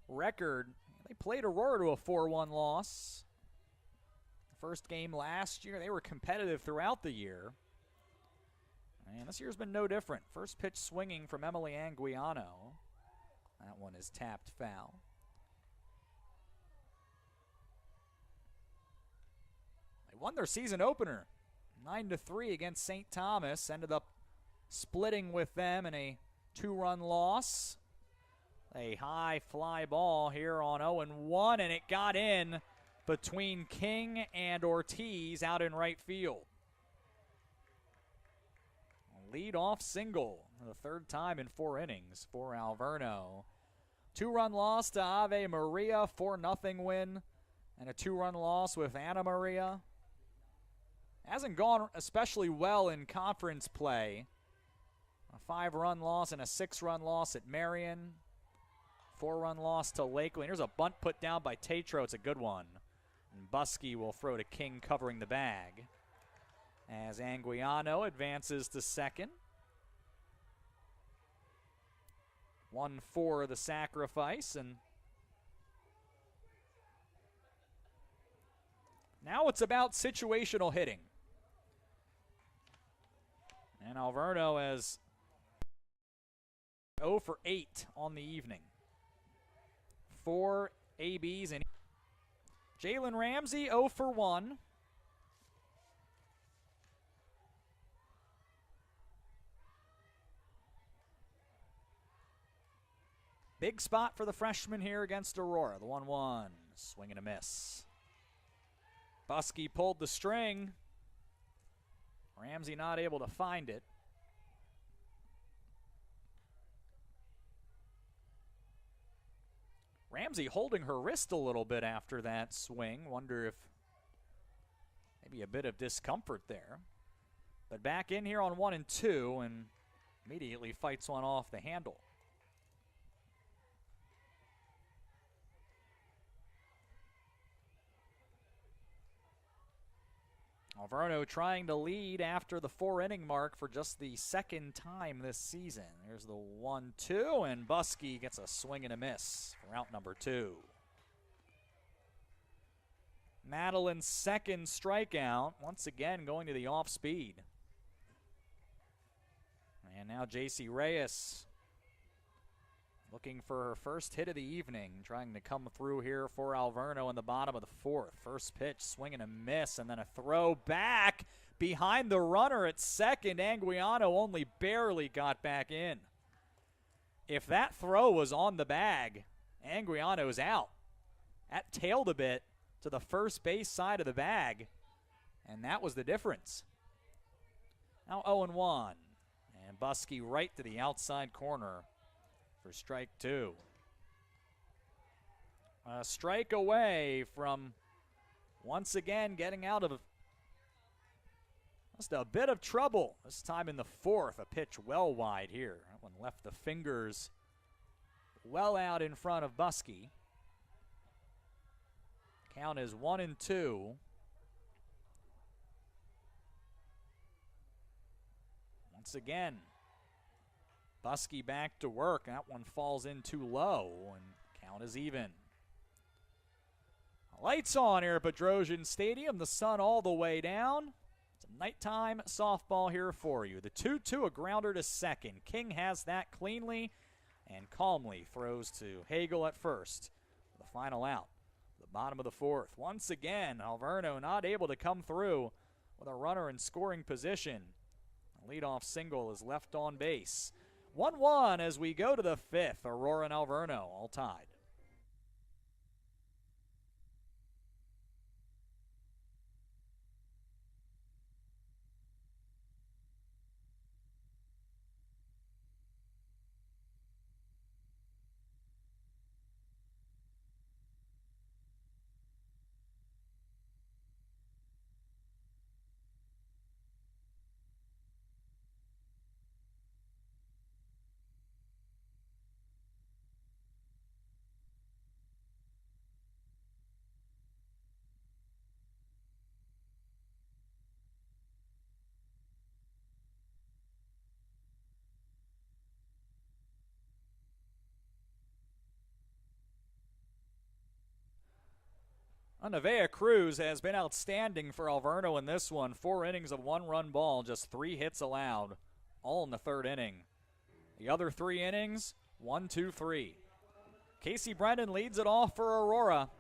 record, they played Aurora to a 4-1 loss. The first game last year, they were competitive throughout the year. And this year's been no different. First pitch swinging from Emily Anguiano. That one is tapped foul. They won their season opener 9-3 against St. Thomas. Ended up splitting with them in a 2-run loss. A high fly ball here on 0-1, and it got in between King and Ortiz out in right field. Lead-off single, the third time in 4 innings for Alverno. 2-run loss to Ave Maria, 4-0 win, and a 2-run loss with Anna Maria. Hasn't gone especially well in conference play. A 5-run loss and a 6-run loss at Marion. 4-run loss to Lakeland. Here's a bunt put down by Tatro. It's a good one. And Buskey will throw to King covering the bag. As Anguiano advances to second. 1 for the sacrifice, and now it's about situational hitting. And Alverno has 0 for 8 on the evening. 4 ABs, and Jalen Ramsey 0 for 1. Big spot for the freshman here against Aurora. The 1-1. Swing and a miss. Buskey pulled the string. Ramsey not able to find it. Ramsey holding her wrist a little bit after that swing. Wonder if maybe a bit of discomfort there. But back in here on 1 and 2 and immediately fights one off the handle. Alverno trying to lead after the 4-inning mark for just the second time this season. There's the 1-2, and Buskey gets a swing and a miss for out number 2. Madeline's second strikeout, once again going to the off speed. And now J.C. Reyes looking for her first hit of the evening, trying to come through here for Alverno in the bottom of the 4th. First pitch, swing and a miss, and then a throw back behind the runner at second. Anguiano only barely got back in. If that throw was on the bag, Anguiano's out. That tailed a bit to the first base side of the bag, and that was the difference. Now 0-1, and Buskey right to the outside corner for strike 2. A strike away from once again getting out of Just a bit of trouble this time in the fourth. A pitch well wide here. That one left the fingers well out in front of Buskey. Count is 1-2. Once again, Buskey back to work. That one falls in too low, and count is even. Lights on here at Bedrosian Stadium. The sun all the way down. It's a nighttime softball here for you. The 2-2, a grounder to second. King has that cleanly and calmly throws to Hagel at first. The final out. The bottom of the fourth. Once again, Alverno not able to come through with a runner in scoring position. A leadoff single is left on base. 1-1 as we go to the fifth. Aurora and Alverno all tied. Nevaeh Cruz has been outstanding for Alverno in this one. 4 innings of 1-run ball, just 3 hits allowed, all in the third inning. The other 3 innings, 1, 2, 3. Casey Brennan leads it off for Aurora.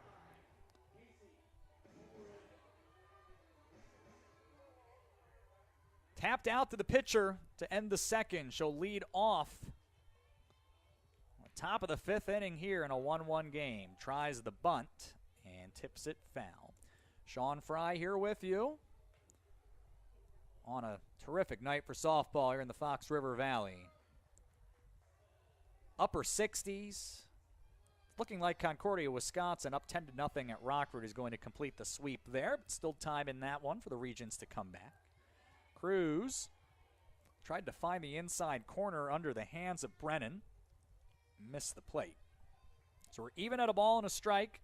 Tapped out to the pitcher to end the second. She'll lead off on top of the 5th inning here in a 1-1 game. Tries the bunt and tips it foul. Sean Fry here with you on a terrific night for softball here in the Fox River Valley. Upper 60s. Looking like Concordia, Wisconsin, up 10-0 at Rockford is going to complete the sweep there. But still time in that one for the Regents to come back. Cruz tried to find the inside corner under the hands of Brennan. Missed the plate. So we're even at a ball and a strike.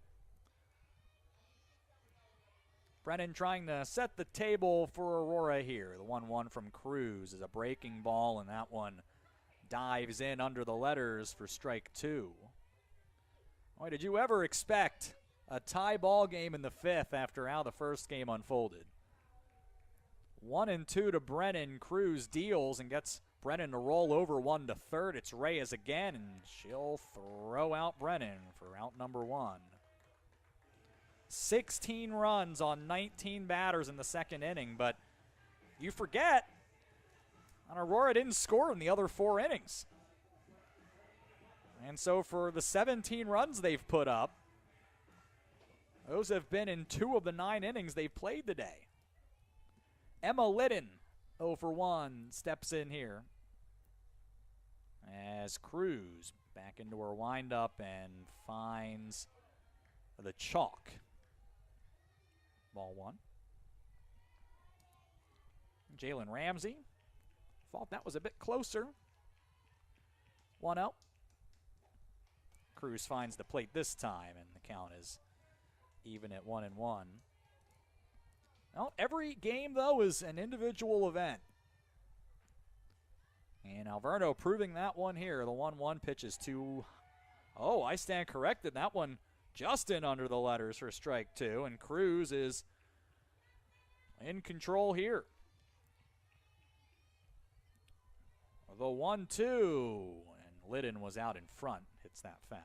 Brennan trying to set the table for Aurora here. The 1-1 from Cruz is a breaking ball, and that one dives in under the letters for strike 2. Boy, did you ever expect a tie ball game in the 5th after how the first game unfolded? 1-2 to Brennan. Cruz deals and gets Brennan to roll over 1 to third. It's Reyes again, and she'll throw out Brennan for out number 1. 16 runs on 19 batters in the second inning, but you forget, Aurora didn't score in the other 4 innings. And so for the 17 runs they've put up, those have been in 2 of the 9 innings they've played today. Emma Liddon, 0 for 1, steps in here as Cruz back into her windup and finds the chalk. Ball 1. Jalen Ramsey thought that was a bit closer. 1 out. Cruz finds the plate this time, and the count is even at 1-1. Well, every game, though, is an individual event. And Alverno proving that one here. The 1-1 pitch is to... Oh, I stand corrected. That one just in under the letters for strike 2, and Cruz is in control here. The 1-2, and Liddon was out in front, hits that foul.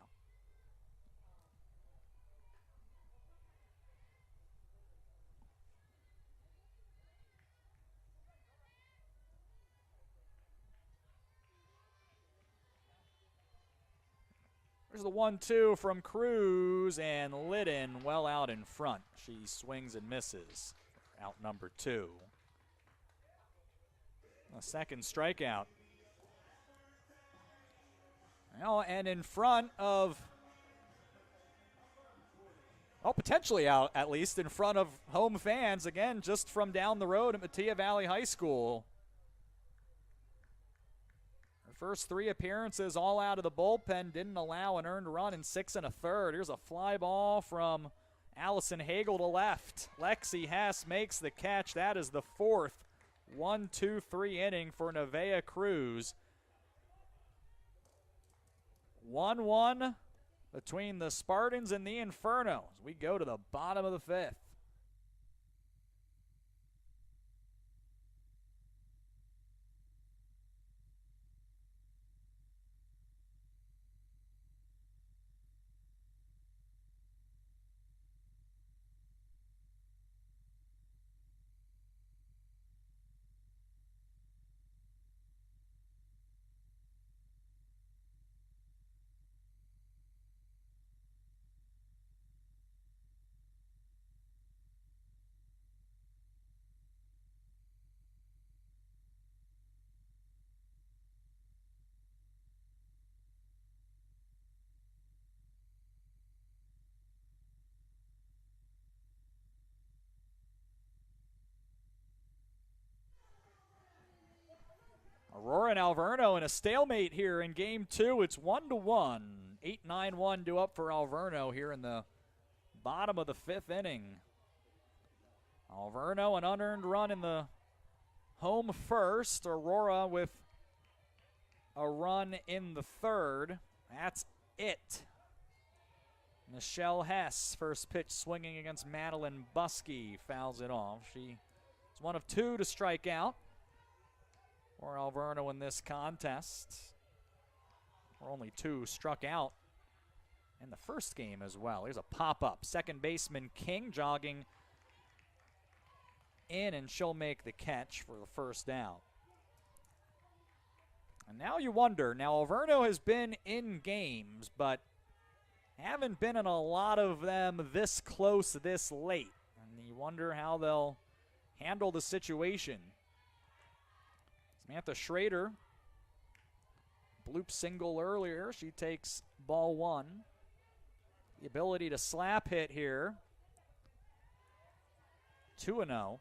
There's the 1-2 from Cruz, and Liddon well out in front. She swings and misses. Out number 2. A second strikeout. Well, and in front of Oh, potentially out, at least in front of home fans, again, just from down the road at Mattia Valley High School. Her first 3 appearances all out of the bullpen, didn't allow an earned run in 6 1/3. Here's a fly ball from Allison Hagel to left. Lexi Hess makes the catch. That is the 4th 1-2-3 inning for Nevaeh Cruz. 1-1 between the Spartans and the Inferno as we go to the bottom of the 5th. Aurora and Alverno in a stalemate here in game 2. It's 1-1. 8-9-1 due up for Alverno here in the bottom of the 5th inning. Alverno, an unearned run in the home first. Aurora with a run in the 3rd. That's it. Michelle Hess, first pitch swinging against Madeline Buskey, fouls it off. She is one of 2 to strike out for Alverno in this contest. Or only 2 struck out in the first game as well. Here's a pop-up. Second baseman King jogging in, and she'll make the catch for the first down. And now you wonder, now Alverno has been in games, but haven't been in a lot of them this close this late. And you wonder how they'll handle the situation. Samantha Schrader, bloop single earlier. She takes ball 1. The ability to slap hit here. 2-0.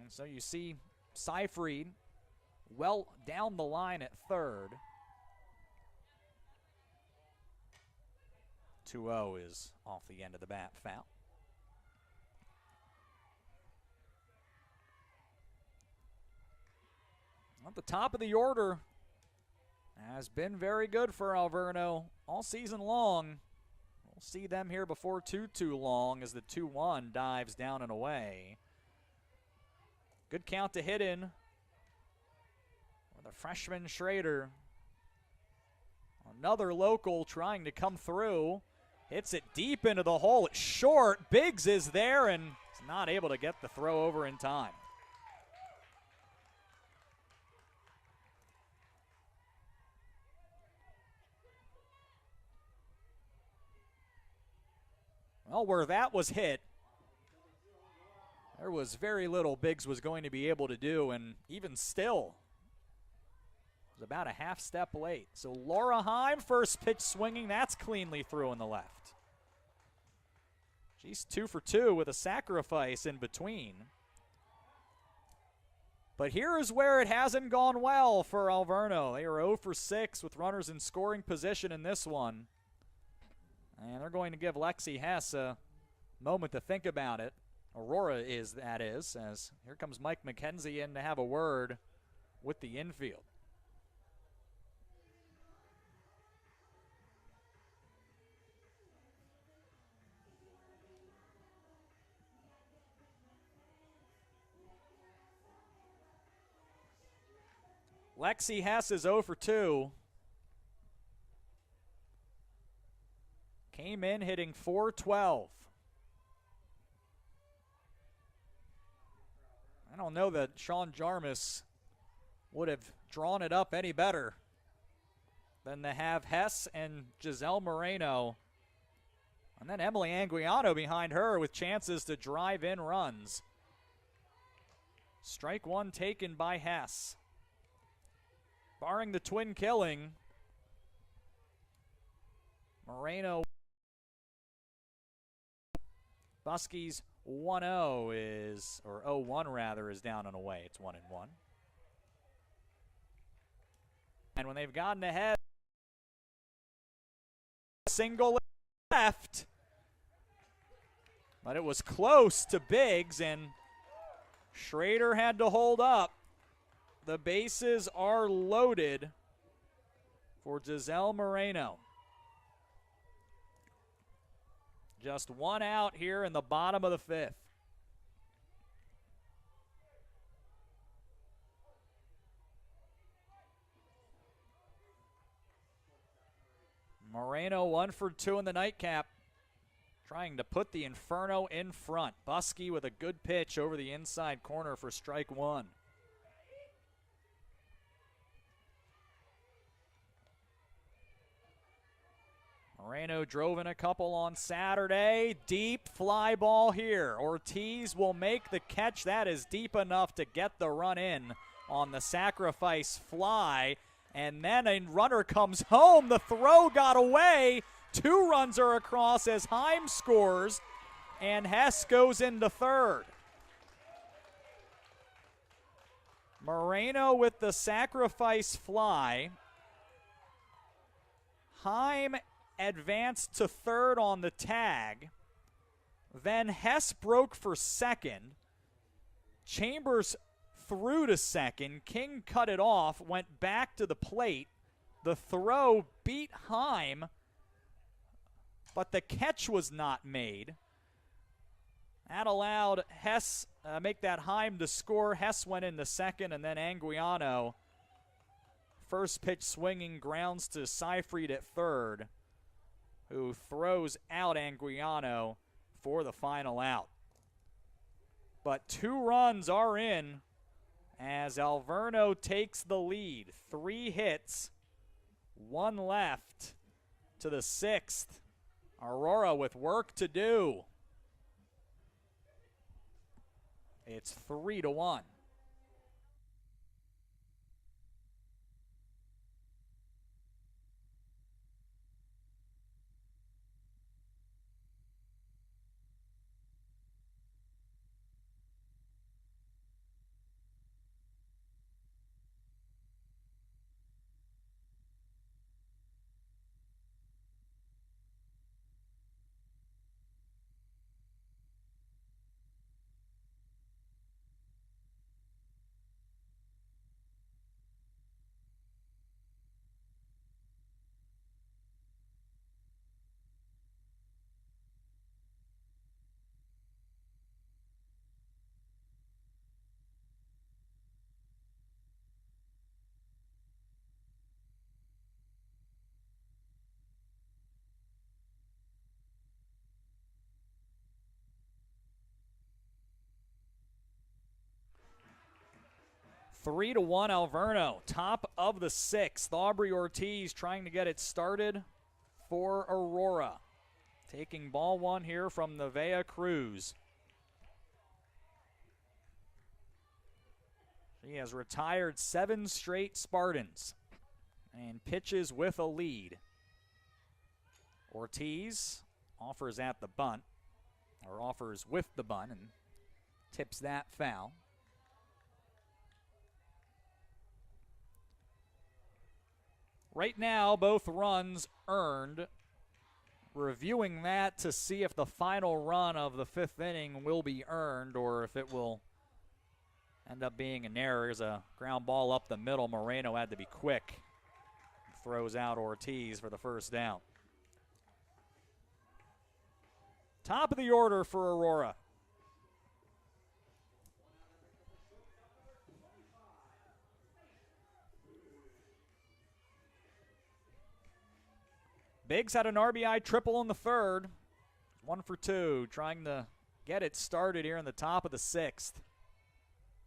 And so you see Seyfried well down the line at 3rd. 2-0 is off the end of the bat, foul. At the top of the order has been very good for Alverno all season long. We'll see them here before too long as the 2-1 dives down and away. Good count to hit in for the freshman Schrader. Another local trying to come through. Hits it deep into the hole. It's short. Biggs is there and is not able to get the throw over in time. Well, where that was hit, there was very little Biggs was going to be able to do, and even still, it was about a half step late. So Laura Heim, first pitch swinging, that's cleanly through in the left. She's 2 for 2 with a sacrifice in between. But here is where it hasn't gone well for Alverno. They are 0 for 6 with runners in scoring position in this one. And they're going to give Lexi Hess a moment to think about it. Aurora is, that is, as here comes Mike McKenzie in to have a word with the infield. Lexi Hess is 0 for 2. Came in hitting .412. I don't know that Sean Jarmus would have drawn it up any better than to have Hess and Giselle Moreno. And then Emily Anguiano behind her with chances to drive in runs. Strike 1 taken by Hess. Barring the twin killing, Moreno Buskey's 1-0 is, or 0-1 rather, is down and away. It's 1-1. And when they've gotten ahead, single left. But it was close to Biggs, and Schrader had to hold up. The bases are loaded for Giselle Moreno. Just one out here in the bottom of the fifth. Moreno 1 for 2 in the nightcap, trying to put the Inferno in front. Buskey with a good pitch over the inside corner for strike one. Moreno drove in a couple on Saturday. Deep fly ball here. Ortiz will make the catch. That is deep enough to get the run in on the sacrifice fly. And then a runner comes home. The throw got away. 2 runs are across as Heim scores, and Hess goes into third. Moreno with the sacrifice fly. Heim advanced to third on the tag. Then Hess broke for second. Chambers threw to second. King cut it off, went back to the plate. The throw beat Heim, but the catch was not made. That allowed Hess make that Heim to score. Hess went into second, and then Anguiano, first pitch swinging, grounds to Seyfried at third, who throws out Anguiano for the final out. But 2 runs are in as Alverno takes the lead. 3 hits, 1 left to the 6th. Aurora with work to do. It's 3-1. Three to 1 Alverno, top of the 6th. Aubrey Ortiz trying to get it started for Aurora. Taking ball 1 here from Nevaeh Cruz. She has retired 7 straight Spartans and pitches with a lead. Ortiz offers at the bunt, or offers with the bunt, and tips that foul. Right now, both runs earned. Reviewing that to see if the final run of the 5th inning will be earned or if it will end up being an error. There's a ground ball up the middle. Moreno had to be quick. Throws out Ortiz for the first down. Top of the order for Aurora. Biggs had an RBI triple in the 3rd. 1 for 2, trying to get it started here in the top of the 6th.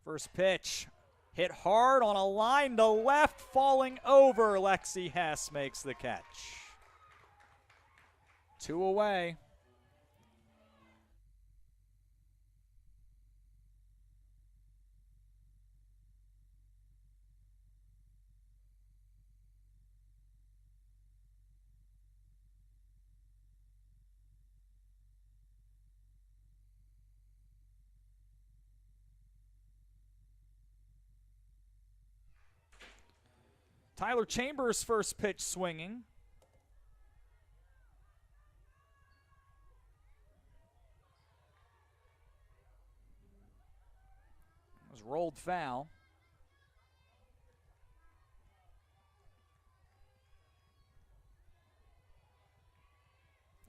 First pitch, hit hard on a line to left, falling over. Lexi Hess makes the catch. 2 away. Tyler Chambers' first pitch swinging. It was rolled foul.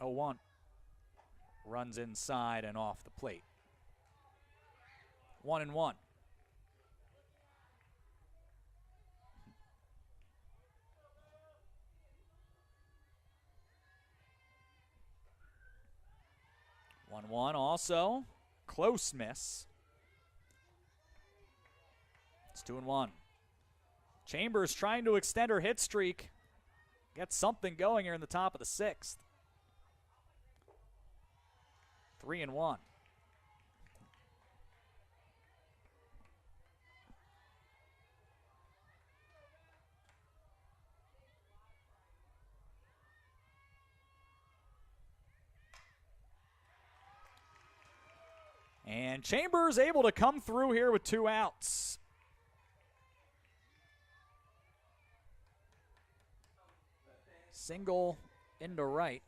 Oh, 1. Runs inside and off the plate. 1-1. One also. Close miss. It's 2-1. Chambers trying to extend her hit streak. Get something going here in the top of the 6th. 3-1. And Chambers able to come through here with 2 outs. Single into right.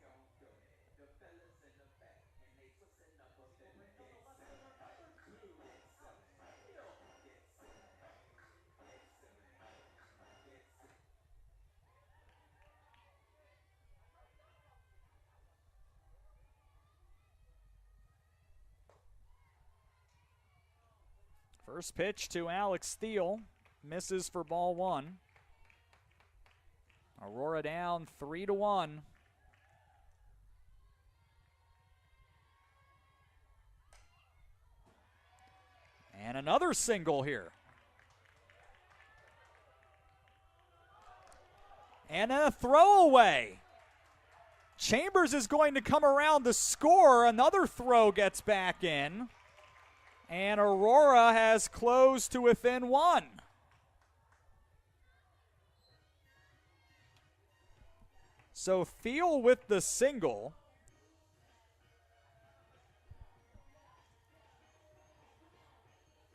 First pitch to Alex Steele. Misses for ball 1. Aurora down 3-1. And another single here. And a throwaway. Chambers is going to come around to score. Another throw gets back in. And Aurora has closed to within 1. So Thiel with the single.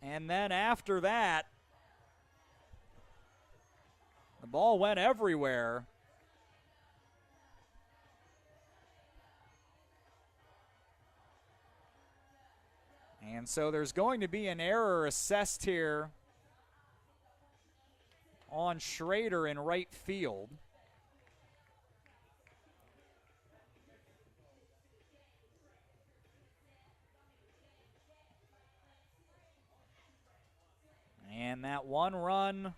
And then after that, the ball went everywhere. And so there's going to be an error assessed here on Schrader in right field. And that 1-run,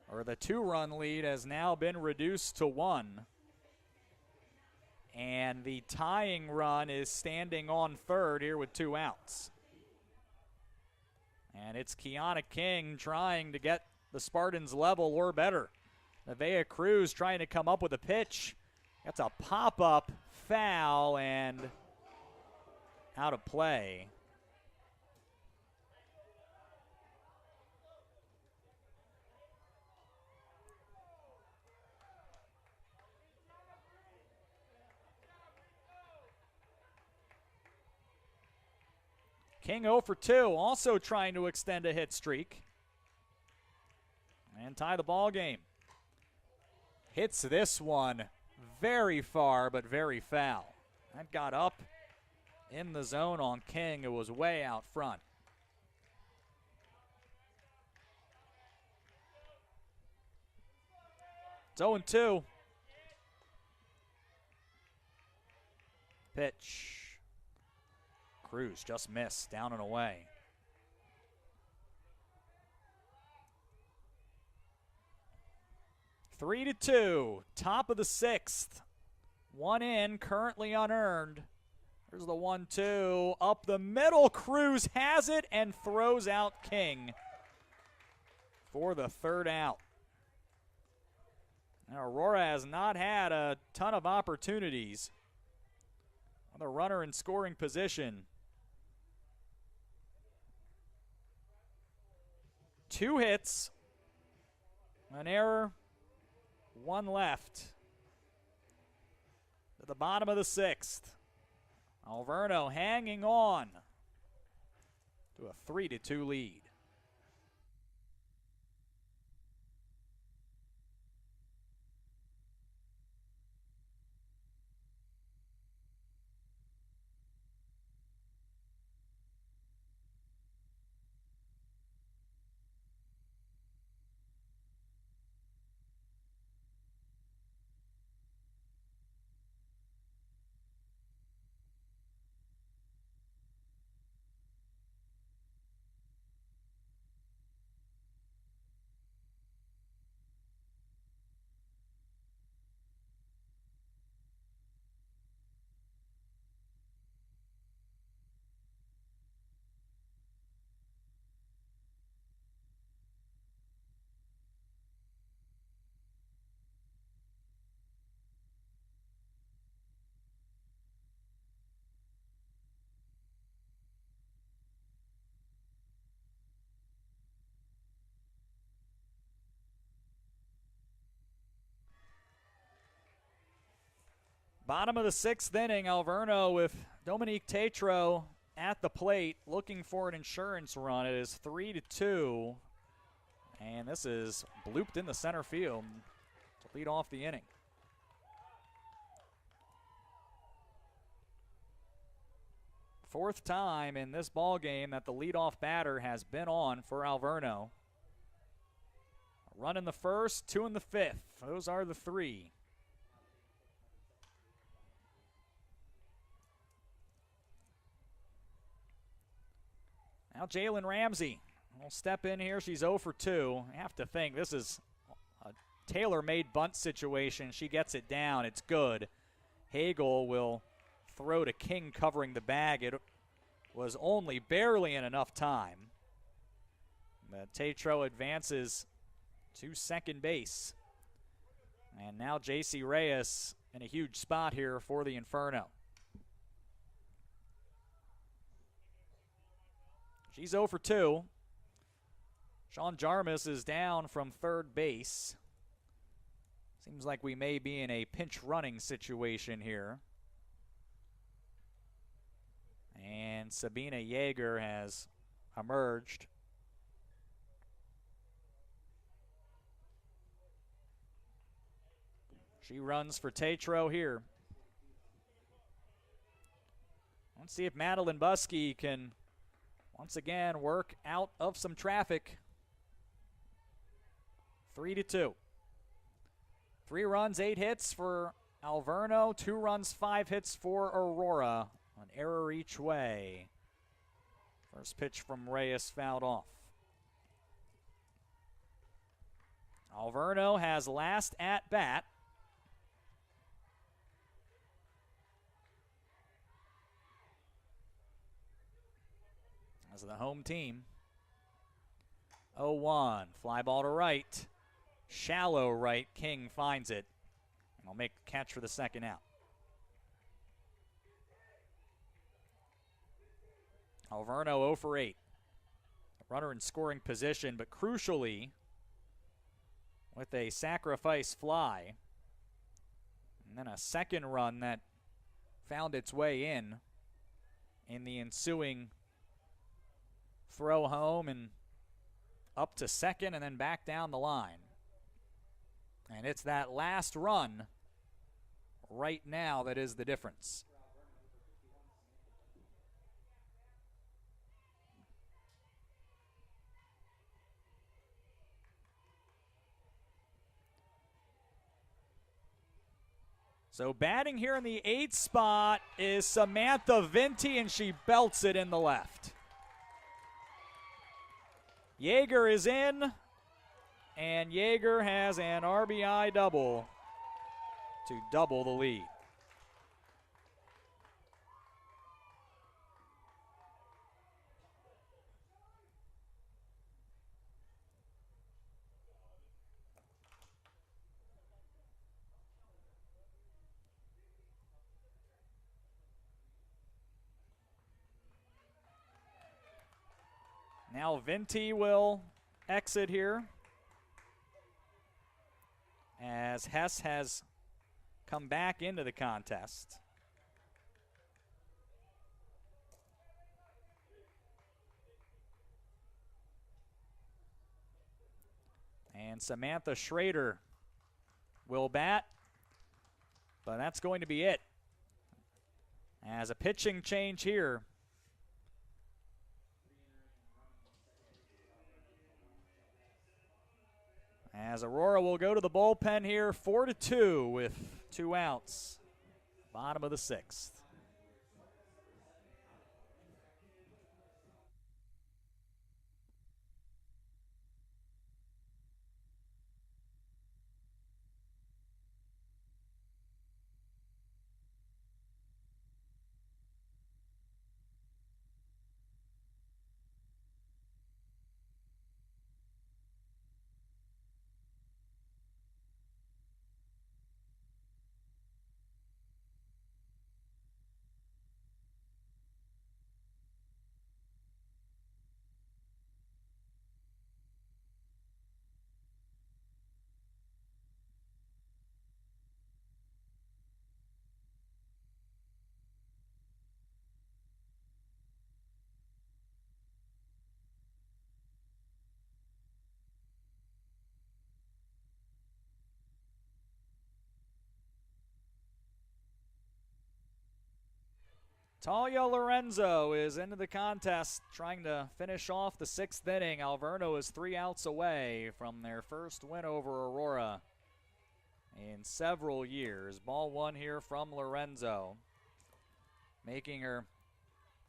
or the 2-run lead, has now been reduced to 1. And the tying run is standing on third here with 2 outs. And it's Kiana King trying to get the Spartans level or better. Nevaeh Cruz trying to come up with a pitch. That's a pop-up foul and out of play. King 0 for 2, also trying to extend a hit streak and tie the ball game. Hits this one very far, but very foul. That got up in the zone on King. It was way out front. It's 0-2. Pitch. Cruz just missed, down and away. Three to 2, top of the 6th. 1 in, currently unearned. There's the 1-2, up the middle. Cruz has it and throws out King for the 3rd out. Now, Aurora has not had a ton of opportunities. The runner in scoring position. 2 hits, an error, 1 left. To the bottom of the 6th. Alverno hanging on to a 3-2 lead. Bottom of the 6th inning, Alverno with Dominique Tetreault at the plate looking for an insurance run. It is 3-2, and this is blooped in the center field to lead off the inning. Fourth time in this ball game that the leadoff batter has been on for Alverno. A run in the first, 2 in the 5th. Those are the 3. Now Jalen Ramsey will step in here. She's 0 for 2. I have to think this is a tailor-made bunt situation. She gets it down. It's good. Hagel will throw to King covering the bag. It was only barely in enough time. But Tetreault advances to second base. And now J.C. Reyes in a huge spot here for the Inferno. She's 0 for 2. Sean Jarmus is down from third base. Seems like we may be in a pinch running situation here. And Sabina Yeager has emerged. She runs for Tetreault here. Let's see if Madeline Buskey can once again work out of some traffic. 3-2. 3 runs, 8 hits for Alverno. 2 runs, 5 hits for Aurora. An error each way. First pitch from Reyes fouled off. Alverno has last at bat. As the home team. 0-1. Fly ball to right. Shallow right. King finds it. And will make the catch for the second out. Alverno 0 for 8. Runner in scoring position, but crucially, with a sacrifice fly, and then a second run that found its way in the ensuing throw home and up to second and then back down the line. And it's that last run right now that is the difference. So batting here in the 8th spot is Samantha Vinti, and she belts it in the left. Yeager is in, and Yeager has an RBI double to double the lead. Now Vinti will exit here as Hess has come back into the contest. And Samantha Schrader will bat, but that's going to be it. As a pitching change here. As Aurora will go to the bullpen here, 4-2 with 2 outs. Bottom of the 6th. Talia Lorenzo is into the contest, trying to finish off the 6th inning. Alverno is 3 outs away from their first win over Aurora in several years. Ball 1 here from Lorenzo, making her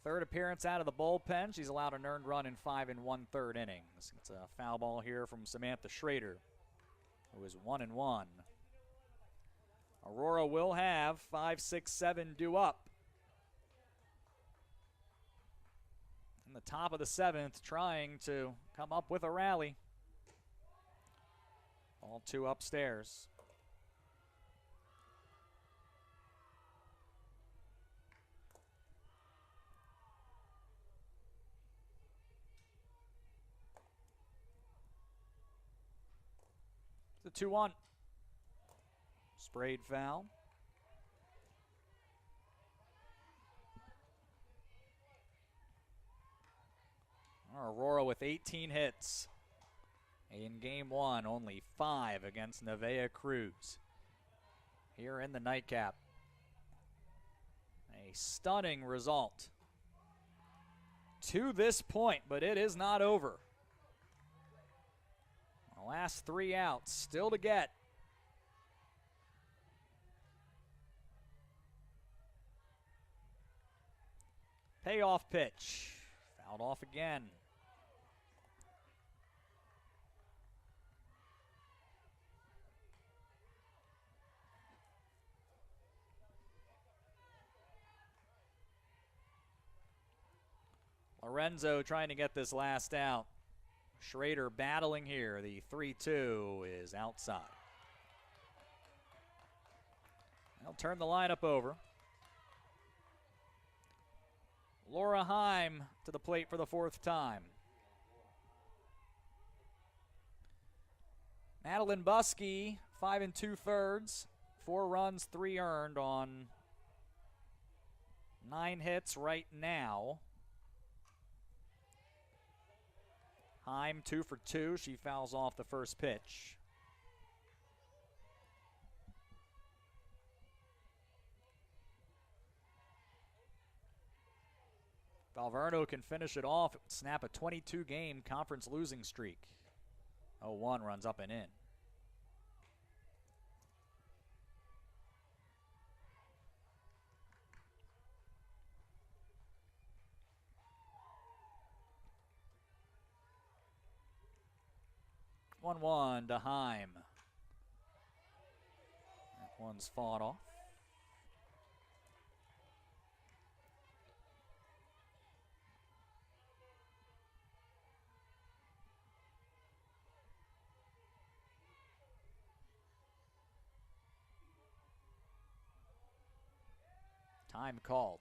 3rd appearance out of the bullpen. She's allowed an earned run in 5 1/3 innings. It's a foul ball here from Samantha Schrader, who is 1-1. Aurora will have 5, 6, 7 due up. In the top of the 7th, trying to come up with a rally. All 2 upstairs. The 2-1. Sprayed foul. Aurora with 18 hits. In game 1, only 5 against Nevaeh Cruz. Here in the nightcap. A stunning result to this point, but it is not over. The last 3 outs still to get. Payoff pitch. Fouled off again. Lorenzo trying to get this last out. Schrader battling here. The 3-2 is outside. They'll turn the lineup over. Laura Heim to the plate for the 4th time. Madeline Buskey, 5 2/3, 4 runs, 3 earned on 9 hits right now. Heim 2 for 2. She fouls off the first pitch. If Alverno can finish it off, it would snap a 22-game conference losing streak. 0-1 runs up and in. One to Heim. That one's fought off. Time called.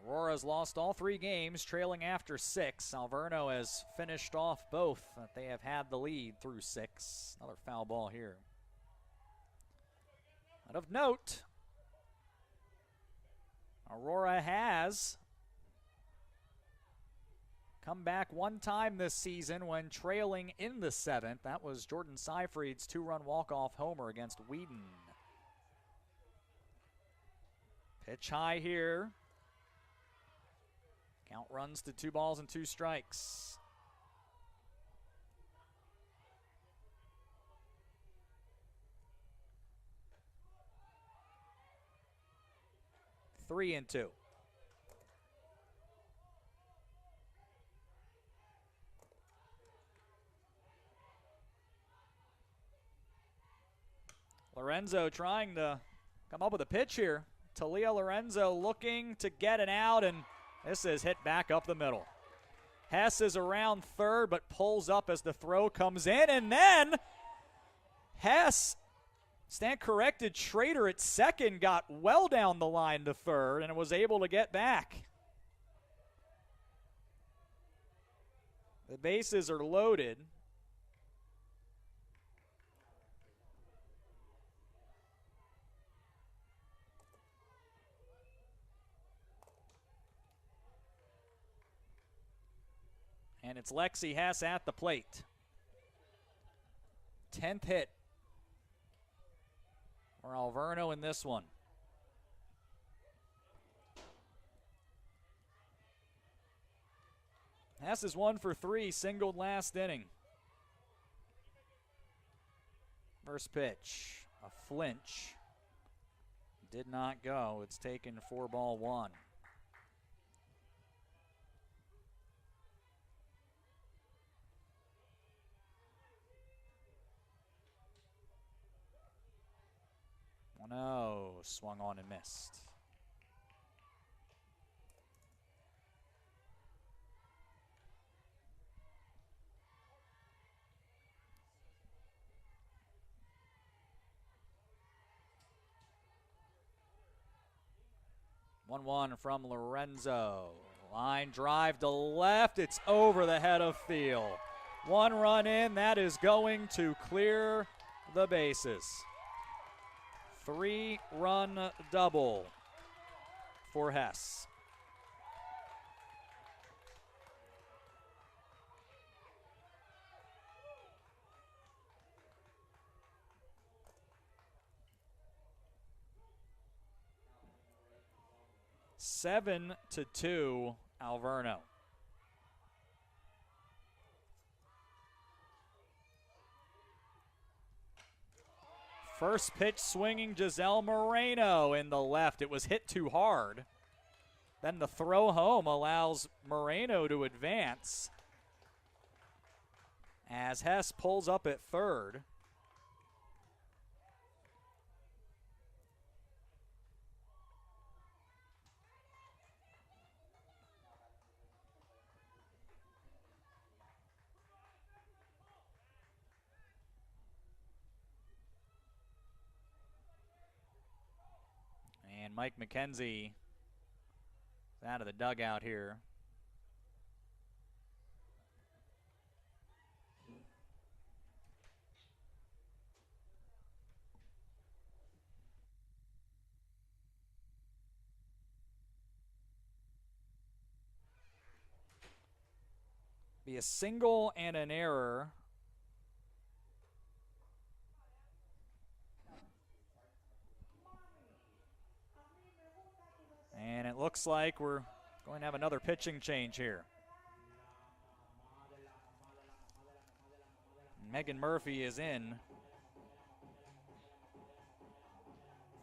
Aurora's lost all 3 games, trailing after 6. Alverno has finished off both that they have had the lead through 6. Another foul ball here. And of note, Aurora has come back 1 time this season when trailing in the 7th. That was Jordan Seyfried's 2-run walk-off homer against Wheaton. Pitch high here. Count runs to 2 balls and 2 strikes. Three and 2. Lorenzo trying to come up with a pitch here. Talia Lorenzo looking to get it out, and this is hit back up the middle. Hess is around 3rd, but pulls up as the throw comes in, and then Hess, stand corrected, Schrader at 2nd, got well down the line to 3rd and was able to get back. The bases are loaded. And it's Lexi Hess at the plate. 10th hit for Alverno in this one. Hess is 1 for 3, singled last inning. First pitch, a flinch. Did not go. It's taken 4-1. No, swung on and missed. One from Lorenzo. Line drive to left. It's over the head of field. 1 run in. That is going to clear the bases. 3-run double for Hess. Seven to 2, Alverno. First pitch swinging Giselle Moreno in the left. It was hit too hard. Then the throw home allows Moreno to advance as Hess pulls up at third. And Mike McKenzie is out of the dugout here. Be a single and an error. And it looks like we're going to have another pitching change here. Megan Murphy is in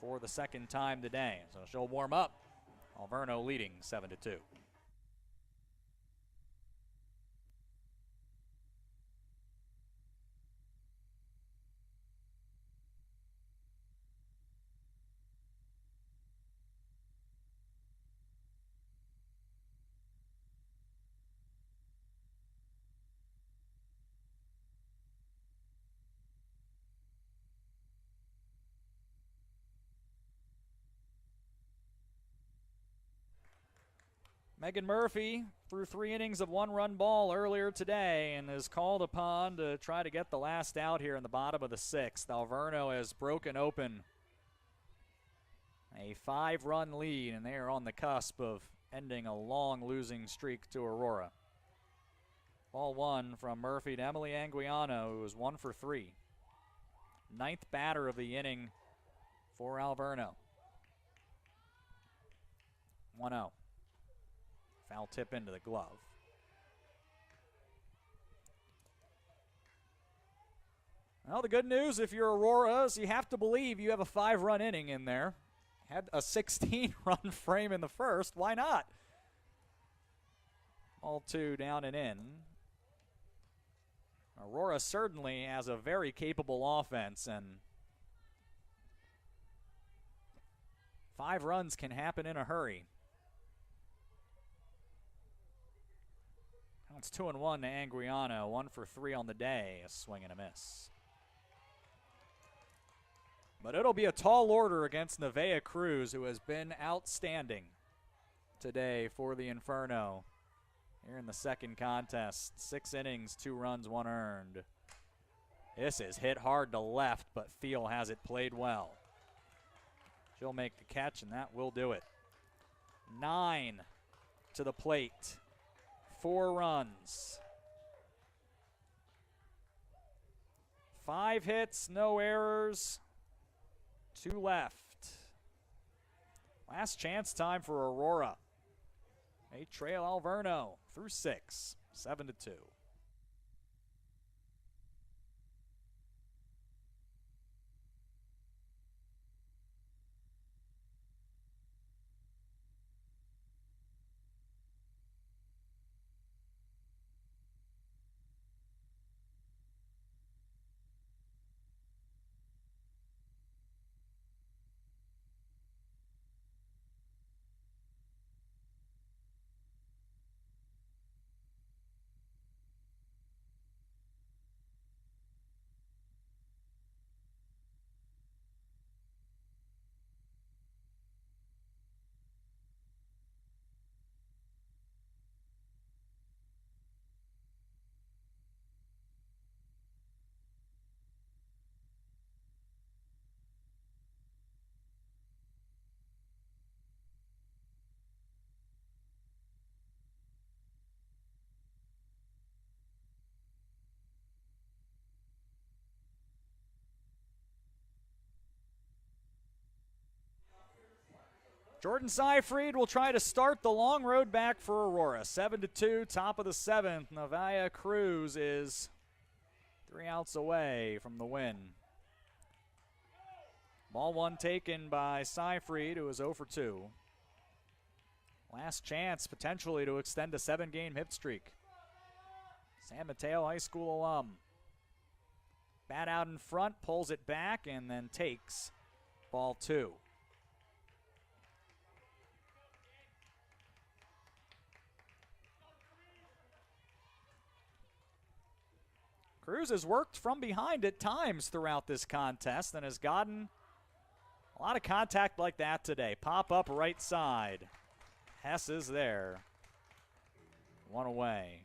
for the second time today, so she'll warm up. Alverno leading 7-2. Megan Murphy threw 3 innings of 1-run ball earlier today and is called upon to try to get the last out here in the bottom of the 6th. Alverno has broken open a 5-run lead, and they are on the cusp of ending a long losing streak to Aurora. Ball 1 from Murphy to Emily Anguiano, who was 1 for 3. 9th batter of the inning for Alverno. 1-0. Foul tip into the glove. Well, the good news if you're Aurora is you have to believe you have a 5-run inning in there. Had a 16-run frame in the first. Why not? All 2 down and in. Aurora certainly has a very capable offense, and 5 runs can happen in a hurry. It's 2-1 to Anguiano, 1 for 3 on the day, a swing and a miss. But it'll be a tall order against Nevaeh Cruz, who has been outstanding today for the Inferno. Here in the second contest, 6 innings, 2 runs, 1 earned. This is hit hard to left, but Thiel has it played well. She'll make the catch, and that will do it. 9 to the plate. 4 runs. 5 hits, no errors, 2 left. Last chance time for Aurora. They trail Alverno through 6, 7-2. Jordan Seyfried will try to start the long road back for Aurora. 7-2, top of the 7th. Nevaeh Cruz is 3 outs away from the win. Ball 1 taken by Seyfried, who is 0 for 2. Last chance potentially to extend a 7-game hit streak. San Mateo High School alum. Bat out in front, pulls it back, and then takes ball 2. Cruz has worked from behind at times throughout this contest and has gotten a lot of contact like that today. Pop up right side. Hess is there. 1 away.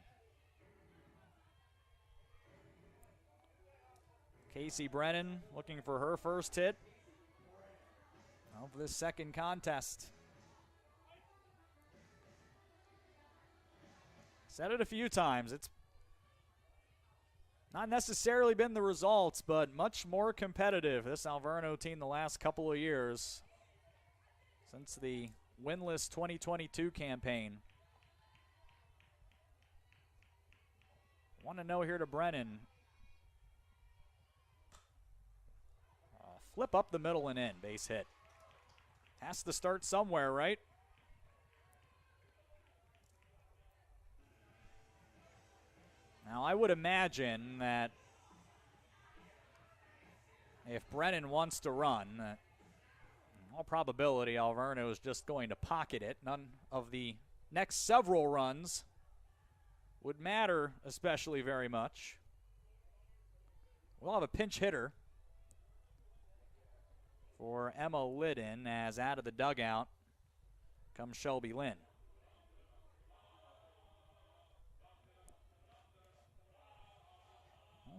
Casey Brennan looking for her first hit of this second contest. Said it a few times. It's not necessarily been the results, but much more competitive, this Alverno team, the last couple of years since the winless 2022 campaign. 1-0 here to Brennan. Flip up the middle and in, base hit. Has to start somewhere, right? Now, I would imagine that if Brennan wants to run, in all probability, Alverno is just going to pocket it. None of the next several runs would matter especially very much. We'll have a pinch hitter for Emma Liddon as out of the dugout comes Shelby Lynn.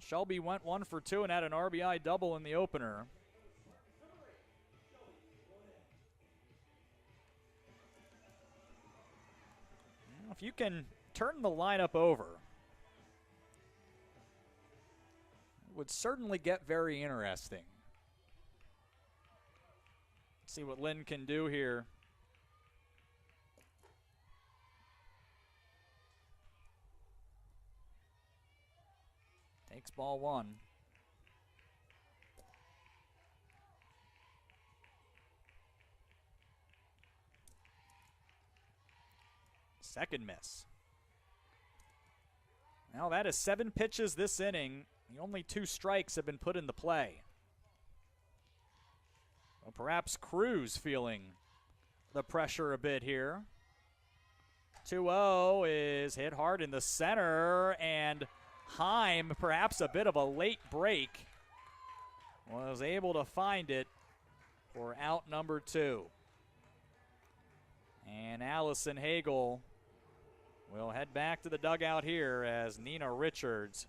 Shelby went 1 for 2 and had an RBI double in the opener. If you can turn the lineup over, it would certainly get very interesting. Let's see what Lynn can do here. Takes ball 1. Second miss. Now that is 7 pitches this inning. The only 2 strikes have been put into play. Well, perhaps Cruz feeling the pressure a bit here. 2-0 is hit hard in the center, and Heim, perhaps a bit of a late break, was able to find it for out number 2. And Allison Hagel will head back to the dugout here as Nina Richards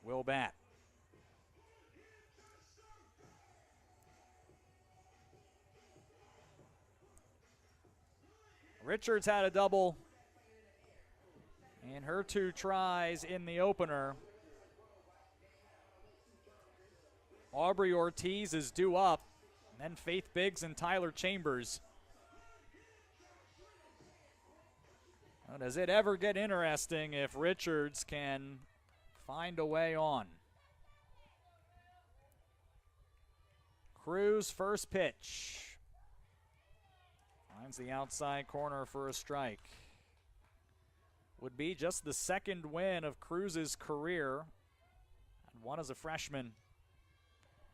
will bat. Richards had a double in her 2 tries in the opener. Aubrey Ortiz is due up. And then Faith Biggs and Tyler Chambers. Well, does it ever get interesting if Richards can find a way on? Cruz, first pitch. Finds the outside corner for a strike. Would be just the second win of Cruz's career. And one as a freshman.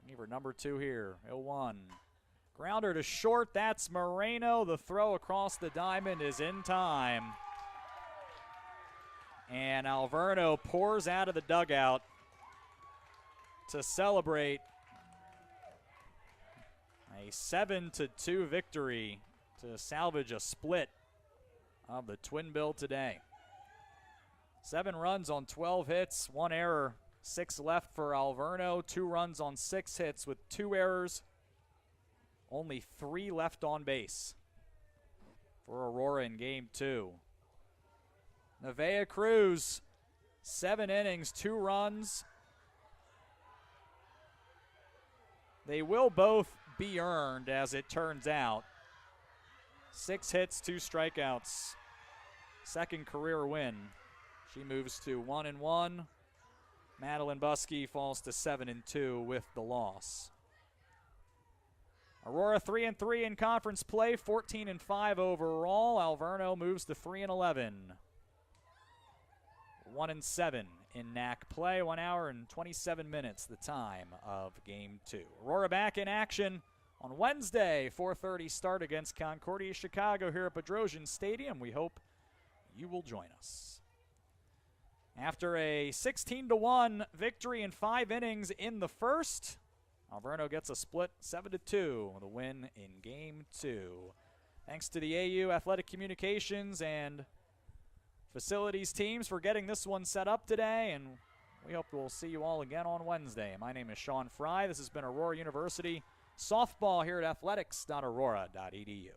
Looking for number 2 here. 0-1. Grounder to short. That's Moreno. The throw across the diamond is in time. And Alverno pours out of the dugout to celebrate a 7-2 victory to salvage a split of the Twin Bill today. 7 runs on 12 hits, 1 error, 6 left for Alverno, 2 runs on 6 hits with 2 errors, only 3 left on base for Aurora in game 2. Nevaeh Cruz, 7 innings, 2 runs. They will both be earned, as it turns out. 6 hits, 2 strikeouts. Second career win. She moves to 1-1. Madeline Buskey falls to 7-2 with the loss. Aurora 3-3 in conference play, 14-5 overall. Alverno moves to 3-11. 1-7 in NAC play. 1 hour and 27 minutes the time of game 2. Aurora back in action on Wednesday, 4:30 start against Concordia Chicago here at Bedrosian Stadium. We hope you will join us. After a 16-1 victory in 5 innings in the first, Alverno gets a split 7-2 with a win in game 2. Thanks to the AU Athletic Communications and facilities teams for getting this one set up today, and we hope we'll see you all again on Wednesday. My name is Sean Fry. This has been Aurora University Softball here at athletics.aurora.edu.